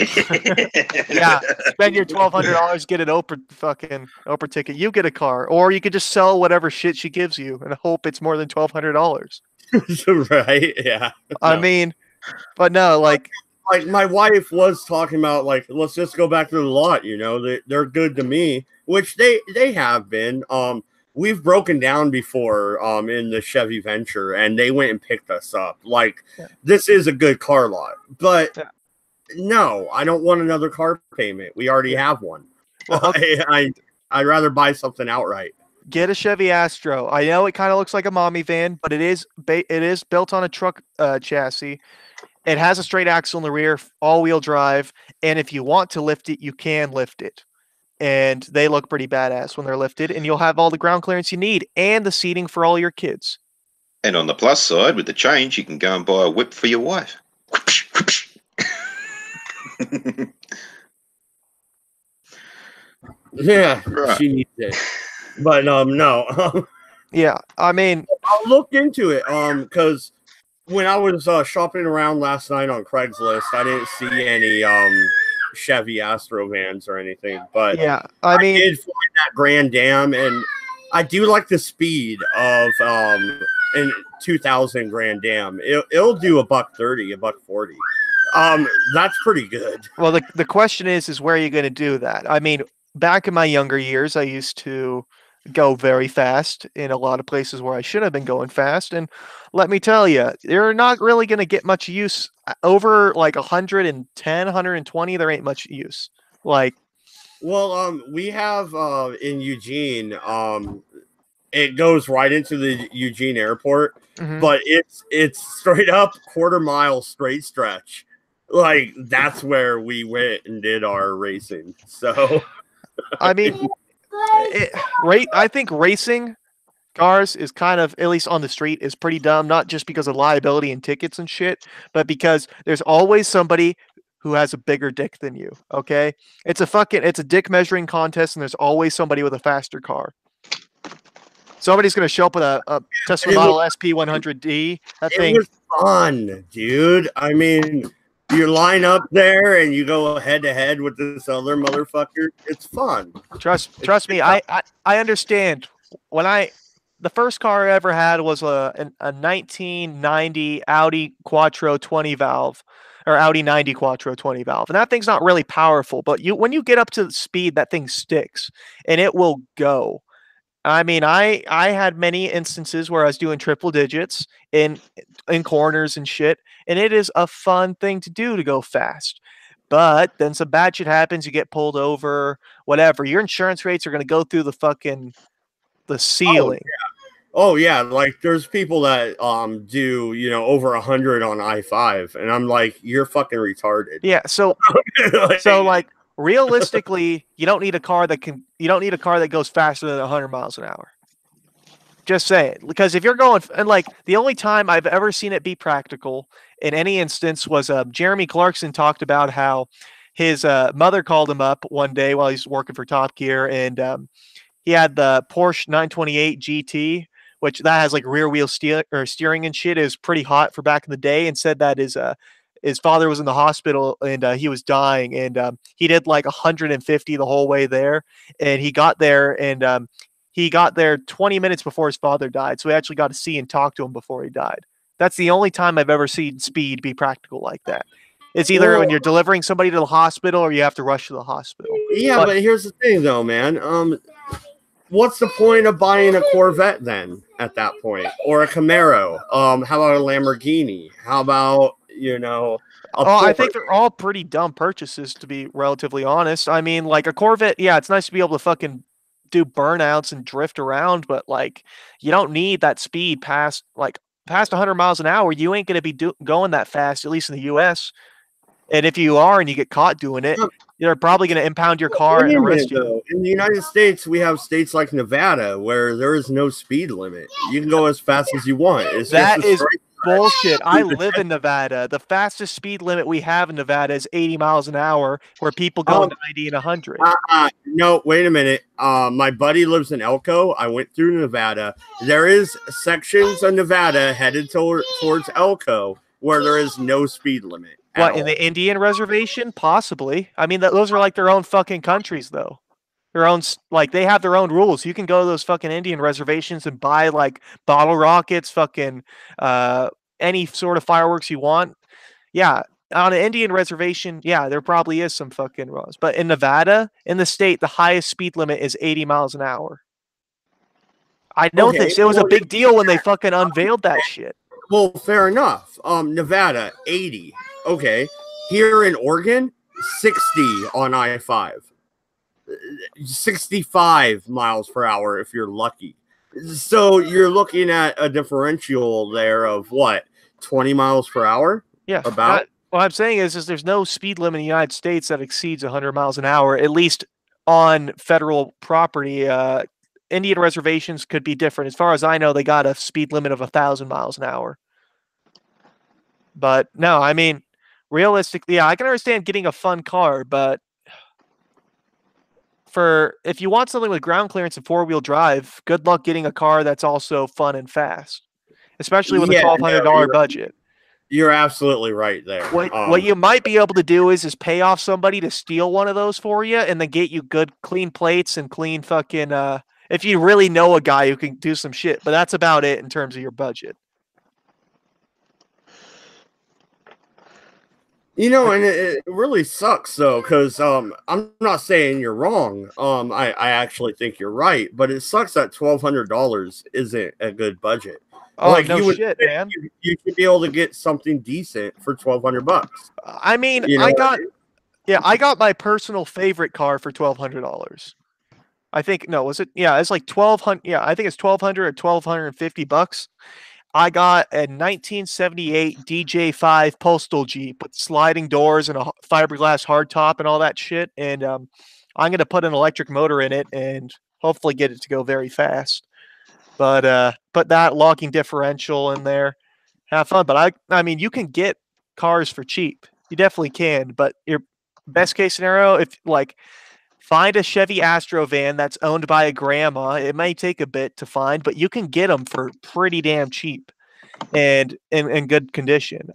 Yeah, spend your $1,200, get an Oprah ticket. You get a car, or you could just sell whatever shit she gives you and hope it's more than $1,200. Right? Yeah. I mean, but no, like my wife was talking about, like, let's just go back to the lot. You know, they're good to me, which they have been. We've broken down before in the Chevy Venture, and they went and picked us up. Like, this is a good car lot, but no, I don't want another car payment. We already have one. Well, I'd rather buy something outright. Get a Chevy Astro. I know it kind of looks like a mommy van, but it is built on a truck chassis. It has a straight axle in the rear, all-wheel drive, and if you want to lift it, you can lift it. And they look pretty badass when they're lifted, and you'll have all the ground clearance you need and the seating for all your kids. And on the plus side, with the change, you can go and buy a whip for your wife. Yeah, right. She needs it. But no. Yeah, I mean, I'll look into it because when I was shopping around last night on Craigslist, I didn't see any Chevy Astro vans or anything. But yeah, I mean, did find that Grand Dam, and I do like the speed of in 2000 Grand Dam. It'll do $130, $140. That's pretty good. Well, the question is where are you going to do that? I mean, back in my younger years, I used to go very fast in a lot of places where I should have been going fast. And let me tell you, you're not really going to get much use over like 110, 120. There ain't much use. Like, well, we have in Eugene, it goes right into the Eugene airport, but it's straight up quarter-mile straight stretch. Like, that's where we went and did our racing. So, I mean, I think racing cars is kind of, at least on the street, is pretty dumb. Not just because of liability and tickets and shit, but because there's always somebody who has a bigger dick than you. Okay, it's a dick measuring contest, and there's always somebody with a faster car. Somebody's gonna show up with a Tesla Model SP 100D. That thing was fun, dude. I mean, you line up there and you go head to head with this other motherfucker. It's fun. Trust me. I understand. The first car I ever had was a 1990 Audi Quattro 20 valve, or Audi 90 Quattro 20 valve, and that thing's not really powerful. But when you get up to the speed, that thing sticks, and it will go. I mean, I had many instances where I was doing triple digits in corners and shit, and it is a fun thing to do to go fast. But then some bad shit happens, you get pulled over, whatever. Your insurance rates are going to go through the ceiling. Oh yeah, like there's people that do over 100 on I-5, and I'm like, you're fucking retarded. Yeah, so like realistically, you don't need a car that goes faster than 100 miles an hour. Just say it, because if you're going, and like the only time I've ever seen it be practical in any instance was Jeremy Clarkson talked about how his mother called him up one day while he's working for Top Gear, and he had the Porsche 928 GT, which that has like rear wheel steering and shit. It was pretty hot for back in the day, and said that his father was in the hospital and he was dying, and he did like 150 the whole way there, and he got there, and he got there 20 minutes before his father died, so he actually got to see and talk to him before he died. That's the only time I've ever seen speed be practical like that. It's either when you're delivering somebody to the hospital or you have to rush to the hospital. Yeah, but here's the thing though, man. What's the point of buying a Corvette then at that point? Or a Camaro? How about a Lamborghini? How about, I think they're all pretty dumb purchases, to be relatively honest. I mean, like a Corvette, yeah, it's nice to be able to fucking do burnouts and drift around, but like you don't need that speed past 100 miles an hour. You ain't going to be going that fast, at least in the US. And if you are and you get caught doing it, they're probably going to impound your car and arrest you. In the United States, we have states like Nevada where there is no speed limit. You can go as fast as you want. It's just a straight bullshit. I live in Nevada. The fastest speed limit we have in Nevada is 80 miles an hour, where people go 90 and 100. No, wait a minute. My buddy lives in Elko. I went through Nevada. There is sections of Nevada headed towards Elko where there is no speed limit. What, in the Indian reservation? Possibly. I mean, those are like their own fucking countries, though. Their own, like, they have their own rules. You can go to those fucking Indian reservations and buy like bottle rockets, fucking any sort of fireworks you want. Yeah, on an Indian reservation, yeah, there probably is some fucking laws. But in Nevada, in the state, the highest speed limit is 80 miles an hour. I know this. It was a big deal when they fucking unveiled that shit. Well, fair enough. Nevada, 80. Okay. Here in Oregon, 60 on I-5. 65 miles per hour if you're lucky. So you're looking at a differential there of what, 20 miles per hour? Yeah. About. What I'm saying is there's no speed limit in the United States that exceeds 100 miles an hour, at least on federal property. Indian reservations could be different. As far as I know, they got a speed limit of 1,000 miles an hour. But no, I mean, realistically, yeah, I can understand getting a fun car, but if you want something with ground clearance and four-wheel drive, good luck getting a car that's also fun and fast, especially with a $1,200 budget. You're absolutely right there. What you might be able to do is pay off somebody to steal one of those for you and then get you good clean plates and clean fucking if you really know a guy who can do some shit. But that's about it in terms of your budget. You know, and it really sucks though, because I'm not saying you're wrong. I actually think you're right, but it sucks that $1,200 isn't a good budget. Oh, like, no shit, man. You should be able to get something decent for $1,200. I mean, you know, I got my personal favorite car for $1,200. I think was it? Yeah, it's like $1,200. Yeah, I think it's $1,200 or $1,250. I got a 1978 DJ5 Postal Jeep with sliding doors and a fiberglass hardtop and all that shit. And I'm going to put an electric motor in it and hopefully get it to go very fast. But put that locking differential in there. Have fun. But I mean, you can get cars for cheap. You definitely can. But your best case scenario, if like find a Chevy Astro van that's owned by a grandma. It may take a bit to find, but you can get them for pretty damn cheap and in good condition.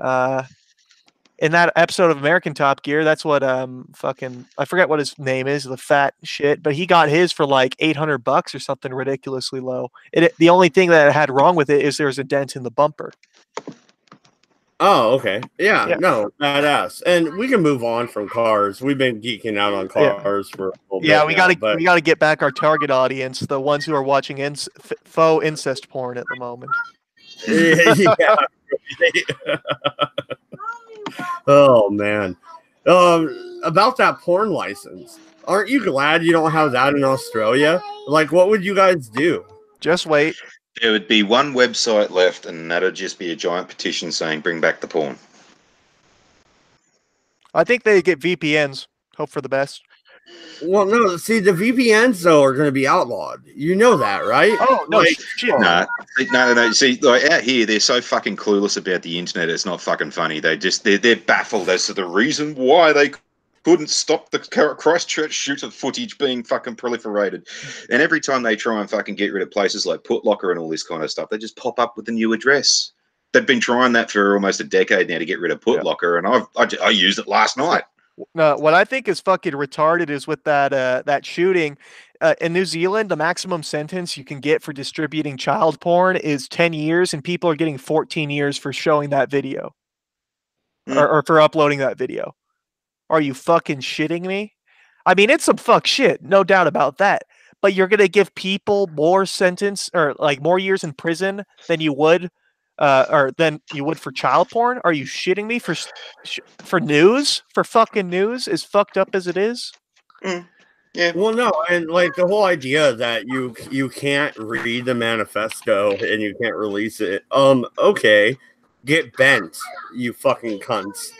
In that episode of American Top Gear, that's what I forget what his name is, the fat shit, but he got his for like $800 or something ridiculously low. The only thing that it had wrong with it is there was a dent in the bumper. Oh, okay. Yeah, no, badass. And we can move on from cars. We've been geeking out on cars for a little bit. Yeah, we gotta get back our target audience, the ones who are watching faux incest porn at the moment. Yeah. Oh man. About that porn license. Aren't you glad you don't have that in Australia? Like, what would you guys do? Just wait. There would be one website left, and that'd just be a giant petition saying, bring back the porn. I think they get VPNs. Hope for the best. Well, no, see, the VPNs, though, are going to be outlawed. You know that, right? Oh, no, shit. No. See, like, out here, they're so fucking clueless about the internet, it's not fucking funny. They're baffled as to the reason why they couldn't stop the Christchurch shooter footage being fucking proliferated. And every time they try and fucking get rid of places like Putlocker and all this kind of stuff, they just pop up with a new address. They've been trying that for almost a decade now to get rid of Putlocker, and I used it last night. No, what I think is fucking retarded is with that shooting in New Zealand, the maximum sentence you can get for distributing child porn is 10 years, and people are getting 14 years for showing that video or for uploading that video. Are you fucking shitting me? I mean, it's some fuck shit, no doubt about that. But you're gonna give people more sentence or like more years in prison than you would, for child porn? Are you shitting me? For news? For fucking news? As fucked up as it is? Yeah. Well, no, and like the whole idea that you can't read the manifesto and you can't release it. Okay, get bent, you fucking cunts.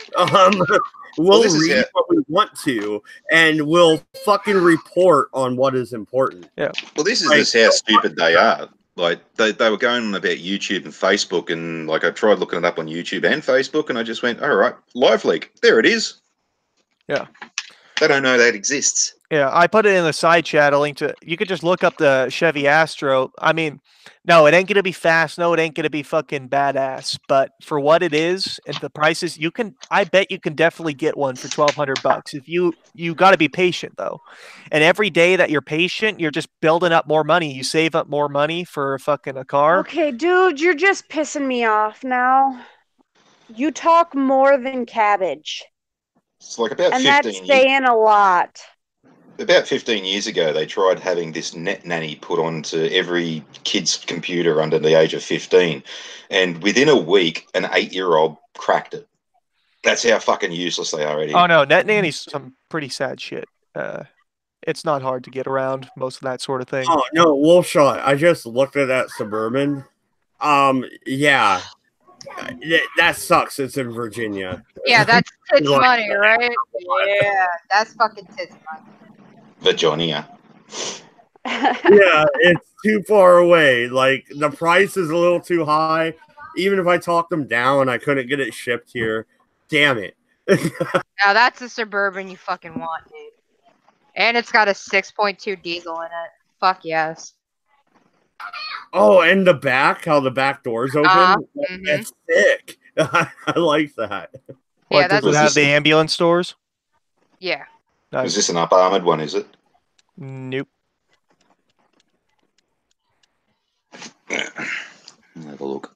We'll read what we want to, and we'll fucking report on what is important. Yeah. Well, this is just how stupid they are. Like they were going on about YouTube and Facebook, and like I tried looking it up on YouTube and Facebook, and I just went, all right, Live Leak, there it is. Yeah. They don't know that exists. Yeah, I put it in the side chat. A link to you could just look up the Chevy Astro. I mean, no, it ain't gonna be fast. No, it ain't gonna be fucking badass. But for what it is and the prices, you can. I bet you can definitely get one for $1,200. If you got to be patient though, and every day that you're patient, you're just building up more money. You save up more money for a car. Okay, dude, you're just pissing me off now. You talk more than cabbage. It's like about And 15 that's years. saying a lot. About 15 years ago, they tried having this net nanny put onto every kid's computer under the age of 15. And within a week, an 8-year-old cracked it. That's how fucking useless they are already. Oh no, Net Nanny's some pretty sad shit. It's not hard to get around most of that sort of thing. Oh no, Wolfshot. I just looked at that Suburban. Yeah. That sucks. It's in Virginia. Yeah, that's tits money, right? Yeah, that's fucking tits money. Virginia. Yeah, it's too far away. Like, the price is a little too high. Even if I talked them down, I couldn't get it shipped here. Damn it. Now that's a Suburban you fucking want, dude. And it's got a 6.2 diesel in it. Fuck yes. Oh, and the back, how the back door's open. That's sick. I like that. What, Yeah, does it have the ambulance doors? Yeah. Nice. Is this an up-armored one, is it? Nope. Have a look.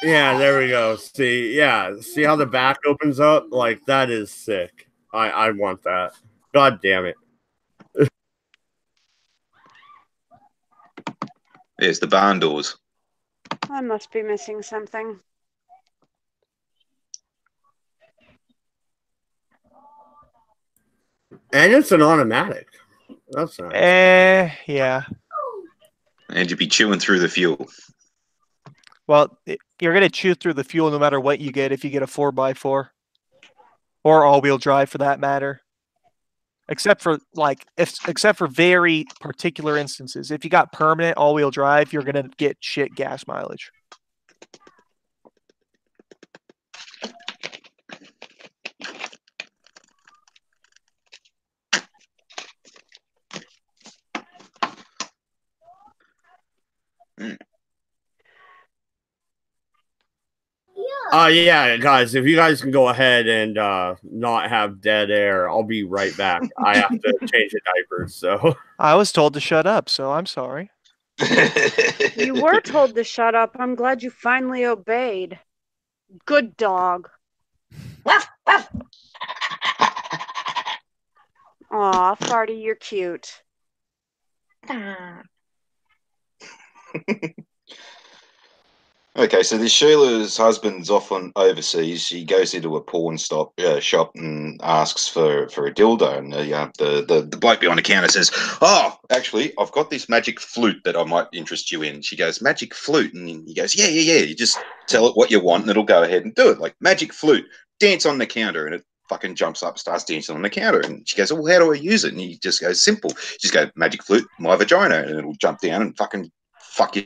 Yeah, there we go. See how the back opens up? Like, that is sick. I want that. God damn it. There's the barn doors. I must be missing something. And it's an automatic. That's nice. Yeah. And you'd be chewing through the fuel. Well, you're going to chew through the fuel no matter what you get if you get a 4x4. Or all-wheel drive for that matter. Except for very particular instances. If you got permanent all-wheel drive, you're going to get shit gas mileage. Yeah, guys, if you guys can go ahead and not have dead air, I'll be right back. I have to change the diapers, so. I was told to shut up, so I'm sorry. You were told to shut up. I'm glad you finally obeyed. Good dog. Aw, Farty, you're cute. Okay, so this Sheila's husband's off on overseas. She goes into a porn shop and asks for a dildo, and the bloke behind the counter says, "Oh, actually, I've got this magic flute that I might interest you in." She goes, "Magic flute," and he goes, "Yeah. You just tell it what you want, and it'll go ahead and do it. Like magic flute, dance on the counter," and it fucking jumps up, starts dancing on the counter, and she goes, "Well, how do I use it?" And he just goes, "Simple. Just go magic flute, my vagina," and it'll jump down and fucking fuck you.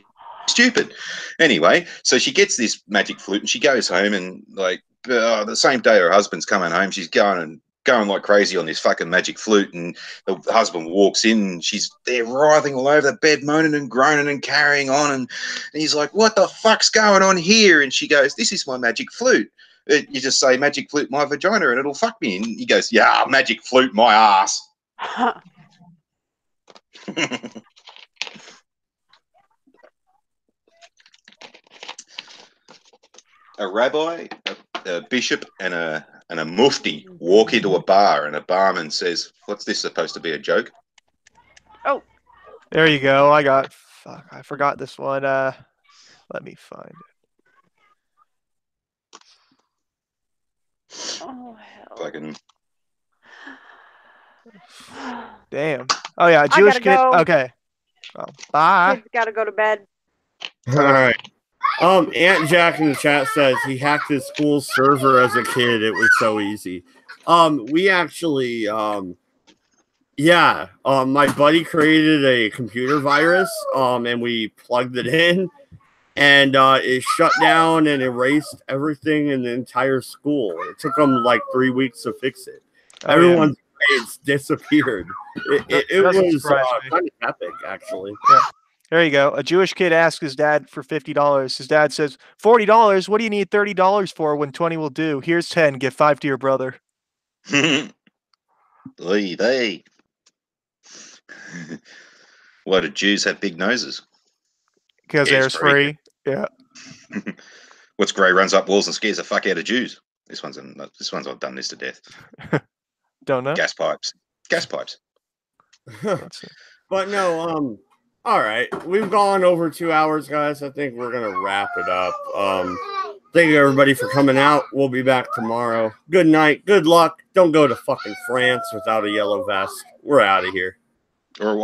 Stupid. Anyway, so she gets this magic flute and she goes home, and like the same day her husband's coming home, she's going like crazy on this fucking magic flute, and the husband walks in and she's there writhing all over the bed, moaning and groaning and carrying on, and he's like, "What the fuck's going on here?" And she goes, "This is my magic flute. You just say magic flute my vagina and it'll fuck me." And he goes, "Yeah, magic flute my ass." A rabbi, a bishop, and a mufti walk into a bar, and a barman says, "What's this supposed to be, a joke?" Oh, there you go. I forgot this one. Let me find it. Oh hell! Fucking damn. Oh yeah, Jewish kid. Go. Okay. Well, bye. Kids gotta go to bed. All right. Aunt Jack in the chat says he hacked his school server as a kid. It was so easy. We actually, my buddy created a computer virus, and we plugged it in, and it shut down and erased everything in the entire school. It took them like 3 weeks to fix it. Everyone's grades disappeared. It was kind of epic, actually. Yeah. There you go. A Jewish kid asks his dad for $50. His dad says, $40? What do you need $30 for when 20 will do? Here's 10. Give 5 to your brother. Oy vey. Why do Jews have big noses? Because air's free. Yeah. What's grey runs up walls and scares the fuck out of Jews? This one's I've done this to death. Don't know. Gas pipes. But no, all right. We've gone over 2 hours, guys. I think we're gonna wrap it up. Thank you everybody for coming out. We'll be back tomorrow. Good night. Good luck. Don't go to fucking France without a yellow vest. We're out of here. Or